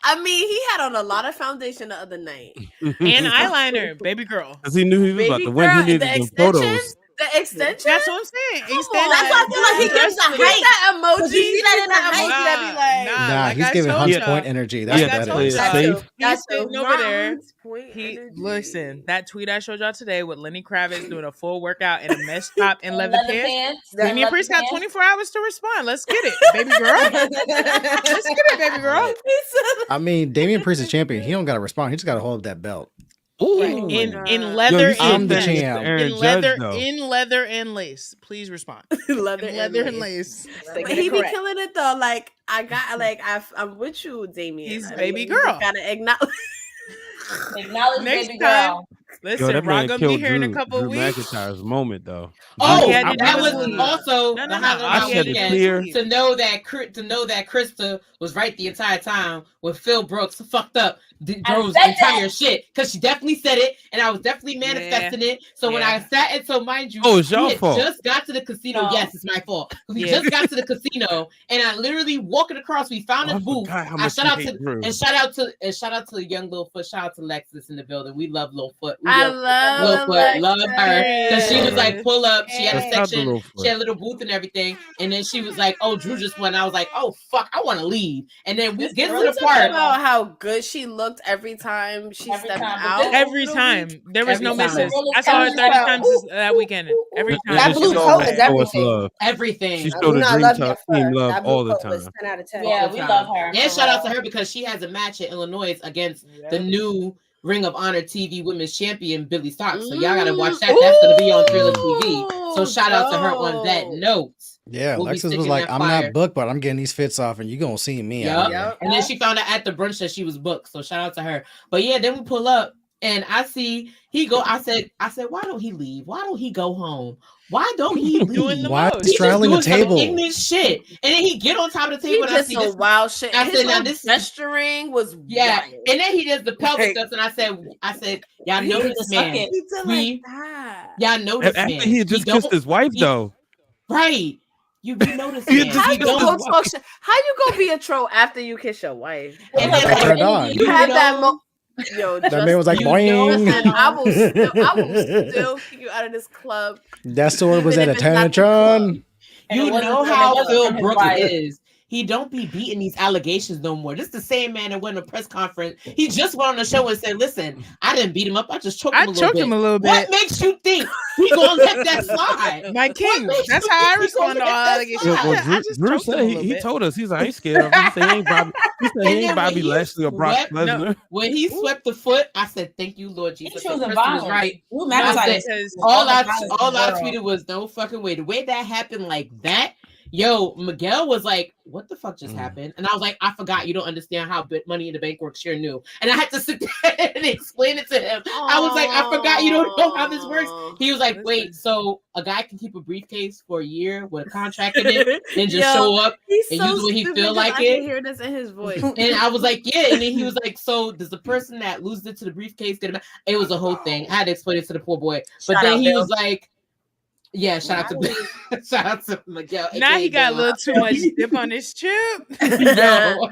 [SPEAKER 6] I mean, he had on a lot of foundation the other night.
[SPEAKER 2] And eyeliner, baby girl.
[SPEAKER 5] Because he knew he was about
[SPEAKER 6] Baby
[SPEAKER 5] to win. He
[SPEAKER 6] girl,
[SPEAKER 5] needed
[SPEAKER 6] the
[SPEAKER 5] the
[SPEAKER 6] extension.
[SPEAKER 5] photos.
[SPEAKER 6] The extension.
[SPEAKER 2] That's what I'm saying.
[SPEAKER 6] Come
[SPEAKER 2] Extend
[SPEAKER 6] on.
[SPEAKER 4] that's why I feel like he gives the
[SPEAKER 6] Get
[SPEAKER 4] hype.
[SPEAKER 6] that emoji.
[SPEAKER 4] But you see that in the
[SPEAKER 6] Get
[SPEAKER 4] hype?
[SPEAKER 6] emoji that be like,
[SPEAKER 3] Nah,
[SPEAKER 2] like
[SPEAKER 3] he's
[SPEAKER 2] I
[SPEAKER 3] giving
[SPEAKER 2] told
[SPEAKER 3] Hunts
[SPEAKER 2] y'all.
[SPEAKER 3] Point energy. That's
[SPEAKER 5] Yeah,
[SPEAKER 3] what
[SPEAKER 2] I
[SPEAKER 3] that
[SPEAKER 2] told
[SPEAKER 3] is.
[SPEAKER 2] y'all.
[SPEAKER 5] That's safe.
[SPEAKER 2] He's
[SPEAKER 4] That's
[SPEAKER 2] sitting
[SPEAKER 4] true.
[SPEAKER 2] over there.
[SPEAKER 6] Hunts Point energy.
[SPEAKER 2] Listen, that tweet I showed y'all today with Lenny Kravitz doing a full workout in a mesh top and leather pants. Damian Priest got 24 hours to respond. Let's get it, baby girl. Let's get it, baby girl.
[SPEAKER 3] I mean, Damian Priest is champion. He don't got to respond. He just got to hold that belt.
[SPEAKER 5] Ooh.
[SPEAKER 2] In
[SPEAKER 5] Yo,
[SPEAKER 2] leather
[SPEAKER 5] you see
[SPEAKER 3] I'm
[SPEAKER 2] and
[SPEAKER 3] the
[SPEAKER 5] that
[SPEAKER 2] lace.
[SPEAKER 3] champ.
[SPEAKER 5] Aaron
[SPEAKER 2] In
[SPEAKER 5] Judge,
[SPEAKER 2] leather,
[SPEAKER 5] though.
[SPEAKER 2] in leather and lace. Please respond.
[SPEAKER 6] leather,
[SPEAKER 2] In leather and lace.
[SPEAKER 6] But he be killing it though. Like I'm with you, Damien.
[SPEAKER 2] He's
[SPEAKER 6] I
[SPEAKER 2] baby
[SPEAKER 6] mean, you just
[SPEAKER 2] girl.
[SPEAKER 6] gotta acknowledge.
[SPEAKER 1] Acknowledge
[SPEAKER 2] Next
[SPEAKER 1] baby
[SPEAKER 2] time,
[SPEAKER 1] girl.
[SPEAKER 5] Yo,
[SPEAKER 2] listen,
[SPEAKER 5] that
[SPEAKER 2] Rock
[SPEAKER 5] man
[SPEAKER 2] gonna be
[SPEAKER 5] killed
[SPEAKER 2] here in a
[SPEAKER 5] Drew
[SPEAKER 2] couple weeks.
[SPEAKER 5] McIntyre's moment, though.
[SPEAKER 2] All
[SPEAKER 7] Oh,
[SPEAKER 2] he had to do
[SPEAKER 7] that
[SPEAKER 2] was
[SPEAKER 7] was
[SPEAKER 2] leave.
[SPEAKER 7] also
[SPEAKER 2] No,
[SPEAKER 7] the
[SPEAKER 2] no, no.
[SPEAKER 7] highlight
[SPEAKER 2] All
[SPEAKER 7] of
[SPEAKER 2] he
[SPEAKER 7] my
[SPEAKER 2] had to do
[SPEAKER 5] clear.
[SPEAKER 2] was
[SPEAKER 7] weekend.
[SPEAKER 2] leave.
[SPEAKER 7] To know that Krista was right the entire time when Phil Brooks fucked up Dro's
[SPEAKER 1] said
[SPEAKER 7] entire
[SPEAKER 1] that.
[SPEAKER 7] shit, because she definitely said it and I was definitely manifesting it. So when I
[SPEAKER 2] Yeah.
[SPEAKER 7] sat and so mind you,
[SPEAKER 5] Oh, it's your
[SPEAKER 7] we had
[SPEAKER 5] fault.
[SPEAKER 7] just got to the casino.
[SPEAKER 1] No.
[SPEAKER 7] Yes, it's my fault. We
[SPEAKER 2] Yeah.
[SPEAKER 7] just got to the casino and I literally walking across. We found
[SPEAKER 5] Oh,
[SPEAKER 7] a
[SPEAKER 5] I
[SPEAKER 7] booth.
[SPEAKER 5] forgot how
[SPEAKER 7] I
[SPEAKER 5] much
[SPEAKER 7] shout
[SPEAKER 5] you
[SPEAKER 7] out
[SPEAKER 5] hate
[SPEAKER 7] to
[SPEAKER 5] Drew.
[SPEAKER 7] and shout out to young Littlefoot. Shout out to Lexus in the building. We love Littlefoot. We
[SPEAKER 6] I
[SPEAKER 7] love
[SPEAKER 6] love
[SPEAKER 7] Littlefoot. Love her because she was like
[SPEAKER 2] Yes.
[SPEAKER 7] pull up. She had a
[SPEAKER 5] Shout out to
[SPEAKER 7] section.
[SPEAKER 5] Littlefoot.
[SPEAKER 7] She had a little booth and everything. And then she was like, "Oh, Drew just won." I was like, "Oh fuck, I want to leave." And then we
[SPEAKER 1] This
[SPEAKER 7] get to
[SPEAKER 1] really
[SPEAKER 7] the
[SPEAKER 1] took
[SPEAKER 7] part.
[SPEAKER 6] about how good she looked every time she
[SPEAKER 1] Every
[SPEAKER 6] stepped
[SPEAKER 1] time, but
[SPEAKER 6] out.
[SPEAKER 1] this-
[SPEAKER 2] Every
[SPEAKER 6] over the
[SPEAKER 2] time.
[SPEAKER 6] week.
[SPEAKER 2] There was
[SPEAKER 7] Every
[SPEAKER 2] no
[SPEAKER 7] time.
[SPEAKER 2] misses.
[SPEAKER 1] Really
[SPEAKER 2] I saw her
[SPEAKER 1] telling
[SPEAKER 2] 30
[SPEAKER 1] you
[SPEAKER 2] times that weekend. Every time.
[SPEAKER 4] That
[SPEAKER 2] she
[SPEAKER 4] blue
[SPEAKER 2] was
[SPEAKER 4] coat
[SPEAKER 2] there.
[SPEAKER 4] is
[SPEAKER 5] Show us
[SPEAKER 4] everything.
[SPEAKER 5] love.
[SPEAKER 7] Everything.
[SPEAKER 5] She
[SPEAKER 4] You
[SPEAKER 5] showed
[SPEAKER 4] know,
[SPEAKER 5] the
[SPEAKER 4] I
[SPEAKER 5] dream
[SPEAKER 4] love your
[SPEAKER 5] team
[SPEAKER 4] fur.
[SPEAKER 5] love
[SPEAKER 4] That blue
[SPEAKER 5] all the
[SPEAKER 4] coat was
[SPEAKER 5] time.
[SPEAKER 4] 10 out of 10.
[SPEAKER 1] Yeah,
[SPEAKER 7] the
[SPEAKER 1] we
[SPEAKER 7] time.
[SPEAKER 1] love her.
[SPEAKER 7] And
[SPEAKER 1] for
[SPEAKER 7] shout out to
[SPEAKER 1] real.
[SPEAKER 7] her because she has a match in Illinois against
[SPEAKER 2] Yeah.
[SPEAKER 7] the new Ring of Honor TV Women's Champion Billy Stark. So y'all gotta watch that. That's gonna be on Thriller TV. So shout out to her on that
[SPEAKER 6] dope.
[SPEAKER 7] note.
[SPEAKER 3] Yeah,
[SPEAKER 7] We'll be
[SPEAKER 3] Lexus was
[SPEAKER 7] sticking
[SPEAKER 3] like,
[SPEAKER 7] that
[SPEAKER 3] I'm
[SPEAKER 7] fire.
[SPEAKER 3] not booked, but I'm getting these fits off, and you gonna see me
[SPEAKER 7] Yup.
[SPEAKER 3] out here.
[SPEAKER 6] Yep.
[SPEAKER 7] And then she found out at the brunch that she was booked. So shout out to her. But yeah, then we pull up and I see he go. I said, why don't he leave? Why don't he go home? Why don't he leave?
[SPEAKER 2] Doing the
[SPEAKER 3] Why
[SPEAKER 2] most.
[SPEAKER 3] is
[SPEAKER 7] He's just
[SPEAKER 3] straddling the
[SPEAKER 7] doing some
[SPEAKER 3] table?
[SPEAKER 7] ignorant shit. And then he get on top of the
[SPEAKER 6] He
[SPEAKER 7] table and I
[SPEAKER 6] did
[SPEAKER 7] see
[SPEAKER 6] some
[SPEAKER 7] this.
[SPEAKER 6] wild shit.
[SPEAKER 7] I
[SPEAKER 6] His
[SPEAKER 7] said, now
[SPEAKER 6] little
[SPEAKER 7] this-
[SPEAKER 6] gesturing was
[SPEAKER 7] Yeah.
[SPEAKER 6] wild.
[SPEAKER 7] And then he does the pelvic
[SPEAKER 6] Like-
[SPEAKER 7] thrust. And I said, y'all know
[SPEAKER 1] He
[SPEAKER 7] this
[SPEAKER 1] just suck
[SPEAKER 7] man.
[SPEAKER 1] it.
[SPEAKER 6] He did
[SPEAKER 7] We-
[SPEAKER 6] like that.
[SPEAKER 7] Y'all know this
[SPEAKER 5] After
[SPEAKER 7] man.
[SPEAKER 5] he had just
[SPEAKER 7] don't-
[SPEAKER 5] kissed his wife,
[SPEAKER 7] he-
[SPEAKER 5] though.
[SPEAKER 7] Right. You know this
[SPEAKER 5] He
[SPEAKER 7] man.
[SPEAKER 5] had just
[SPEAKER 6] How
[SPEAKER 7] He
[SPEAKER 6] you
[SPEAKER 5] kissed
[SPEAKER 7] don't-
[SPEAKER 6] go talk shit? How you gonna be a troll after you kiss your wife?
[SPEAKER 7] And
[SPEAKER 3] That's
[SPEAKER 7] then,
[SPEAKER 3] what
[SPEAKER 7] like,
[SPEAKER 3] turned on.
[SPEAKER 6] You
[SPEAKER 7] you
[SPEAKER 6] had that
[SPEAKER 7] know-
[SPEAKER 6] mo- Yo,
[SPEAKER 3] That man was like,
[SPEAKER 7] you know-
[SPEAKER 3] boing.
[SPEAKER 6] listen, I will still kick you out of this club.
[SPEAKER 3] That sword was
[SPEAKER 6] Even
[SPEAKER 3] at
[SPEAKER 6] if it's not the
[SPEAKER 3] Tantron.
[SPEAKER 1] And
[SPEAKER 7] You
[SPEAKER 1] it wasn't-
[SPEAKER 7] know
[SPEAKER 1] and it
[SPEAKER 7] how
[SPEAKER 1] wasn't
[SPEAKER 7] Phil
[SPEAKER 1] from his
[SPEAKER 7] Brooks
[SPEAKER 1] wife.
[SPEAKER 7] is. He don't be beating these allegations no more. This is the same man that went to a press conference. He just went on the show and said, "Listen, I didn't beat him up. I just choked him
[SPEAKER 2] I
[SPEAKER 7] a little
[SPEAKER 2] choked
[SPEAKER 7] bit."
[SPEAKER 2] him a little
[SPEAKER 7] What
[SPEAKER 2] bit.
[SPEAKER 7] makes you think he gonna let that slide?
[SPEAKER 2] My king.
[SPEAKER 7] makes
[SPEAKER 2] That's
[SPEAKER 7] you
[SPEAKER 2] how I
[SPEAKER 7] think he
[SPEAKER 2] respond to
[SPEAKER 7] gonna
[SPEAKER 2] all
[SPEAKER 7] let that
[SPEAKER 2] allegations.
[SPEAKER 7] slide?
[SPEAKER 5] Well,
[SPEAKER 2] I
[SPEAKER 5] Drew,
[SPEAKER 2] just
[SPEAKER 5] Drew
[SPEAKER 2] choked him
[SPEAKER 5] said
[SPEAKER 2] a
[SPEAKER 5] he,
[SPEAKER 2] little
[SPEAKER 5] he
[SPEAKER 2] bit.
[SPEAKER 5] told us he's like, I ain't scared of him. He said he ain't Bobby. He said he
[SPEAKER 7] And
[SPEAKER 5] ain't
[SPEAKER 7] then
[SPEAKER 5] Bobby
[SPEAKER 7] when he
[SPEAKER 5] Lashley or Brock
[SPEAKER 7] swept-
[SPEAKER 5] Lesnar.
[SPEAKER 7] When he swept the foot, I said, "Thank you, Lord
[SPEAKER 1] He
[SPEAKER 7] Jesus."
[SPEAKER 1] choosing
[SPEAKER 7] Kristen was
[SPEAKER 1] violence.
[SPEAKER 7] right.
[SPEAKER 1] Drew
[SPEAKER 2] No,
[SPEAKER 1] McIntyre
[SPEAKER 7] said-
[SPEAKER 1] is
[SPEAKER 2] because
[SPEAKER 7] All
[SPEAKER 1] the
[SPEAKER 7] I
[SPEAKER 1] violence in the world.
[SPEAKER 7] tweeted was no fucking way. The way that happened like that, yo, Miguel was like, "What the fuck just happened?" And I was like, "I forgot. You don't understand how Money in the Bank works. You're new." And I had to sit there and explain it to him. I was like, "I forgot. You don't know how this works." He was like, "Wait, so a guy can keep a briefcase for a year with a contract in it and just
[SPEAKER 6] Yo,
[SPEAKER 7] show up?"
[SPEAKER 6] He's
[SPEAKER 7] and
[SPEAKER 6] so
[SPEAKER 7] use when he
[SPEAKER 6] stupid
[SPEAKER 7] feel
[SPEAKER 6] 'cause
[SPEAKER 7] like
[SPEAKER 6] I
[SPEAKER 7] it.
[SPEAKER 6] can hear this in his voice.
[SPEAKER 7] And I was like, "Yeah." And then he was like, "So does the person that loses it to the briefcase get it back?" It was a whole thing. I had to explain it to the poor boy. But
[SPEAKER 1] Shout
[SPEAKER 7] then
[SPEAKER 1] out,
[SPEAKER 7] he
[SPEAKER 1] Bill.
[SPEAKER 7] was like, "Yeah, shout out to shout out to Miguel."
[SPEAKER 2] now he
[SPEAKER 7] aka
[SPEAKER 2] got a
[SPEAKER 7] Bill.
[SPEAKER 2] little too much dip on his chip.
[SPEAKER 7] Yo.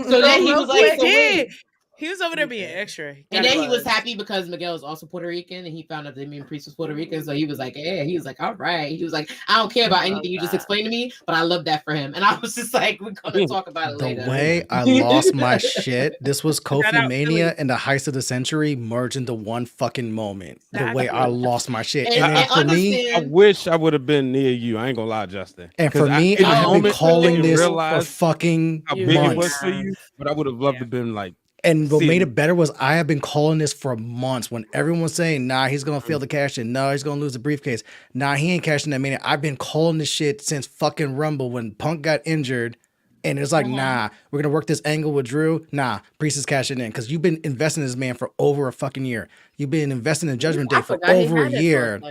[SPEAKER 7] So then he
[SPEAKER 6] real
[SPEAKER 7] was like,
[SPEAKER 6] quick,
[SPEAKER 7] "So
[SPEAKER 2] He
[SPEAKER 7] wait."
[SPEAKER 2] did. He was over there being extra.
[SPEAKER 7] And then he was happy because Miguel is also Puerto Rican, and he found out that Damian Priest was Puerto Rican. So he was like, "Yeah." He was like, "All right." He was like, "I don't care about anything you just explained to me, but I love that for him." And I was just like, "We're gonna talk about it
[SPEAKER 3] The
[SPEAKER 7] later."
[SPEAKER 3] way I lost my shit, this was
[SPEAKER 2] Shout
[SPEAKER 3] Kofi
[SPEAKER 2] out
[SPEAKER 3] Mania
[SPEAKER 2] Philly.
[SPEAKER 3] and the heist of the century merged into one fucking moment. The
[SPEAKER 2] Shout
[SPEAKER 3] way
[SPEAKER 2] out
[SPEAKER 3] I lost my shit.
[SPEAKER 7] And,
[SPEAKER 3] And then
[SPEAKER 7] and
[SPEAKER 3] for me,
[SPEAKER 5] I
[SPEAKER 7] understand,
[SPEAKER 5] wish I would have been near you. I ain't gonna lie, Justin.
[SPEAKER 3] and
[SPEAKER 5] 'Cause
[SPEAKER 3] for me,
[SPEAKER 5] in the
[SPEAKER 3] I have been
[SPEAKER 5] moment,
[SPEAKER 3] calling
[SPEAKER 5] you
[SPEAKER 3] this for
[SPEAKER 5] realize
[SPEAKER 3] fucking
[SPEAKER 5] how big it was
[SPEAKER 3] months.
[SPEAKER 5] for you, but I would have loved to have been like,
[SPEAKER 3] And what
[SPEAKER 5] See.
[SPEAKER 3] made it better was I have been calling this for months. When everyone was saying, "Nah, he's gonna fail to cash in. No, he's gonna lose the briefcase. Nah, he ain't cashing that Mania." I've been calling this shit since fucking Rumble when Punk got injured. And it's like, nah, we're going to work this angle with Drew. Nah, Priest is cashing in because you've been investing in this man for over a fucking year. You've been investing in Judgment Day for over a year.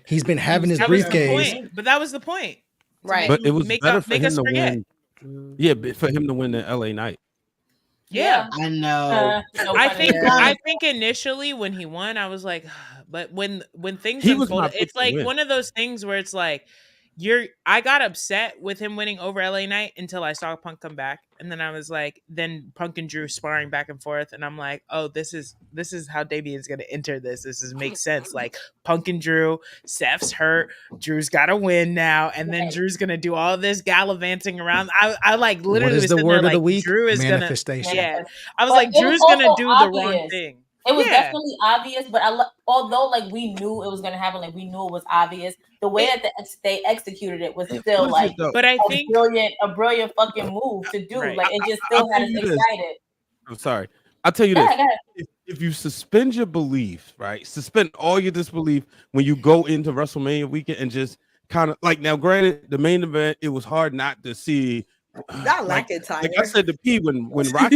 [SPEAKER 3] He's been having his briefcase.
[SPEAKER 2] But that was the point.
[SPEAKER 6] Right.
[SPEAKER 5] But it was better for him to
[SPEAKER 2] forget.
[SPEAKER 5] win. Yeah, for him to win the LA Knight.
[SPEAKER 2] Yeah,
[SPEAKER 7] I know.
[SPEAKER 2] I think initially when he won, I was like, but when things unfolded, it's like one of those things where it's like I got upset with him winning over LA Knight until I saw Punk come back, and then I was like, then Punk and Drew sparring back and forth, and I'm like, oh, this is how Damien's gonna enter this. This makes sense. Like Punk and Drew, Seth's hurt, Drew's got to win now, and then Drew's gonna do all this gallivanting around. I like literally
[SPEAKER 3] what is
[SPEAKER 2] was
[SPEAKER 3] the word
[SPEAKER 2] there,
[SPEAKER 3] of the
[SPEAKER 2] like,
[SPEAKER 3] week?
[SPEAKER 2] Drew is
[SPEAKER 3] Manifestation.
[SPEAKER 2] gonna. Yeah, I was like, Drew's gonna do the wrong thing.
[SPEAKER 1] It was definitely obvious, but although like we knew it was gonna happen, like we knew it was obvious. The way that they executed it was still like,
[SPEAKER 2] but I think
[SPEAKER 1] a brilliant fucking move to do. Right. Like it just still had us excited.
[SPEAKER 5] I'm sorry. I'll tell you this: if you suspend your belief, right? Suspend all your disbelief when you go into WrestleMania weekend and just kind of like now. Granted, the main event, it was hard not to see.
[SPEAKER 4] I like it, Tyler.
[SPEAKER 5] Like I said to P when Rock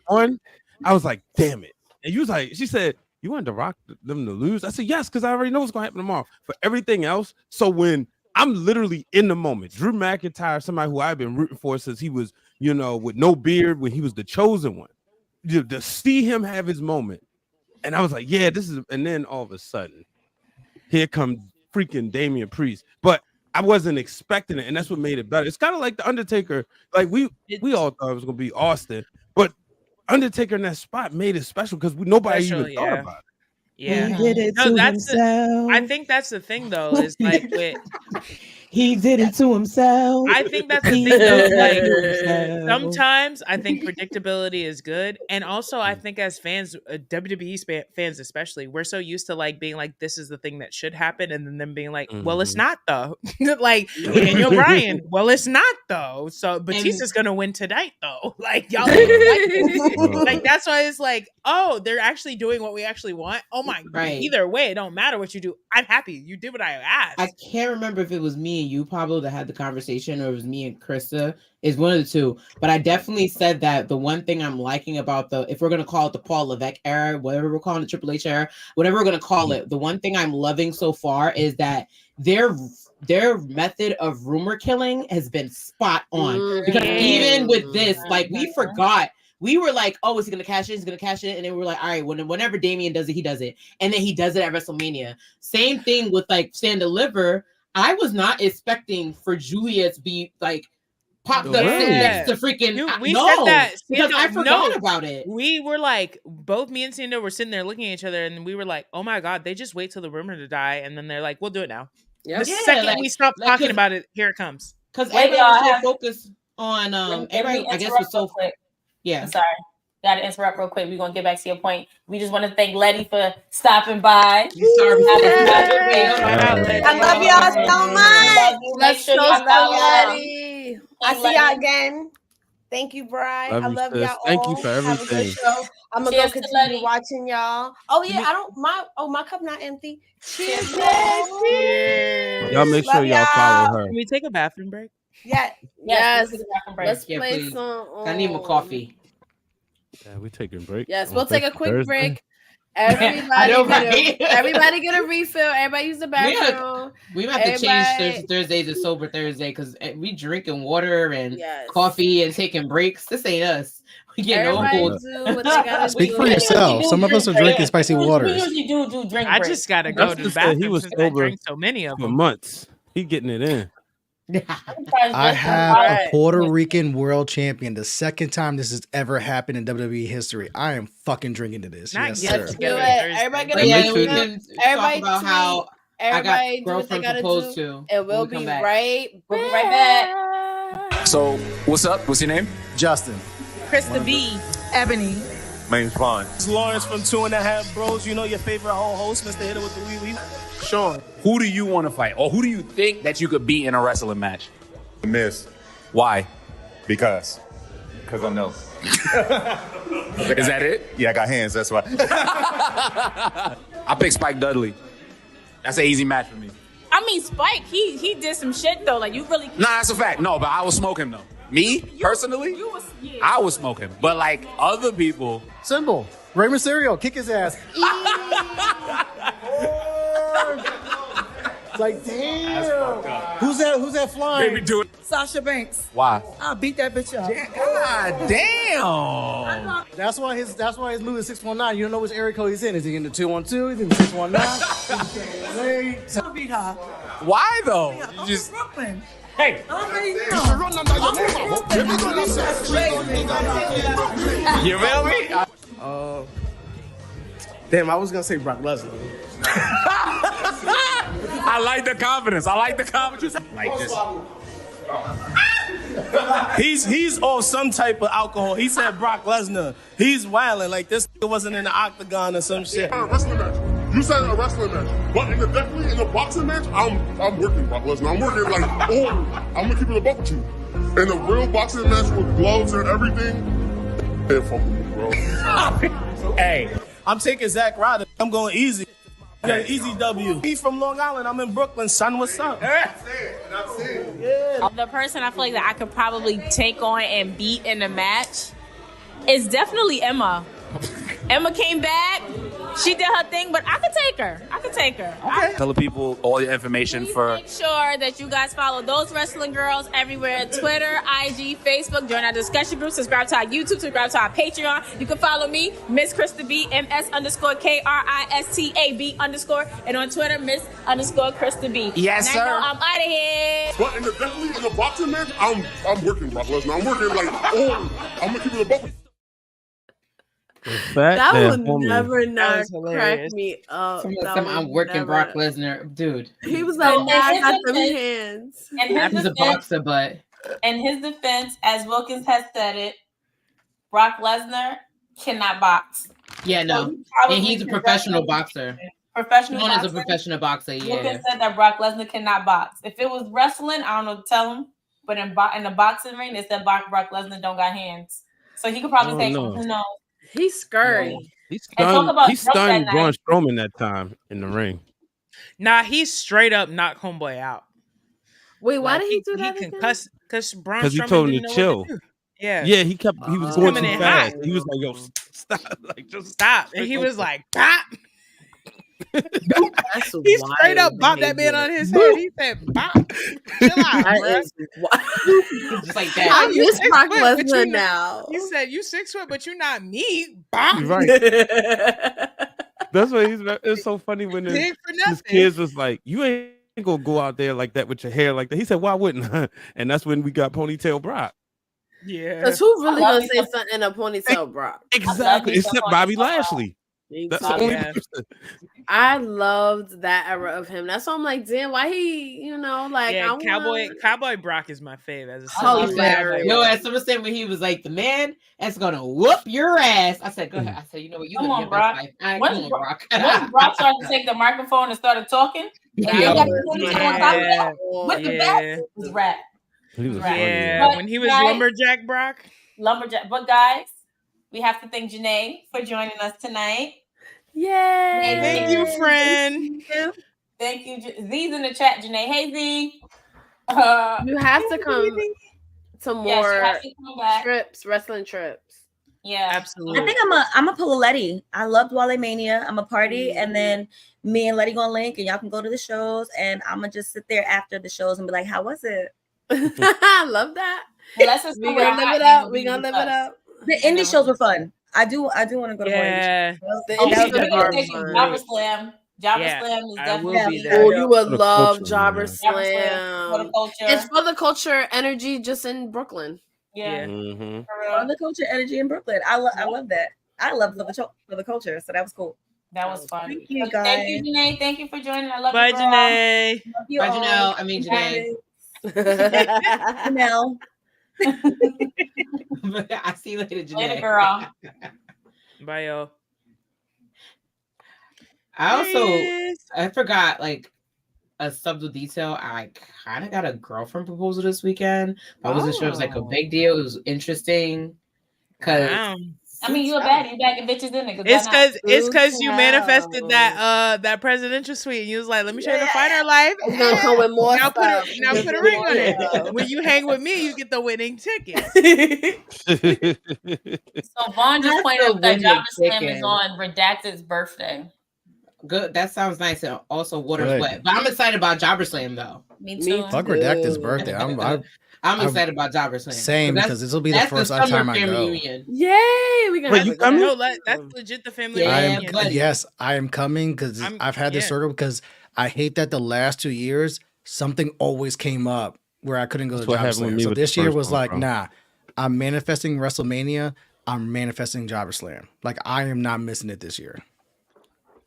[SPEAKER 5] won, I was like, damn it. And you was like, she said, you wanted to Rock them to lose? I said, yes, because I already know what's going to happen tomorrow. For everything else, so when I'm literally in the moment, Drew McIntyre, somebody who I've been rooting for since he was, with no beard, when he was the chosen one, to see him have his moment. And I was like, yeah, this is, and then all of a sudden, here comes freaking Damian Priest. But I wasn't expecting it, and that's what made it better. It's kind of like The Undertaker. Like, we all thought it was going to be Austin, but Undertaker in that spot made it special because nobody even thought about it.
[SPEAKER 2] Yeah,
[SPEAKER 7] he did it to himself.
[SPEAKER 2] I think that's the thing, though, is like
[SPEAKER 7] he did it to himself.
[SPEAKER 2] I think that's the thing, though. Like sometimes I think predictability is good, and also I think as fans, WWE fans especially, we're so used to like being like, this is the thing that should happen, and then them being like, well, it's not though. Like Daniel Bryan, well, it's not though. So Batista's gonna win tonight though. Like y'all, like that's why it's like, oh, they're actually doing what we actually want. Oh my God. Either way, it don't matter what you do. I'm happy you did what I asked.
[SPEAKER 7] I can't remember if it was me and you, Pablo, that had the conversation, or it was me and Krista. Is one of the two. But I definitely said that the one thing I'm liking about if we're gonna call it the Paul Levesque era, whatever we're calling the Triple H era, whatever we're gonna call it, the one thing I'm loving so far is that their method of rumor killing has been spot on. Because even with this, like we forgot. We were like, oh, is he going to cash it? He's going to cash it. And then we were like, all right, whenever Damian does it, he does it. And then he does it at WrestleMania. Same thing with like Stand Deliver. I was not expecting for Julia to be like popped up next to freaking. Dude,
[SPEAKER 2] we said that.
[SPEAKER 7] Because I forgot about it.
[SPEAKER 2] We were like, both me and Sando were sitting there looking at each other, and we were like, oh my God, they just wait till the rumor to die. And then they're like, we'll do it now. Yep. The second we stop talking about it, here it comes.
[SPEAKER 7] Because everybody was so focused on, everybody, I guess, was so quick. Yeah.
[SPEAKER 1] I'm sorry. Got to interrupt real quick. We're going to get back to your point. We just want to thank Letty for stopping by.
[SPEAKER 4] I love y'all so much.
[SPEAKER 1] Let's show y'all
[SPEAKER 4] Letty. I see y'all again. Thank you, Bri. I love y'all all.
[SPEAKER 5] Thank you for everything.
[SPEAKER 4] I'm going to go continue watching y'all. Oh, yeah. My cup not empty. Cheers.
[SPEAKER 5] Y'all make sure y'all follow her.
[SPEAKER 2] Can we take a bathroom break?
[SPEAKER 4] Yes.
[SPEAKER 6] Let's play some.
[SPEAKER 7] I need my coffee.
[SPEAKER 5] Yeah, we taking a break.
[SPEAKER 6] Yes, we'll take a quick break. Everybody get a refill. Everybody use the bathroom.
[SPEAKER 7] We have to change Thursday to sober Thursday because we drinking water and coffee and taking breaks. This ain't us. We getting old.
[SPEAKER 3] Speak for yourself. Some of us are drinking spicy waters.
[SPEAKER 1] We usually do drink.
[SPEAKER 2] I just gotta go to the bathroom.
[SPEAKER 5] He was sober
[SPEAKER 2] so many of them
[SPEAKER 5] for months. He getting it in.
[SPEAKER 3] I have a Puerto Rican world champion. The second time this has ever happened in WWE history. I am fucking drinking to this. Yes, sir.
[SPEAKER 6] Everybody
[SPEAKER 7] talk about how I got girlfriend proposed to.
[SPEAKER 6] And we'll be right
[SPEAKER 1] back.
[SPEAKER 9] So, what's up? What's your name?
[SPEAKER 3] Justin.
[SPEAKER 10] Krista B. Ebony.
[SPEAKER 9] My name's Vaughn.
[SPEAKER 11] It's Lawrence from 2.5 Bros. You know your favorite whole host, Mr. Hitter with the wee wee.
[SPEAKER 9] Sean. Who do you want to fight? Or who do you think that you could beat in a wrestling match?
[SPEAKER 12] The Miz.
[SPEAKER 9] Why?
[SPEAKER 12] Because I know.
[SPEAKER 9] Is that it?
[SPEAKER 12] Yeah, I got hands, that's why.
[SPEAKER 9] I pick Spike Dudley. That's an easy match for me.
[SPEAKER 10] I mean, Spike, he did some shit though. Like you really.
[SPEAKER 9] Nah, that's a fact. No, but I will smoke him though. Me personally, I was smoking, but like other people,
[SPEAKER 3] Simple. Rey Mysterio, kick his ass. It's like, damn. Who's that flying?
[SPEAKER 9] they be doing.
[SPEAKER 10] Sasha Banks.
[SPEAKER 9] Why?
[SPEAKER 10] I'll beat that bitch up.
[SPEAKER 9] God damn.
[SPEAKER 3] That's why his move is 619. You don't know which area code he's in. Is he in the 212? Is he in the 619?
[SPEAKER 10] I'll beat her.
[SPEAKER 9] Why though?
[SPEAKER 10] Yeah,
[SPEAKER 9] You just
[SPEAKER 10] Brooklyn.
[SPEAKER 9] hey.
[SPEAKER 10] Already know.
[SPEAKER 9] You feel me?
[SPEAKER 11] Damn, I was gonna say Brock Lesnar.
[SPEAKER 9] I like the confidence. Like just.
[SPEAKER 11] He's on some type of alcohol. He said Brock Lesnar. He's wilding like this wasn't in the octagon or some shit.
[SPEAKER 13] A wrestling match. You said a wrestling match, but definitely in the boxing match, I'm working Brock Lesnar. I'm working like, I'm gonna keep it a buck with you. In a real boxing match with gloves and everything, yeah, fuck with me, bro.
[SPEAKER 9] Hey.
[SPEAKER 11] I'm taking Zack Ryder. I'm going easy. Easy W. He's from Long Island. I'm in Brooklyn. Son, what's up?
[SPEAKER 13] That's it. Yeah.
[SPEAKER 1] The person I feel like that I could probably take on and beat in a match is definitely Emma. Emma came back. She did her thing, but I could take her.
[SPEAKER 9] Okay. Tell the people all your information for.
[SPEAKER 1] Make sure that you guys follow those wrestling girls everywhere: Twitter, IG, Facebook. Join our discussion group. Subscribe to our YouTube. Subscribe to our Patreon. You can follow me, Miss Krista B, MS_KRISTAB_, and on Twitter, Miss_Krista B.
[SPEAKER 9] Yes, sir.
[SPEAKER 1] I'm out of here.
[SPEAKER 13] But definitely in the boxing match, I'm working Brock Lesnar. I'm working like, I'm gonna keep it a buck with you.
[SPEAKER 6] That would never not crack me up.
[SPEAKER 7] I'm working Brock Lesnar, dude.
[SPEAKER 6] He was like, "Nah, I got them hands."
[SPEAKER 1] And
[SPEAKER 7] he's a boxer, but
[SPEAKER 1] in his defense, as Wilkins has said it, Brock Lesnar cannot box.
[SPEAKER 7] Yeah, no, and he's a professional boxer. Known as a professional boxer. Yeah.
[SPEAKER 1] Wilkins said that Brock Lesnar cannot box. If it was wrestling, I don't know, tell him. But in the boxing ring, they said Brock Lesnar don't got hands, so he could probably say, "Who knows?"
[SPEAKER 6] He's scurry.
[SPEAKER 5] He stunned Braun Strowman that time in the ring.
[SPEAKER 2] Nah, he straight up knocked homeboy out.
[SPEAKER 6] Wait, why did he do that?
[SPEAKER 2] Because Braun
[SPEAKER 5] Because he
[SPEAKER 2] Strowman
[SPEAKER 5] told him
[SPEAKER 2] didn't
[SPEAKER 5] to
[SPEAKER 2] know
[SPEAKER 5] chill.
[SPEAKER 2] what to do. Yeah.
[SPEAKER 5] Yeah, he was going too fast.
[SPEAKER 2] hot.
[SPEAKER 5] He was like, yo, stop. Like, just
[SPEAKER 2] stop. And he was like, bop.
[SPEAKER 6] That's
[SPEAKER 2] he straight up bopped that man on his head. He said, bop. Chill out, bro.
[SPEAKER 7] Just like that.
[SPEAKER 6] I miss Brock Lesnar now.
[SPEAKER 2] He said, you 6 foot, but you're not me. Bop.
[SPEAKER 5] Right. That's why it's so funny when his kids was like, you ain't gonna go out there like that with your hair like that. He said, why wouldn't I? And that's when we got Ponytail Brock.
[SPEAKER 2] Yeah.
[SPEAKER 6] Because who really gonna say something in a ponytail, Brock?
[SPEAKER 5] Exactly. Except Bobby Lashley. That's the only person.
[SPEAKER 6] I loved that era of him. That's why I'm like, damn, why he, like,
[SPEAKER 2] yeah,
[SPEAKER 6] I
[SPEAKER 2] Cowboy Brock is my fave as a
[SPEAKER 7] Yo, as someone said when he was like, the man that's gonna whoop your ass. I said, go ahead. I said, you know what, you
[SPEAKER 1] come on, Brock.
[SPEAKER 7] Come on, Brock.
[SPEAKER 1] Once Brock started to take the microphone and started talking, with the best, it was rap.
[SPEAKER 2] Yeah, when he was Lumberjack Brock.
[SPEAKER 1] But guys, we have to thank Janae for joining us tonight.
[SPEAKER 6] Yay!
[SPEAKER 2] Thank you, friend.
[SPEAKER 1] Thank you. Z's in the chat, Janae. Hey, Z.
[SPEAKER 6] You have to come to more trips, wrestling trips.
[SPEAKER 1] Yeah,
[SPEAKER 2] absolutely.
[SPEAKER 8] I think I'm a pull a Letty. I loved Wrestlemania. I'm a party, and then me and Letty gonna link, and y'all can go to the shows, and I'm gonna just sit there after the shows and be like, "How was it?"
[SPEAKER 6] I love that.
[SPEAKER 1] We gonna
[SPEAKER 6] live it up. We gonna live it up.
[SPEAKER 8] The indie shows were fun. I do want to go to more indie
[SPEAKER 1] shows. Jobber Slam is definitely.
[SPEAKER 6] Oh, you would love Jobber Slam. It's for the culture energy just in Brooklyn.
[SPEAKER 1] Yeah.
[SPEAKER 8] For the culture energy in Brooklyn. I love that. I love for the culture. So that was cool.
[SPEAKER 1] That was fun.
[SPEAKER 8] Thank you, guys.
[SPEAKER 1] Thank you, Janae. Thank you for joining. I love
[SPEAKER 2] you.
[SPEAKER 1] Bye,
[SPEAKER 2] Janae.
[SPEAKER 7] Bye, Janelle. I mean, Janae.
[SPEAKER 8] Janelle.
[SPEAKER 7] I see you later, Janae.
[SPEAKER 1] Later, girl.
[SPEAKER 2] Bye, y'all.
[SPEAKER 7] I forgot like a subtle detail. I kind of got a girlfriend proposal this weekend. I wasn't sure it was like a big deal. It was interesting because
[SPEAKER 1] I mean, you a baddie. You bagging bitches in it.
[SPEAKER 2] It's because you manifested that presidential suite, and you was like, "Let me show you the finer life."
[SPEAKER 6] It's gonna come with more
[SPEAKER 2] now
[SPEAKER 6] stuff.
[SPEAKER 2] Put a ring on it. When you hang with me, you get the winning ticket.
[SPEAKER 1] So Vaughn just pointed out that Jobber Slam is on Redacted's birthday.
[SPEAKER 7] Good. That sounds nice. And also, water's wet. But I'm excited about Jobber Slam though.
[SPEAKER 1] Me too.
[SPEAKER 3] Fuck Redacted's birthday.
[SPEAKER 7] I'm excited about Jobber Slam.
[SPEAKER 3] Same, because this will be the first time I go.
[SPEAKER 7] Reunion.
[SPEAKER 6] Yay! We
[SPEAKER 5] Wait, you coming?
[SPEAKER 2] No, that's legit the family reunion.
[SPEAKER 3] Yes, I am coming because I've had this circle because I hate that the last 2 years something always came up where I couldn't go to Jobber Slam. So this year was like, nah, I'm manifesting WrestleMania. I'm manifesting Jobber Slam. Like I am not missing it this year.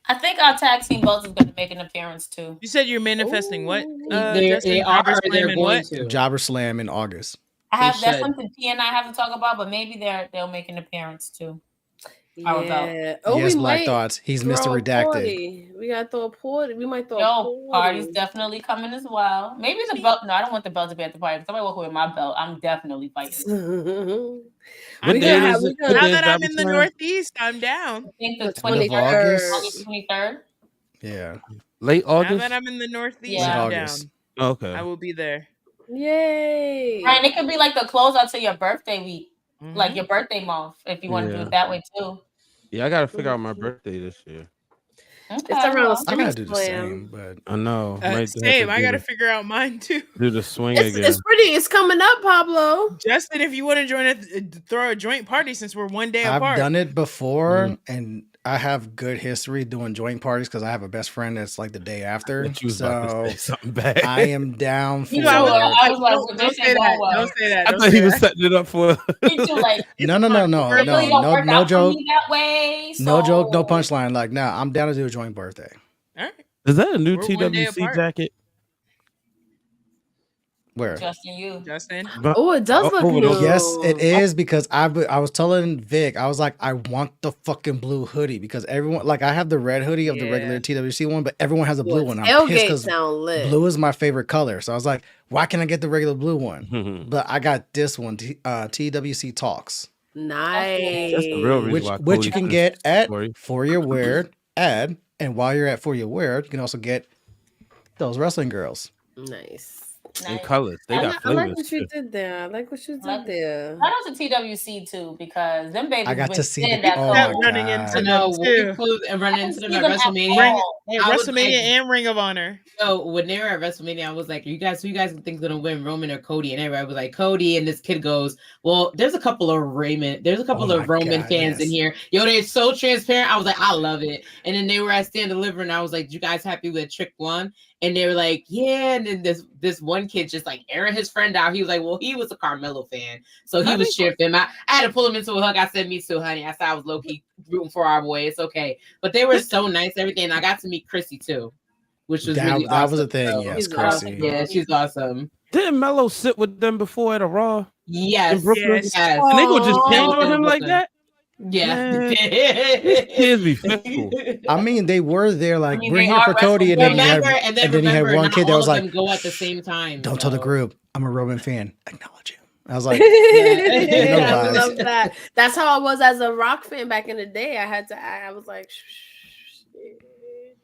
[SPEAKER 1] I think our tag team belts is going to make an appearance too.
[SPEAKER 2] You said you're manifesting what?
[SPEAKER 7] They are. They're going to
[SPEAKER 3] Jobber Slam in August.
[SPEAKER 1] That's something P and I have to talk about, but maybe they'll make an appearance too.
[SPEAKER 6] Yeah.
[SPEAKER 3] Yes, Black Thoughts. He's Mr. Redacted.
[SPEAKER 6] We gotta throw a party. We might throw a party.
[SPEAKER 1] Party's definitely coming as well. Maybe the belt. No, I don't want the belt to be at the party. Somebody walk away with my belt. I'm definitely fighting.
[SPEAKER 2] Now that I'm in the Northeast, I'm down.
[SPEAKER 1] I think the 23rd. August 23rd.
[SPEAKER 3] Yeah.
[SPEAKER 5] Late August.
[SPEAKER 2] Now that I'm in the Northeast, I'm down.
[SPEAKER 5] Okay.
[SPEAKER 2] I will be there.
[SPEAKER 6] Yay!
[SPEAKER 1] And it could be like the closeout to your birthday week, like your birthday month, if you want to do it that way too.
[SPEAKER 5] Yeah, I gotta figure out my birthday this year.
[SPEAKER 1] Okay.
[SPEAKER 6] It's around
[SPEAKER 3] I gotta do the same, but
[SPEAKER 5] I know.
[SPEAKER 2] Same. I gotta figure out mine too.
[SPEAKER 5] Do the swing again.
[SPEAKER 6] It's pretty. It's coming up, Pablo.
[SPEAKER 2] Justin, if you want to join throw a joint party since we're one day apart.
[SPEAKER 3] I've done it before, and I have good history doing joint parties because I have a best friend that's like the day after.
[SPEAKER 5] So something bad.
[SPEAKER 3] I am down for.
[SPEAKER 2] I was like, don't say that. Don't say that.
[SPEAKER 5] I thought he was setting it up for.
[SPEAKER 3] No joke. No joke. No punchline. Like, nah, I'm down to do a joint birthday.
[SPEAKER 2] All right.
[SPEAKER 5] Is that a new TWC jacket?
[SPEAKER 3] Where?
[SPEAKER 2] Justin.
[SPEAKER 6] Oh, it does look new.
[SPEAKER 3] Yes, it is because I was telling Vic, I was like, I want the fucking blue hoodie because everyone, like, I have the red hoodie of the regular TWC one, but everyone has a blue one. I'm pissed because blue is my favorite color. So I was like, why can't I get the regular blue one? But I got this one, TWC Talks.
[SPEAKER 6] Nice.
[SPEAKER 5] That's the real reason
[SPEAKER 3] which you can get at For Your Wear ad, and while you're at For Your Wear, you can also get those wrestling girls.
[SPEAKER 6] Nice.
[SPEAKER 5] In colors. They got
[SPEAKER 6] I
[SPEAKER 5] flavors.
[SPEAKER 6] like what you did there. I like what you did there.
[SPEAKER 1] Shout out to TWC too, because them babies.
[SPEAKER 3] I got to see
[SPEAKER 1] that.
[SPEAKER 2] Running into
[SPEAKER 7] running into them at WrestleMania.
[SPEAKER 2] WrestleMania and Ring of Honor.
[SPEAKER 7] So when they were at WrestleMania, I was like, who you guys think gonna win, Roman or Cody? And everybody was like, Cody. And this kid goes, well, there's a couple of Roman fans in here. Yo, they're so transparent. I was like, I love it. And then they were at Stand Deliver, and I was like, you guys happy with Trick One? And they were like, yeah. And then this one kid just like airing his friend out. He was like, well, he was a Carmelo fan, so he was cheering for him. I had to pull him into a hug. I said, me too, honey. I said I was low key rooting for our boy. It's okay. But they were so nice, everything. And I got to meet Chrissy too, which was really awesome.
[SPEAKER 3] That was a thing.
[SPEAKER 7] So,
[SPEAKER 3] yes, Chrissy.
[SPEAKER 7] Yeah, she's awesome.
[SPEAKER 5] Didn't Mello sit with them before at a Raw?
[SPEAKER 7] Yes.
[SPEAKER 5] In Brooklyn?
[SPEAKER 7] Yes.
[SPEAKER 5] And they would just pin on him like that?
[SPEAKER 7] Yeah.
[SPEAKER 5] Kids be fickle.
[SPEAKER 3] I mean, they were there like, we're here for Cody, and then you had one kid that was like,
[SPEAKER 7] go at the same time.
[SPEAKER 3] Don't tell the group I'm a Roman fan. Acknowledge him. I was like,
[SPEAKER 6] I love that. That's how I was as a Rock fan back in the day. I was like,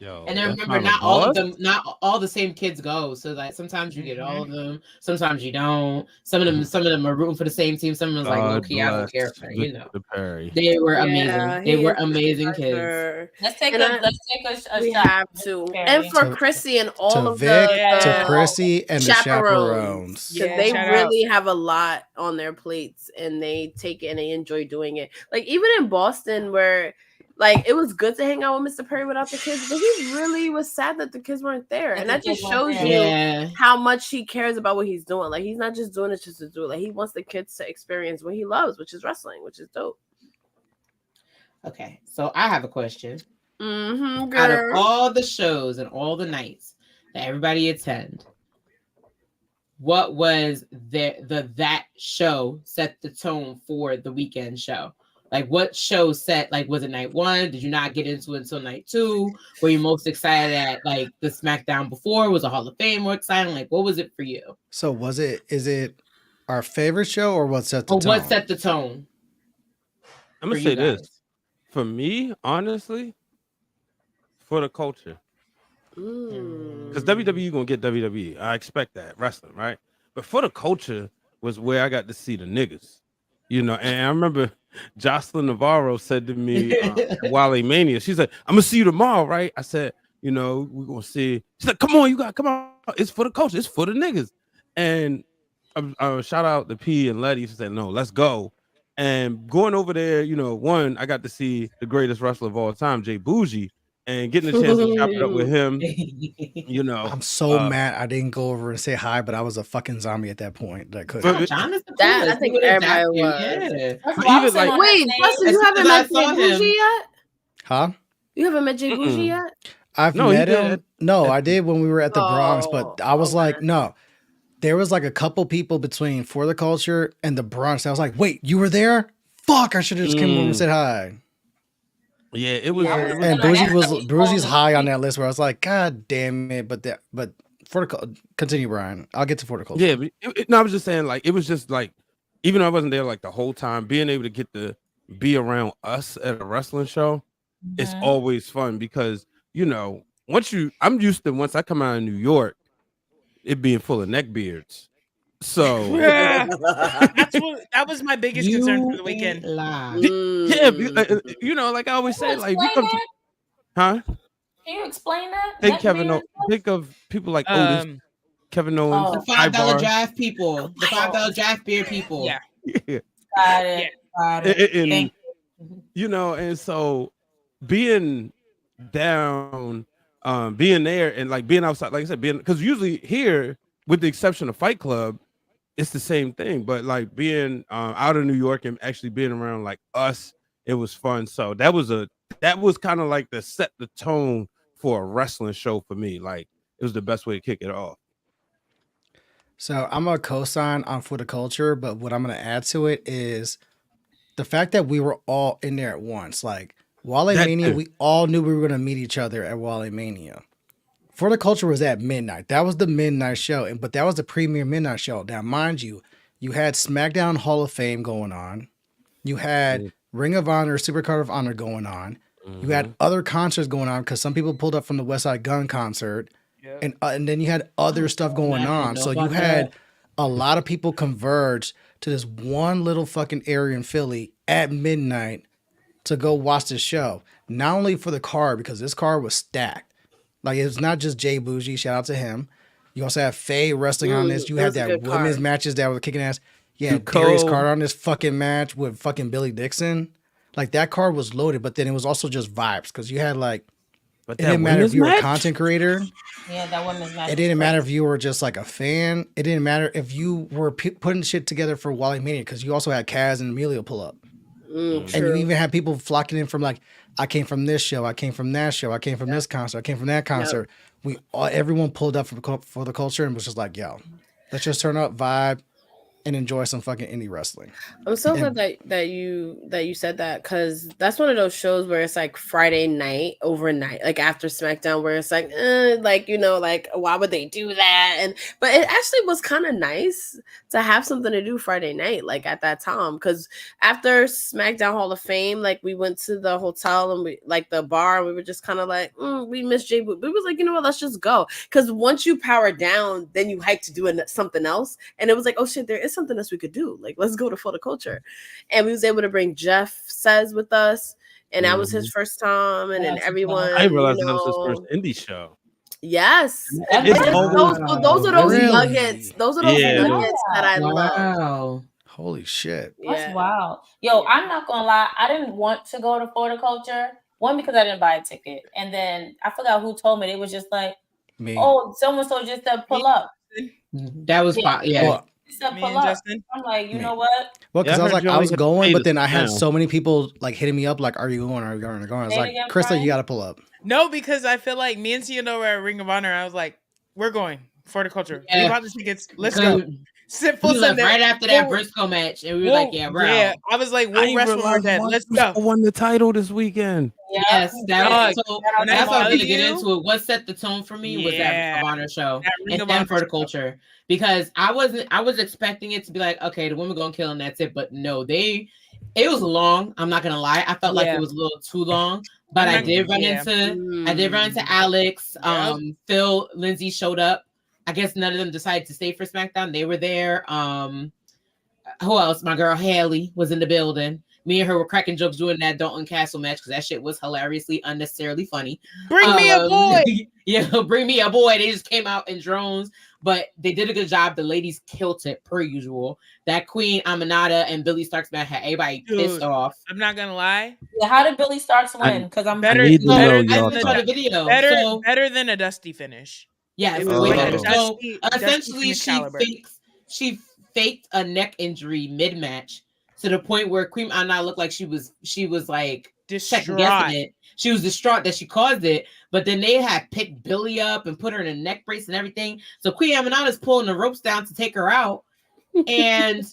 [SPEAKER 5] Yo,
[SPEAKER 7] and then remember, not all the same kids go. So like sometimes you get all of them, sometimes you don't. Some of them are rooting for the same team. Some of them like, okay, I don't care for They were amazing. They were amazing kids.
[SPEAKER 1] Let's take a
[SPEAKER 6] we
[SPEAKER 1] shot.
[SPEAKER 6] Have to. And for Chrissy and all of Vic,
[SPEAKER 3] to Chrissy and the chaperones.
[SPEAKER 6] Because they really have a lot on their plates, and they take it and they enjoy doing it. Like even in Boston, where like it was good to hang out with Mr. Perry without the kids, but he really was sad that the kids weren't there. And that just shows you how much he cares about what he's doing. Like he's not just doing it just to do it. Like he wants the kids to experience what he loves, which is wrestling, which is dope.
[SPEAKER 7] Okay, so I have a question.
[SPEAKER 6] Girl.
[SPEAKER 7] Out of all the shows and all the nights that everybody attend, what was that show set the tone for the weekend show? Like what show set, like was it night one? Did you not get into it until night two? Were you most excited at like the SmackDown before? Was a Hall of Fame more exciting? Like what was it for you?
[SPEAKER 3] So is it our favorite show or what set the tone?
[SPEAKER 7] What set the tone?
[SPEAKER 5] I'm
[SPEAKER 7] for
[SPEAKER 5] gonna
[SPEAKER 7] you
[SPEAKER 5] say this.
[SPEAKER 7] guys?
[SPEAKER 5] For me, honestly, for the culture. Because WWE gonna get WWE. I expect that wrestling, right? But for the culture was where I got to see the niggas, And I remember Jocelyn Navarro said to me at Wale Mania, she's like, "I'm gonna see you tomorrow, right?" I said, "We're gonna see." She's like, "Come on, you got come on. It's for the culture. It's for the niggas." And shout out to P and Letty. She said, "No, let's go." And going over there, one, I got to see the greatest wrestler of all time, Jay Bougie, and getting a chance to chop it up with him.
[SPEAKER 3] I'm so mad I didn't go over and say hi, but I was a fucking zombie at that point. That could.
[SPEAKER 7] John is the
[SPEAKER 6] That
[SPEAKER 7] coolest.
[SPEAKER 6] I think
[SPEAKER 7] He would've
[SPEAKER 6] everybody
[SPEAKER 7] zapped you.
[SPEAKER 6] was.
[SPEAKER 7] Yeah.
[SPEAKER 1] First of all, I was sitting on that
[SPEAKER 6] Wait,
[SPEAKER 1] stage.
[SPEAKER 6] Justin, you
[SPEAKER 7] As
[SPEAKER 6] haven't
[SPEAKER 7] soon as
[SPEAKER 6] met
[SPEAKER 7] I
[SPEAKER 6] Jay
[SPEAKER 7] saw
[SPEAKER 6] Bougie
[SPEAKER 7] him-
[SPEAKER 6] yet?
[SPEAKER 3] Huh?
[SPEAKER 6] You haven't met Jay Bougie yet?
[SPEAKER 3] I've
[SPEAKER 5] No, he
[SPEAKER 3] met
[SPEAKER 5] did.
[SPEAKER 3] him. No, I did when we were at the Bronx, but I was
[SPEAKER 6] okay.
[SPEAKER 3] like, no. There was like a couple people between For the Culture and the Bronx. I was like, wait, you were there? Fuck, I should have just came over and said hi.
[SPEAKER 5] Yeah, it was.
[SPEAKER 1] Yeah.
[SPEAKER 5] It was
[SPEAKER 3] And
[SPEAKER 1] that's
[SPEAKER 3] Bougie's high on that list where I was like, God damn it. But for the continue, Brian. I'll get to For the Culture.
[SPEAKER 5] Yeah, but no, I was just saying, like, it was just like, even though I wasn't there like the whole time, being able to get to be around us at a wrestling show, it's always fun because once I come out of New York, it being full of neck beards. So
[SPEAKER 2] that was my biggest concern for the weekend.
[SPEAKER 5] Like I always say, like
[SPEAKER 1] explain
[SPEAKER 5] you come
[SPEAKER 1] that?
[SPEAKER 5] huh?
[SPEAKER 1] Can you explain that?
[SPEAKER 5] Think
[SPEAKER 1] Neck
[SPEAKER 5] Kevin.
[SPEAKER 1] beard?
[SPEAKER 5] Think of people like Otis, Kevin Owens,
[SPEAKER 7] The $5
[SPEAKER 5] Ivar.
[SPEAKER 7] draft people, the $5 draft beer people.
[SPEAKER 2] Yeah.
[SPEAKER 5] Yeah.
[SPEAKER 1] Got it. Got it.
[SPEAKER 5] And,
[SPEAKER 1] Thank
[SPEAKER 5] and so being down, being there, and like being outside, like I said, because usually here, with the exception of Fight Club, it's the same thing. But like being out of New York and actually being around like us, it was fun. So that was kind of like set the tone for a wrestling show for me. Like it was the best way to kick it off.
[SPEAKER 3] So I'm a co-sign on For the Culture, but what I'm going to add to it is the fact that we were all in there at once. Like Wale Mania, we all knew we were going to meet each other at Wale Mania. For the Culture was at midnight. That was the midnight show, but that was the premier midnight show. Now, mind you, you had SmackDown Hall of Fame going on. You had Ring of Honor, Supercard of Honor going on. You had other concerts going on because some people pulled up from the West Side Gun concert. And then you had other stuff going on. So you had a lot of people converge to this one little fucking area in Philly at midnight to go watch this show. Not only for the card, because this card was stacked. Like, it's not just Jay Bougie. Shout out to him. You also have Faye wrestling on this. You had that women's matches that were kicking ass. You had Darius Carter on this fucking match with fucking Billy Dixon. Like, that card was loaded, but then it was also just vibes because you had like, it didn't matter if you were a content creator.
[SPEAKER 1] Yeah, that women's match.
[SPEAKER 3] It didn't matter if you were just like a fan. It didn't matter if you were putting shit together for Wally Mania because you also had Kaz and Emilio pull up. And you even had people flocking in from like, I came from this show, I came from that show, I came from this concert, I came from that concert. Everyone pulled up for the culture and was just like, yo, let's just turn up, vibe, and enjoy some fucking indie wrestling.
[SPEAKER 6] I'm so glad that you said that because that's one of those shows where it's like Friday night overnight, like after SmackDown, where it's like, like why would they do that? But it actually was kind of nice to have something to do Friday night, like at that time, because after SmackDown Hall of Fame, like we went to the hotel and we like the bar, and we were just kind of like, we miss Jay, but we was like, you know what, let's just go, because once you power down, then you hype to do something else, and it was like, oh shit, there is something else we could do. Like, let's go to For the Culture. And we was able to bring Jeff Says with us. And that was his first time. And then everyone.
[SPEAKER 5] I realized that was his first indie show.
[SPEAKER 6] Yes.
[SPEAKER 5] Those
[SPEAKER 6] are those nuggets. Those are those nuggets that I love.
[SPEAKER 3] Holy shit.
[SPEAKER 1] That's wild. Yo, I'm not gonna lie. I didn't want to go to For the Culture. One, because I didn't buy a ticket. And then I forgot who told me. It was just like, someone so just said pull up.
[SPEAKER 7] That was
[SPEAKER 1] Pull up. I'm like, you know what?
[SPEAKER 3] Well, because I was going, but then I had so many people like hitting me up, like, "Are you going? Are you going? Are you going?" I was like, "Krista, you got to pull up."
[SPEAKER 2] No, because I feel like me and Ciano were at Ring of Honor. I was like, "We're going For the Culture. We bought the tickets. Let's go."
[SPEAKER 7] Right after that Briscoe match, and we were like, "Yeah, bro."
[SPEAKER 2] Yeah, I was like, "We'll wrestle our dad. Let's go."
[SPEAKER 5] Won the title this weekend.
[SPEAKER 7] Yes, that's what I was to get into it. What set the tone for me was that Ring of Honor show and then For the Culture, because I was expecting it to be like, okay, the women gonna kill and that's it, but no, It was long. I'm not gonna lie. I felt like
[SPEAKER 2] Yeah.
[SPEAKER 7] it was a little too long. But
[SPEAKER 2] I'm
[SPEAKER 7] I
[SPEAKER 2] not-
[SPEAKER 7] did run
[SPEAKER 2] yeah.
[SPEAKER 7] into Alex.
[SPEAKER 2] Yep.
[SPEAKER 7] Phil, Lindsay showed up. I guess none of them decided to stay for SmackDown. They were there. Who else? My girl Haley was in the building. Me and her were cracking jokes doing that Dalton Castle match because that shit was hilariously unnecessarily funny.
[SPEAKER 2] Bring me a boy.
[SPEAKER 7] Yeah, bring me a boy. They just came out in drones, but they did a good job. The ladies killed it per usual. That Queen Aminata and Billy Starks match had everybody pissed off.
[SPEAKER 2] I'm not gonna lie.
[SPEAKER 1] Yeah, how did Billy Starks win? Because I'm
[SPEAKER 2] better.
[SPEAKER 5] I need to know
[SPEAKER 2] Better
[SPEAKER 5] y'all
[SPEAKER 2] than
[SPEAKER 5] thoughts.
[SPEAKER 7] the video.
[SPEAKER 2] Better,
[SPEAKER 7] So-
[SPEAKER 2] better than a Dusty finish.
[SPEAKER 7] Yes,
[SPEAKER 2] It was
[SPEAKER 7] way
[SPEAKER 2] like a
[SPEAKER 7] better. So
[SPEAKER 2] Dusty
[SPEAKER 7] essentially,
[SPEAKER 2] finish caliber.
[SPEAKER 7] she faked a neck injury mid match to the point where Queen Anna looked like she was like second guessing it. She was distraught that she caused it, but then they had picked Billy up and put her in a neck brace and everything. So Queen Aminata's pulling the ropes down to take her out, and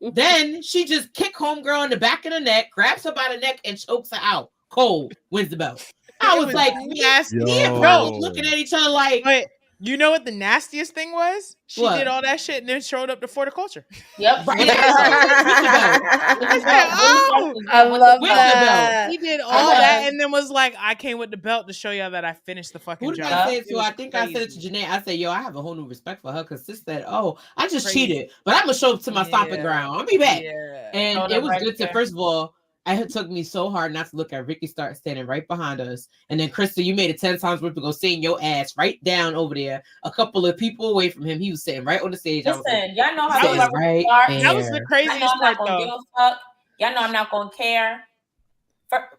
[SPEAKER 7] then she just kicked homegirl in the back of the neck, grabs her by the neck, and chokes her out. Cole wins the belt. I was like,
[SPEAKER 2] nasty.
[SPEAKER 7] me and bro was looking at each other like.
[SPEAKER 2] But you know what the nastiest thing was? She
[SPEAKER 7] What?
[SPEAKER 2] did all that shit and then showed up to For the Culture.
[SPEAKER 1] Yep.
[SPEAKER 6] I love that.
[SPEAKER 2] He did all that and then was like, I came with the belt to show y'all that I finished the fucking
[SPEAKER 7] Who did
[SPEAKER 2] job.
[SPEAKER 7] I say it to? I think I said it to Janae. I said, yo, I have a whole new respect for her because sis said, oh, I just cheated, but I'm going to show up to my stomping ground. I'll be back. And it was good to, first of all, it took me so hard not to look at Ricky Stark standing right behind us. And then, Krista, you made it 10 times worth to go seeing your ass right down over there. A couple of people away from him. He was sitting right on the stage.
[SPEAKER 1] Listen, y'all know how
[SPEAKER 7] I was right there.
[SPEAKER 2] That was the craziest part, though.
[SPEAKER 1] Give a fuck. Y'all know I'm not going to care.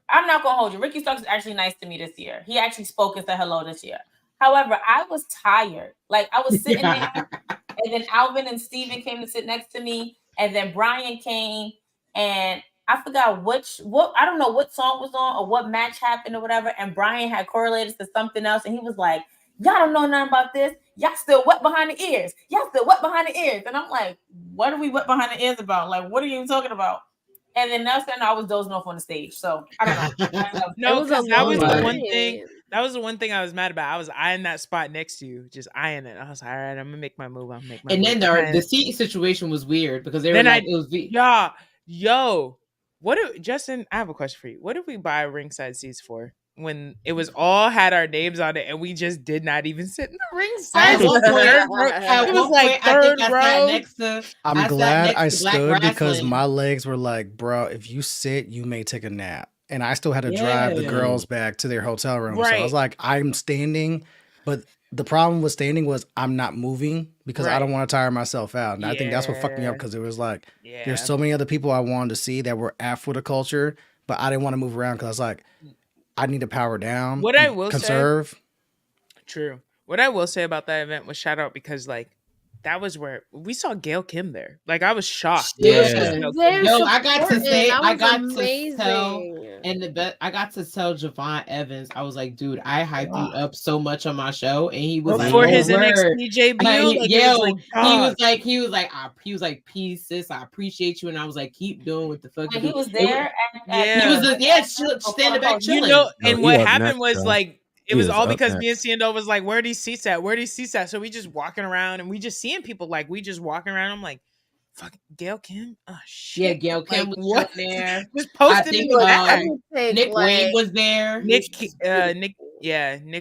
[SPEAKER 1] I'm not going to hold you. Ricky Starks is actually nice to me this year. He actually spoke and said hello this year. However, I was tired. Like, I was sitting there, and then Alvin and Steven came to sit next to me, and then Brian came, and I forgot what I don't know what song was on or what match happened or whatever. And Brian had correlated to something else. And he was like, y'all don't know nothing about this. Y'all still wet behind the ears. Y'all still wet behind the ears. And I'm like, what are we wet behind the ears about? Like, what are you talking about? And then that's when I was dozing off on the stage. So I don't know.
[SPEAKER 2] No, because that was the one thing. That was the one thing I was mad about. I was eyeing that spot next to you, just eyeing it. I was like, all right, I'm gonna make my move.
[SPEAKER 7] And then the seat situation was weird because they were like, it was
[SPEAKER 2] yo. Justin, I have a question for you. What did we buy ringside seats for when it was all had our names on it and we just did not even sit in the ringside? It was like third row.
[SPEAKER 3] I'm glad I stood because my legs were like, bro, if you sit, you may take a nap. And I still had to drive the girls back to their hotel room.
[SPEAKER 2] Right.
[SPEAKER 3] So I was like, I'm standing, but the problem with standing was I'm not moving because I don't want to tire myself out. And I think that's what fucked me up because it was like, there's so many other people I wanted to see that were at For the Culture, but I didn't want to move around because I was like, I need to power down.
[SPEAKER 2] What I will
[SPEAKER 3] conserve.
[SPEAKER 2] True. What I will say about that event was shout out because like that was where we saw Gail Kim there. Like I was shocked.
[SPEAKER 7] Yeah. Yo, I got to say, I got to tell, and I got to tell Javon Evans, I was like, dude, I hyped you up so much on my show, and he was
[SPEAKER 2] for
[SPEAKER 7] like,
[SPEAKER 2] his NXT debut.
[SPEAKER 7] He was like, peace, sis, I appreciate you, and I was like, keep doing what the fuck.
[SPEAKER 1] And he was there.
[SPEAKER 7] He was standing back chilling.
[SPEAKER 2] You know, and what happened was like. It was all because
[SPEAKER 5] next.
[SPEAKER 2] me and Ciendo was like, where are these seats at? Where are these seats at? So we just walking around and we just seeing people like we just walking around. I'm like, fuck, Gail Kim? Oh shit.
[SPEAKER 7] Yeah, Gail Kim was there.
[SPEAKER 2] Just posted in the back.
[SPEAKER 7] Nick Wayne was there.
[SPEAKER 2] Nick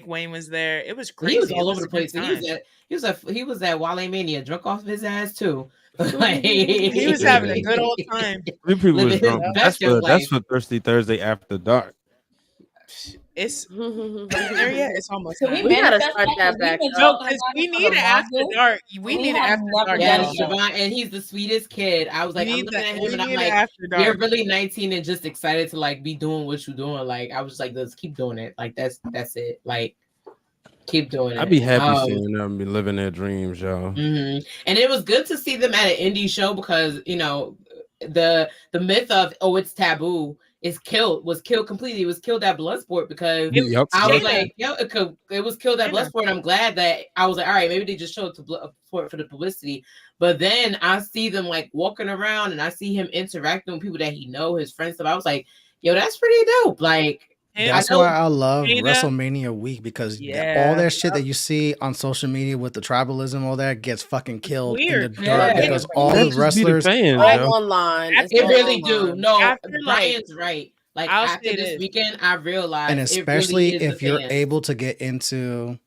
[SPEAKER 2] Wayne was there. It was crazy.
[SPEAKER 7] He was all over the place. He was at Wrestlemania, drunk off his ass too. Like,
[SPEAKER 2] he was having a good old time.
[SPEAKER 5] That's for Thirsty Thursday After Dark.
[SPEAKER 2] It's there yet. It's almost.
[SPEAKER 6] So we gotta start that back.
[SPEAKER 2] No, because we need it after dark. We need it after dark.
[SPEAKER 7] Yes, Javon, and he's the sweetest kid. I was like, I'm looking at him and I'm like, you're really 19 and just excited to like be doing what you're doing. Like I was like, let's keep doing it. Like that's it. Like keep doing it.
[SPEAKER 5] I'd be happy seeing them be living their dreams, y'all.
[SPEAKER 7] Mm-hmm. And it was good to see them at an indie show because you know the myth of it's taboo. Was killed completely. It was killed at Bloodsport because I was like, it was killed at Bloodsport. I'm glad that I was like, all right, maybe they just showed it to Bloodsport for the publicity. But then I see them like walking around and I see him interacting with people that he know, his friends. So I was like, yo, that's pretty dope. Like
[SPEAKER 3] That's
[SPEAKER 7] know
[SPEAKER 3] why I love
[SPEAKER 2] Shayna.
[SPEAKER 3] WrestleMania week, because
[SPEAKER 2] Yeah.
[SPEAKER 3] all that shit that you see on social media with the tribalism, all that gets fucking killed in the
[SPEAKER 2] Weird.
[SPEAKER 3] dirt
[SPEAKER 7] Yeah.
[SPEAKER 3] because all
[SPEAKER 5] That
[SPEAKER 3] the
[SPEAKER 5] just be the
[SPEAKER 3] wrestlers.
[SPEAKER 5] fans,
[SPEAKER 6] All
[SPEAKER 5] yo.
[SPEAKER 6] online. It's
[SPEAKER 7] It
[SPEAKER 6] all
[SPEAKER 7] really do.
[SPEAKER 6] online.
[SPEAKER 7] No,
[SPEAKER 2] After, like-
[SPEAKER 7] Brian's right. Like
[SPEAKER 2] I'll
[SPEAKER 7] after
[SPEAKER 2] say
[SPEAKER 7] this
[SPEAKER 2] this.
[SPEAKER 7] weekend, I realized
[SPEAKER 3] And
[SPEAKER 7] it
[SPEAKER 3] especially
[SPEAKER 7] really is
[SPEAKER 3] if
[SPEAKER 7] the
[SPEAKER 3] you're
[SPEAKER 7] fans.
[SPEAKER 3] able to get into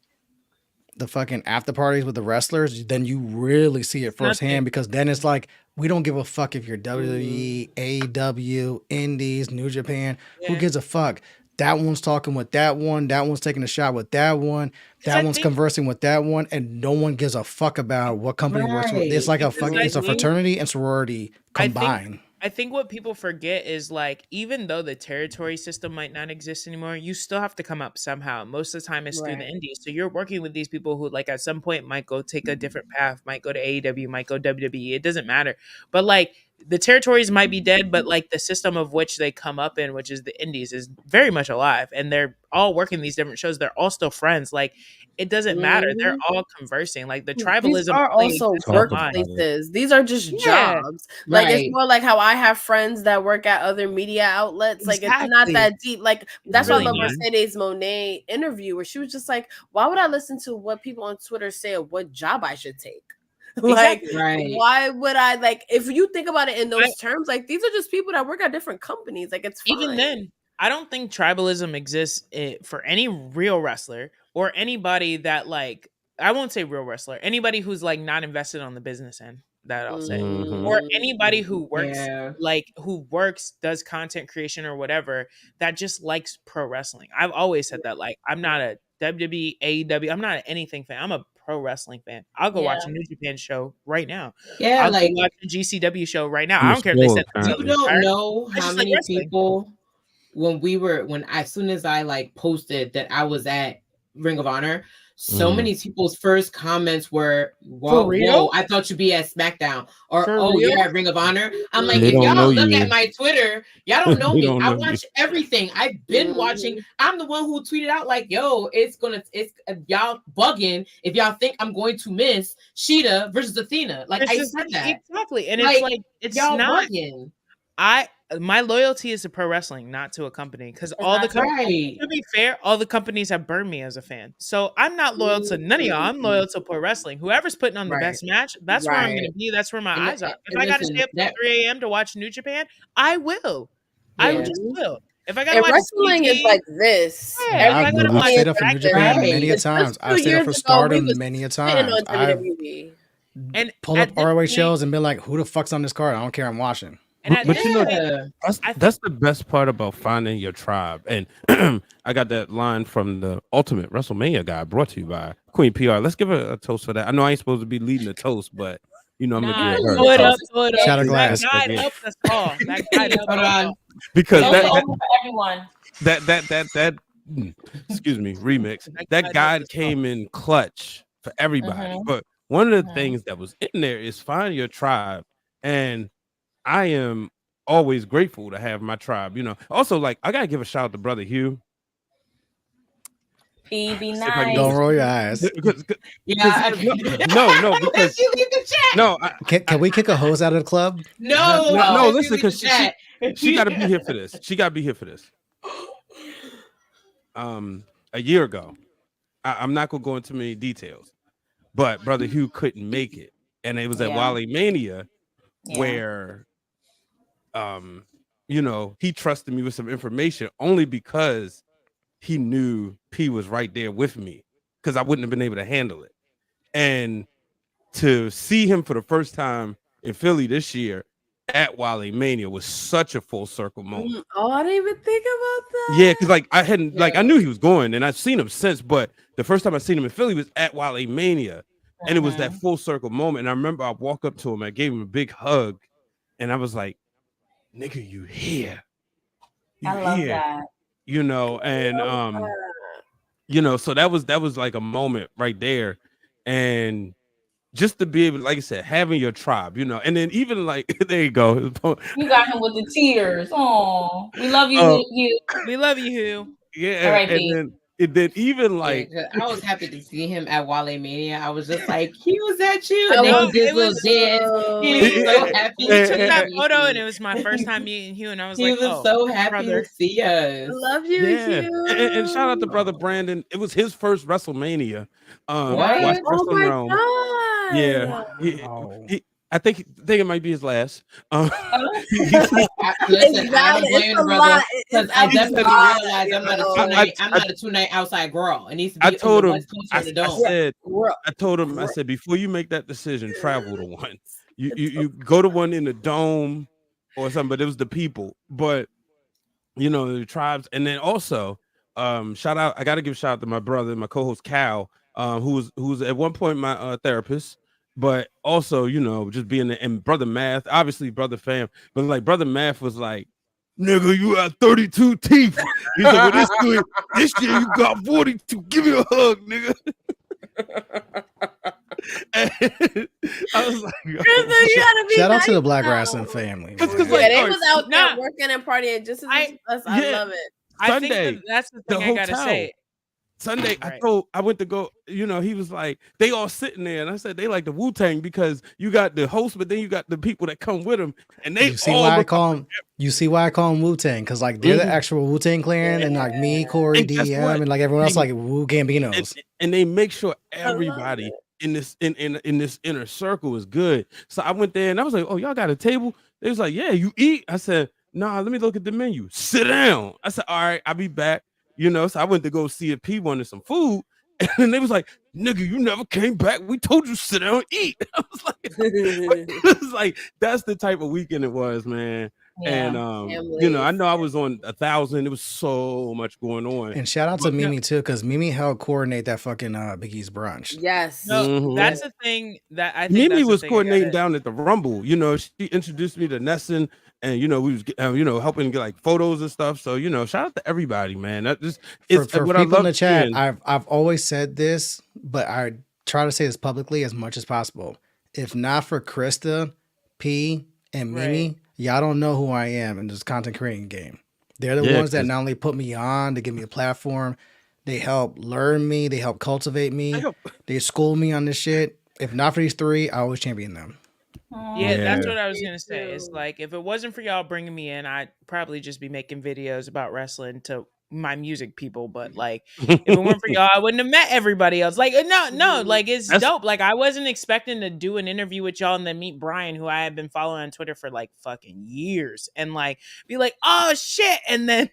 [SPEAKER 3] the fucking after parties with the wrestlers, then you really see it firsthand,
[SPEAKER 2] nothing.
[SPEAKER 3] because then it's like, we don't give a fuck if you're
[SPEAKER 7] Mm-hmm.
[SPEAKER 3] WWE, AEW, Indies, New Japan. Who
[SPEAKER 2] Yeah.
[SPEAKER 3] gives a fuck? That one's talking with that one's taking a shot with that one,
[SPEAKER 2] 'Cause
[SPEAKER 3] that
[SPEAKER 2] I
[SPEAKER 3] one's
[SPEAKER 2] think-
[SPEAKER 3] conversing with that one, and no one gives a fuck about what company works with. It's
[SPEAKER 7] Right.
[SPEAKER 3] like a
[SPEAKER 2] Because
[SPEAKER 3] fucking,
[SPEAKER 2] I
[SPEAKER 3] it's a
[SPEAKER 2] think-
[SPEAKER 3] fraternity and sorority combined.
[SPEAKER 2] I think what people forget is, like, even though the territory system might not exist anymore, you still have to come up somehow. Most of the time it's through the
[SPEAKER 6] Right.
[SPEAKER 2] indies. So you're working with these people who, like, at some point might go take a different path, might go to AEW, might go WWE. It doesn't matter. But, like, the territories might be dead, but, like, the system of which they come up in, which is the indies, is very much alive. And they're all working these different shows. They're all still friends. Like, it doesn't matter. They're all conversing. Like, the tribalism
[SPEAKER 6] These are
[SPEAKER 2] only
[SPEAKER 6] also
[SPEAKER 2] exists online.
[SPEAKER 6] workplaces. These are just
[SPEAKER 2] Yeah.
[SPEAKER 6] jobs. Like
[SPEAKER 7] Right.
[SPEAKER 6] it's more like how I have friends that work at other media outlets. Like it's not
[SPEAKER 2] Exactly.
[SPEAKER 6] that deep. Like that's why I
[SPEAKER 2] really
[SPEAKER 6] love
[SPEAKER 2] not.
[SPEAKER 6] Mercedes Monet interview where she was just like, why would I listen to what people on Twitter say of what job I should take? Like,
[SPEAKER 2] Exactly.
[SPEAKER 7] Right.
[SPEAKER 6] why would I, like, if you think about it in those terms, like these are just people that work at different companies. Like it's fine.
[SPEAKER 2] Even then, I don't think tribalism exists for any real wrestler or anybody that, like, I won't say real wrestler, anybody who's, like, not invested on the business end, that I'll say, or anybody who works,
[SPEAKER 7] Yeah.
[SPEAKER 2] like, who works, does content creation or whatever, that just likes pro wrestling. I've always said that. Like, I'm not a WWE, AEW, I'm not an anything fan. I'm a pro wrestling fan. I'll go watch a New Japan show right now.
[SPEAKER 7] Yeah,
[SPEAKER 2] I'll
[SPEAKER 7] like
[SPEAKER 2] go watch a GCW show right now.
[SPEAKER 5] I'm
[SPEAKER 2] I
[SPEAKER 5] a
[SPEAKER 2] don't care if they
[SPEAKER 5] spoiled
[SPEAKER 2] said
[SPEAKER 5] fan.
[SPEAKER 7] you don't know
[SPEAKER 2] I
[SPEAKER 7] how
[SPEAKER 2] just like
[SPEAKER 7] many
[SPEAKER 2] wrestling.
[SPEAKER 7] people when as soon as I like posted that I was at Ring of Honor, so many people's first comments were, "Whoa,
[SPEAKER 2] real?
[SPEAKER 7] whoa! I thought you'd be at SmackDown," or
[SPEAKER 2] For
[SPEAKER 7] "Oh,
[SPEAKER 2] real?
[SPEAKER 7] you're at Ring of Honor." I'm like,
[SPEAKER 5] They
[SPEAKER 7] if
[SPEAKER 5] don't
[SPEAKER 7] y'all
[SPEAKER 5] know
[SPEAKER 7] look
[SPEAKER 5] you.
[SPEAKER 7] at my Twitter, y'all don't know
[SPEAKER 5] They
[SPEAKER 7] me.
[SPEAKER 5] don't
[SPEAKER 7] I
[SPEAKER 5] know
[SPEAKER 7] watch everything. I've been watching. I'm the one who tweeted out like, "Yo, it's y'all bugging if y'all think I'm going to miss Sheeta versus Athena." Like I said that
[SPEAKER 2] exactly, and it's like it's
[SPEAKER 7] y'all
[SPEAKER 2] not.
[SPEAKER 7] bugging.
[SPEAKER 2] My loyalty is to pro wrestling, not to a company, because all the companies, to be fair, all the companies have burned me as a fan. So I'm not loyal to none of y'all. I'm loyal to pro wrestling. Whoever's putting on the best match, that's where I'm going to be. That's where my eyes are. If I got to stay up till 3 a.m. to watch New Japan, I will. I just will. If I got to
[SPEAKER 6] And
[SPEAKER 2] watch
[SPEAKER 6] wrestling is like this.
[SPEAKER 3] I've stayed up for New Japan many a
[SPEAKER 6] Just
[SPEAKER 3] times.
[SPEAKER 6] 2
[SPEAKER 3] I've stayed up
[SPEAKER 6] years
[SPEAKER 3] for
[SPEAKER 6] ago, we
[SPEAKER 3] Stardom
[SPEAKER 6] was
[SPEAKER 3] many a
[SPEAKER 6] sitting
[SPEAKER 3] times.
[SPEAKER 6] on
[SPEAKER 3] I've
[SPEAKER 6] WWE.
[SPEAKER 2] And
[SPEAKER 3] pulled
[SPEAKER 2] at
[SPEAKER 3] up
[SPEAKER 2] this
[SPEAKER 3] ROH
[SPEAKER 2] point-
[SPEAKER 3] shows and been like, who the fuck's on this card? I don't care. I'm watching.
[SPEAKER 2] And at
[SPEAKER 5] But
[SPEAKER 2] this
[SPEAKER 5] you know,
[SPEAKER 2] point,
[SPEAKER 5] that's the best part about finding your tribe. And I got that line from the Ultimate WrestleMania guy, brought to you by Queen PR. Let's give her a toast for that. I know I ain't supposed to be leading the toast, but you know I'm gonna give her
[SPEAKER 2] Throw
[SPEAKER 5] a
[SPEAKER 2] it up,
[SPEAKER 5] toast.
[SPEAKER 2] throw it up.
[SPEAKER 3] Shatter glass.
[SPEAKER 2] That guy helped us all. That guy helped
[SPEAKER 7] Hold
[SPEAKER 2] us
[SPEAKER 7] on.
[SPEAKER 2] all.
[SPEAKER 5] Because
[SPEAKER 1] Don't
[SPEAKER 5] that,
[SPEAKER 1] go
[SPEAKER 5] that
[SPEAKER 1] over for everyone.
[SPEAKER 5] that excuse me, remix. That guy came in clutch for everybody. But one of the things that was in there is find your tribe. And I am always grateful to have my tribe. You know, also, like, I gotta give a shout out to Brother Hugh.
[SPEAKER 1] Be
[SPEAKER 3] Don't
[SPEAKER 1] nice.
[SPEAKER 3] roll your eyes.
[SPEAKER 7] Yeah,
[SPEAKER 5] No, because
[SPEAKER 7] you leave the chat.
[SPEAKER 5] no,
[SPEAKER 3] Can we kick a hose out of the club?
[SPEAKER 5] no. Listen, because she got to be here for this. She got to be here for this. A year ago, I'm not gonna go into many details, but Brother Hugh couldn't make it, and it was at Wrestlemania where, you know, he trusted me with some information only because he knew P was right there with me, because I wouldn't have been able to handle it. And to see him for the first time in Philly this year at Wrestlemania was such a full circle moment.
[SPEAKER 6] Oh, I didn't even think about that.
[SPEAKER 5] Yeah, because like I hadn't, like I knew he was going, and I've seen him since, but the first time I seen him in Philly was at Wrestlemania, and it was that full circle moment. And I remember I walked up to him, I gave him a big hug, and I was like, "Nigga, you here? You
[SPEAKER 1] I love
[SPEAKER 5] here?"
[SPEAKER 1] that.
[SPEAKER 5] You know, and you know, so that was like a moment right there, and just to be able, like I said, having your tribe, you know, and then even like there you go.
[SPEAKER 1] You got him with the tears. Oh, we love you, Hugh.
[SPEAKER 2] We love you, Hugh.
[SPEAKER 5] Yeah,
[SPEAKER 1] All right,
[SPEAKER 5] and
[SPEAKER 1] B.
[SPEAKER 5] then And then even like,
[SPEAKER 7] Yeah, 'cause I was happy to see him at Wale Mania. I was just like, he was at you,
[SPEAKER 6] I
[SPEAKER 7] and then
[SPEAKER 2] No,
[SPEAKER 7] he did
[SPEAKER 2] it
[SPEAKER 7] little
[SPEAKER 2] was
[SPEAKER 7] dance. He was so happy.
[SPEAKER 2] we
[SPEAKER 7] to
[SPEAKER 2] took
[SPEAKER 7] see
[SPEAKER 2] that
[SPEAKER 7] me.
[SPEAKER 2] photo, and it was my first time meeting Hugh, and I was
[SPEAKER 7] He
[SPEAKER 2] like,
[SPEAKER 7] was
[SPEAKER 2] oh,
[SPEAKER 7] so happy
[SPEAKER 2] brother.
[SPEAKER 7] to see us.
[SPEAKER 6] I love you,
[SPEAKER 5] yeah,
[SPEAKER 6] Hugh.
[SPEAKER 5] and shout out to brother Brandon. It was his first WrestleMania.
[SPEAKER 7] What?
[SPEAKER 5] Watch
[SPEAKER 6] Oh
[SPEAKER 5] Wrestling
[SPEAKER 6] my
[SPEAKER 5] Realm.
[SPEAKER 6] god.
[SPEAKER 5] Yeah,
[SPEAKER 3] Wow.
[SPEAKER 5] I think it might be his last.
[SPEAKER 7] Listen,
[SPEAKER 6] It's
[SPEAKER 7] I
[SPEAKER 6] valid.
[SPEAKER 7] don't blame
[SPEAKER 6] It's
[SPEAKER 7] the
[SPEAKER 6] a
[SPEAKER 7] brother
[SPEAKER 6] lot.
[SPEAKER 7] because
[SPEAKER 6] It's
[SPEAKER 7] I
[SPEAKER 6] a
[SPEAKER 7] definitely
[SPEAKER 6] lot,
[SPEAKER 7] realized I'm not a
[SPEAKER 6] yo.
[SPEAKER 7] two night. I'm
[SPEAKER 5] I-
[SPEAKER 7] not a 2 night outside girl. It needs to
[SPEAKER 5] I
[SPEAKER 7] be on
[SPEAKER 5] told
[SPEAKER 7] the
[SPEAKER 5] him,
[SPEAKER 7] West Coast or the
[SPEAKER 5] I
[SPEAKER 7] Dome.
[SPEAKER 5] said,
[SPEAKER 6] Bro,
[SPEAKER 5] I told him, I said, before you make that decision, travel to one. You go to one in the Dome or something, but it was the people. But you know, the tribes, and then also, shout out, I gotta give shout out to my brother, my co-host Cal, who's at one point my therapist, but also, you know, just being the, and brother Math, obviously brother Fam, but like brother Math was like, nigga, you got 32 teeth. He said, well, this year you got 42. Give me a hug, nigga. And I was like, yo.
[SPEAKER 6] Krista, you gotta be
[SPEAKER 3] Shout out
[SPEAKER 6] nice
[SPEAKER 3] to the Black
[SPEAKER 6] now.
[SPEAKER 3] Wrestling family.
[SPEAKER 5] Cause
[SPEAKER 6] Yeah,
[SPEAKER 5] like,
[SPEAKER 6] they
[SPEAKER 5] all right,
[SPEAKER 6] was out there
[SPEAKER 2] Nah.
[SPEAKER 6] working and partying just as
[SPEAKER 2] I-
[SPEAKER 6] us. I
[SPEAKER 5] yeah.
[SPEAKER 6] love it.
[SPEAKER 2] I think
[SPEAKER 5] Sunday,
[SPEAKER 2] that's the
[SPEAKER 5] the
[SPEAKER 2] thing I gotta
[SPEAKER 5] hotel.
[SPEAKER 2] say.
[SPEAKER 5] Sunday,
[SPEAKER 2] Right.
[SPEAKER 5] I went to go, you know, he was like, they all sitting there. And I said, they like the Wu-Tang because you got the host, but then you got the people that come with them. And they
[SPEAKER 3] You see
[SPEAKER 5] all
[SPEAKER 3] why I
[SPEAKER 5] look
[SPEAKER 3] call them? You see why I call them Wu Tang? Because like they're the
[SPEAKER 5] Mhm.
[SPEAKER 3] actual Wu Tang clan, and like me, Corey,
[SPEAKER 5] And guess
[SPEAKER 3] DM,
[SPEAKER 5] what?
[SPEAKER 3] and like everyone else,
[SPEAKER 5] They-
[SPEAKER 3] like Wu Gambinos.
[SPEAKER 5] and they make sure
[SPEAKER 6] love
[SPEAKER 5] everybody
[SPEAKER 6] it.
[SPEAKER 5] in this in this inner circle is good. So I went there and I was like, oh, y'all got a table? They was like, yeah, you eat. I said, nah, let me look at the menu. Sit down. I said, all right, I'll be back. You know, so I went to go see if P wanted some food. And they was like, nigga, you never came back. We told you sit down and eat. I was like, it was like, that's the type of weekend it was, man.
[SPEAKER 1] Yeah.
[SPEAKER 5] And you know, I know I was on 1,000. It was so much going on.
[SPEAKER 3] And shout out to
[SPEAKER 5] But-
[SPEAKER 3] Mimi too, because Mimi helped coordinate that fucking Biggie's brunch.
[SPEAKER 6] Yes.
[SPEAKER 2] No,
[SPEAKER 5] Mhm.
[SPEAKER 2] that's the thing that I think
[SPEAKER 5] Mimi
[SPEAKER 2] that's the
[SPEAKER 5] was
[SPEAKER 2] thing I
[SPEAKER 5] coordinating
[SPEAKER 2] gotta-
[SPEAKER 5] down at the Rumble. You know, she introduced me to Nesson, and you know, we was you know, helping get like photos and stuff. So you know, shout out to everybody, man. That just it's
[SPEAKER 3] For
[SPEAKER 5] what I
[SPEAKER 3] people in
[SPEAKER 5] love
[SPEAKER 3] the chat,
[SPEAKER 5] seeing.
[SPEAKER 3] I've always said this, but I try to say this publicly as much as possible. If not for Krista, P, and Mimi, y'all don't know who I am in this content creating game. They're the
[SPEAKER 5] Yeah,
[SPEAKER 3] ones that
[SPEAKER 5] 'cause-
[SPEAKER 3] not only put me on, they give me a platform, they help learn me, they help cultivate me, they school me on this shit. If not for these three, I always champion them.
[SPEAKER 2] Yeah, that's
[SPEAKER 5] Yeah.
[SPEAKER 2] what I was gonna say. It's like if it wasn't for y'all bringing me in, I'd probably just be making videos about wrestling to my music people. But like, if it weren't for y'all, I wouldn't have met everybody else. Like, no, like it's
[SPEAKER 5] That's-
[SPEAKER 2] dope. Like, I wasn't expecting to do an interview with y'all and then meet Brian, who I had been following on Twitter for like fucking years, and like be like, oh shit, and then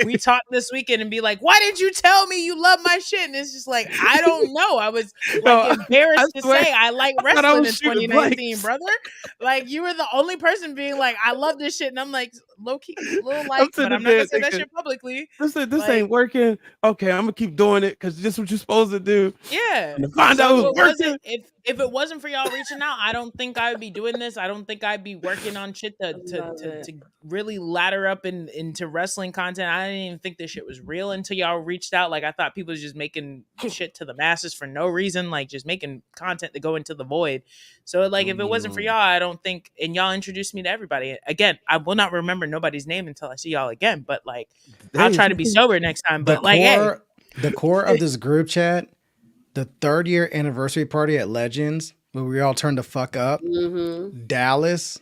[SPEAKER 2] we talked this weekend and be like, why did you tell me you love my shit? And it's just like I don't know. I was like
[SPEAKER 5] No,
[SPEAKER 2] embarrassed
[SPEAKER 5] I
[SPEAKER 2] to
[SPEAKER 5] swear,
[SPEAKER 2] say I like
[SPEAKER 5] I thought I
[SPEAKER 2] wrestling
[SPEAKER 5] was
[SPEAKER 2] in
[SPEAKER 5] shooting
[SPEAKER 2] 2019,
[SPEAKER 5] blanks.
[SPEAKER 2] brother. Like you were the only person being like, I love this shit, and I'm like low key, little
[SPEAKER 5] I'm
[SPEAKER 2] like, but
[SPEAKER 5] sitting
[SPEAKER 2] I'm not gonna
[SPEAKER 5] there
[SPEAKER 2] say that
[SPEAKER 5] thinking,
[SPEAKER 2] shit publicly.
[SPEAKER 5] This
[SPEAKER 2] Like-
[SPEAKER 5] ain't working. Okay, I'm gonna keep doing it because this is what you're supposed to do.
[SPEAKER 2] Yeah.
[SPEAKER 5] And to find
[SPEAKER 2] So
[SPEAKER 5] out
[SPEAKER 2] if
[SPEAKER 5] it
[SPEAKER 2] it
[SPEAKER 5] was working.
[SPEAKER 2] wasn't if it wasn't for y'all reaching out, I don't think I would be doing this. I don't think I'd be working on shit to really ladder up into wrestling content. I didn't even think this shit was real until y'all reached out. Like I thought people was just making shit to the masses for no reason, like just making content to go into the void. So like if it wasn't for y'all, I don't think, and y'all introduced me to everybody. Again, I will not remember nobody's name until I see y'all again, but like I'll try to be sober next time. But like hey,
[SPEAKER 3] The core of this group chat, the 3rd year anniversary party at Legends, where we all turned the fuck up, Dallas,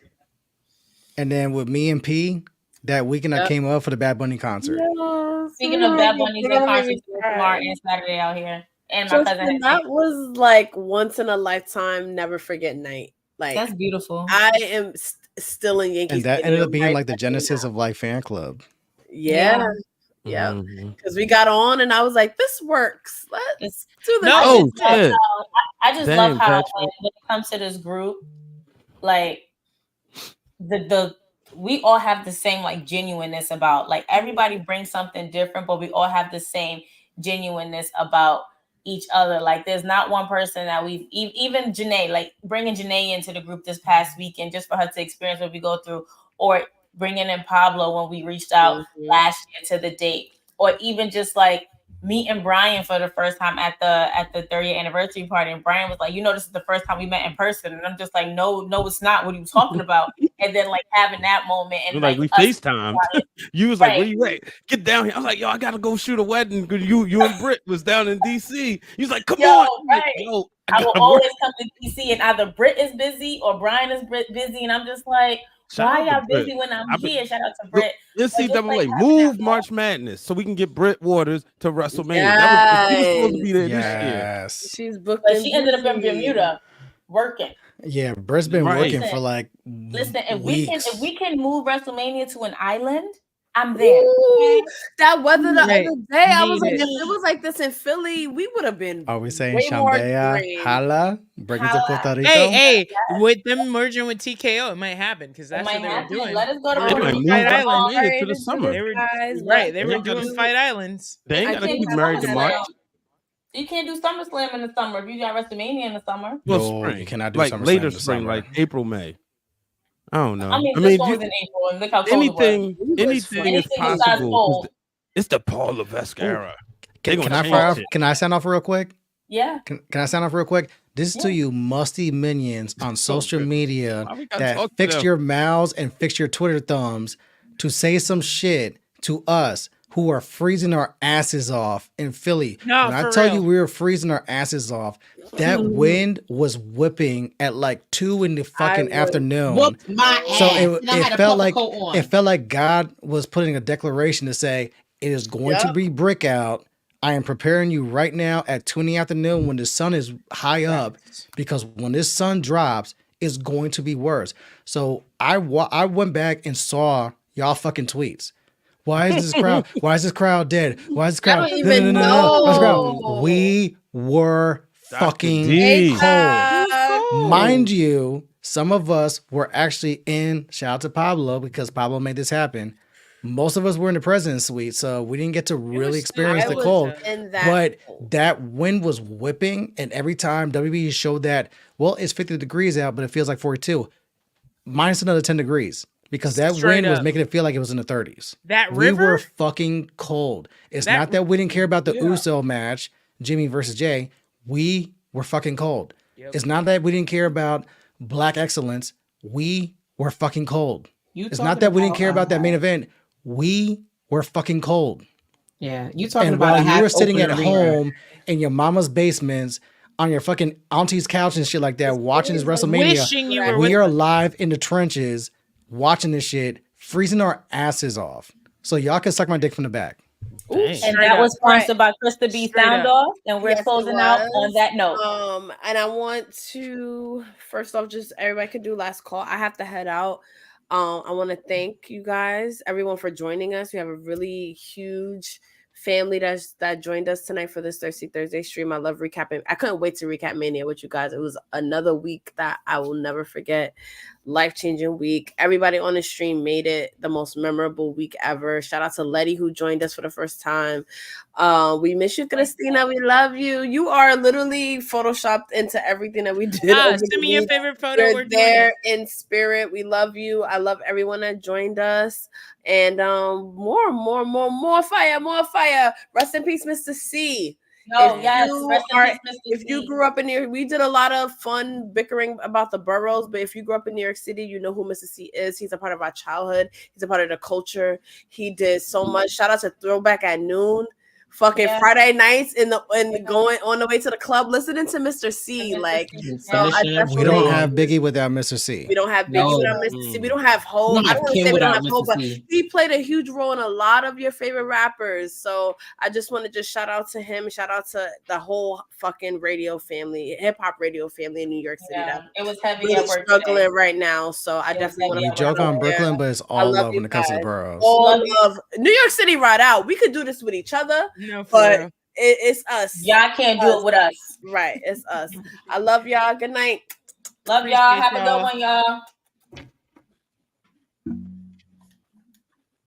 [SPEAKER 3] and then with me and P, that weekend I came up for the Bad Bunny concert.
[SPEAKER 1] Speaking of Bad Bunny's and concerts tomorrow and Saturday out here, and my cousin
[SPEAKER 6] Justin,
[SPEAKER 1] had
[SPEAKER 6] that was like once in a lifetime, never forget night. Like
[SPEAKER 1] that's beautiful.
[SPEAKER 6] I am still in Yankee
[SPEAKER 3] And that ended
[SPEAKER 6] Stadium
[SPEAKER 3] up being
[SPEAKER 6] right
[SPEAKER 3] like the
[SPEAKER 6] now.
[SPEAKER 3] genesis of like fan club.
[SPEAKER 6] Yeah. Yeah. Because we got on and I was like, this works. Let's do this.
[SPEAKER 1] I just love how when it comes to this group, like the we all have the same like genuineness about like everybody brings something different, but we all have the same genuineness about each other. Like there's not one person that we've even Janae, like bringing Janae into the group this past weekend just for her to experience what we go through, or bringing in Pablo when we reached out last year to the date, or even just like meeting Brian for the first time at the 30th anniversary party, and Brian was like, this is the first time we met in person, and I'm just like, no, it's not. What are you talking about? And then like having that moment, and
[SPEAKER 5] like we FaceTimed. You was like, where you at? Get down here. I was like, yo, I gotta go shoot a wedding because you and Britt was down in DC. He was like, come on.
[SPEAKER 1] Right.
[SPEAKER 5] Like, yo,
[SPEAKER 1] I will always come to DC, and either Britt is busy or Brian is busy, and I'm just like, why y'all busy when I'm here? Shout out to Britt.
[SPEAKER 5] NCAA, move March Madness so we can get Britt Waters to WrestleMania. That was supposed to be there this year.
[SPEAKER 6] She's booked.
[SPEAKER 1] But she ended up in Bermuda working.
[SPEAKER 3] Yeah, Britt's been working for like weeks.
[SPEAKER 1] if we can move WrestleMania to an island, I'm there.
[SPEAKER 6] Ooh, that weather the other day, I was like, if it was like this in Philly, we would have been.
[SPEAKER 3] Are we saying Shambea? Hala? Bring it to Puerto Rico?
[SPEAKER 2] Hey, with them merging with TKO, it might happen because that's what they were doing.
[SPEAKER 1] Let us go to
[SPEAKER 2] Fight Island
[SPEAKER 5] to the summer.
[SPEAKER 2] They were doing Fight Islands.
[SPEAKER 5] They ain't gotta keep married to March.
[SPEAKER 1] You can't do SummerSlam in the summer if you got WrestleMania in the summer.
[SPEAKER 5] Well, spring.
[SPEAKER 3] You cannot do
[SPEAKER 5] like
[SPEAKER 3] SummerSlam
[SPEAKER 5] later
[SPEAKER 3] in the
[SPEAKER 5] spring,
[SPEAKER 3] summer.
[SPEAKER 5] like April, May. I don't know.
[SPEAKER 1] I mean, this one was in April, and look how cold
[SPEAKER 5] anything is
[SPEAKER 1] besides
[SPEAKER 5] possible.
[SPEAKER 1] cold.
[SPEAKER 5] It's the Paul Levesque era.
[SPEAKER 3] Can I sound off real quick?
[SPEAKER 1] Yeah.
[SPEAKER 3] Can I sound off real quick? This is to you musty minions on social media that fixed your mouths and fixed your Twitter thumbs to say some shit to us who are freezing our asses off in Philly.
[SPEAKER 2] No,
[SPEAKER 3] when I tell you we were freezing our asses off, that wind was whipping at like 2 in the fucking afternoon.
[SPEAKER 7] Whooped my ass.
[SPEAKER 3] So
[SPEAKER 7] And I had
[SPEAKER 3] it
[SPEAKER 7] a
[SPEAKER 3] felt
[SPEAKER 7] puffer
[SPEAKER 3] like
[SPEAKER 7] coat on.
[SPEAKER 3] it felt like God was putting a declaration to say it is going to be brick out. I am preparing you right now at 2 in the afternoon when the sun is high up, because when this sun drops, it's going to be worse. So I went back and saw y'all fucking tweets. Why is this crowd? Why is this crowd dead? Why is this crowd?
[SPEAKER 6] I don't even know.
[SPEAKER 3] Why is this crowd? We were fucking cold. Mind you, some of us were actually in. Shout out to Pablo because Pablo made this happen. Most of us were in the president's suite, so we didn't get to really experience the cold. But that wind was whipping, and every time WB showed that, well, it's 50 degrees out, but it feels like 42, minus another 10 degrees. Because that wind was making it feel like it was in the 30s. We were fucking cold. It's not that we didn't care about the Uso match, Jimmy versus Jay. We were fucking cold. It's not that we didn't care about Black Excellence. We were fucking cold. It's not that we didn't care about that main event. We were fucking cold.
[SPEAKER 7] Yeah, you talking
[SPEAKER 3] and
[SPEAKER 7] about
[SPEAKER 3] while you were sitting at home in your mama's basements on your fucking auntie's couch and shit like that, watching this WrestleMania, we are live in the trenches watching this shit, freezing our asses off. So y'all can suck my dick from the back.
[SPEAKER 1] And that was sponsored by Krista B Sound Off, and we're closing out on that note.
[SPEAKER 6] And I want to first off, just everybody can do last call. I have to head out. I want to thank you guys, everyone, for joining us. We have a really huge family that joined us tonight for this Thirsty Thursday stream. I love recapping. I couldn't wait to recap Mania with you guys. It was another week that I will never forget. Life-changing week. Everybody on the stream made it the most memorable week ever. Shout out to Letty who joined us for the first time. We miss you, Christina. We love you. You are literally photoshopped into everything that we did.
[SPEAKER 2] Send me your favorite photo.
[SPEAKER 6] You're there in spirit. We love you. I love everyone that joined us. And more fire. Rest in peace, Mr. C. If you grew up in New York, we did a lot of fun bickering about the boroughs, but if you grew up in New York City, you know who Mr. C is. He's a part of our childhood. He's a part of the culture. He did so much. Shout out to Throwback at Noon. Fucking Friday nights going on the way to the club, listening to Mr. C. Like, so
[SPEAKER 3] we don't have Biggie without Mr. C.
[SPEAKER 6] We don't have Biggie without Mr. C. We don't have Ho. I don't want to say we don't have Ho, but he played a huge role in a lot of your favorite rappers. So I just want to shout out to him. Shout out to the whole fucking radio family, hip hop radio family in New York City.
[SPEAKER 1] Yeah, it was heavy
[SPEAKER 6] really
[SPEAKER 1] at work
[SPEAKER 6] struggling
[SPEAKER 1] today.
[SPEAKER 6] right now. So I definitely want to
[SPEAKER 3] joke on Brooklyn, but it's all love when it comes to the boroughs.
[SPEAKER 6] All love. New York City ride out. We could do this with each other.
[SPEAKER 2] No,
[SPEAKER 6] but it's us.
[SPEAKER 1] Y'all can't do it with us.
[SPEAKER 6] Right. It's us. I love y'all. Good night.
[SPEAKER 1] Love y'all. Have a good one, y'all.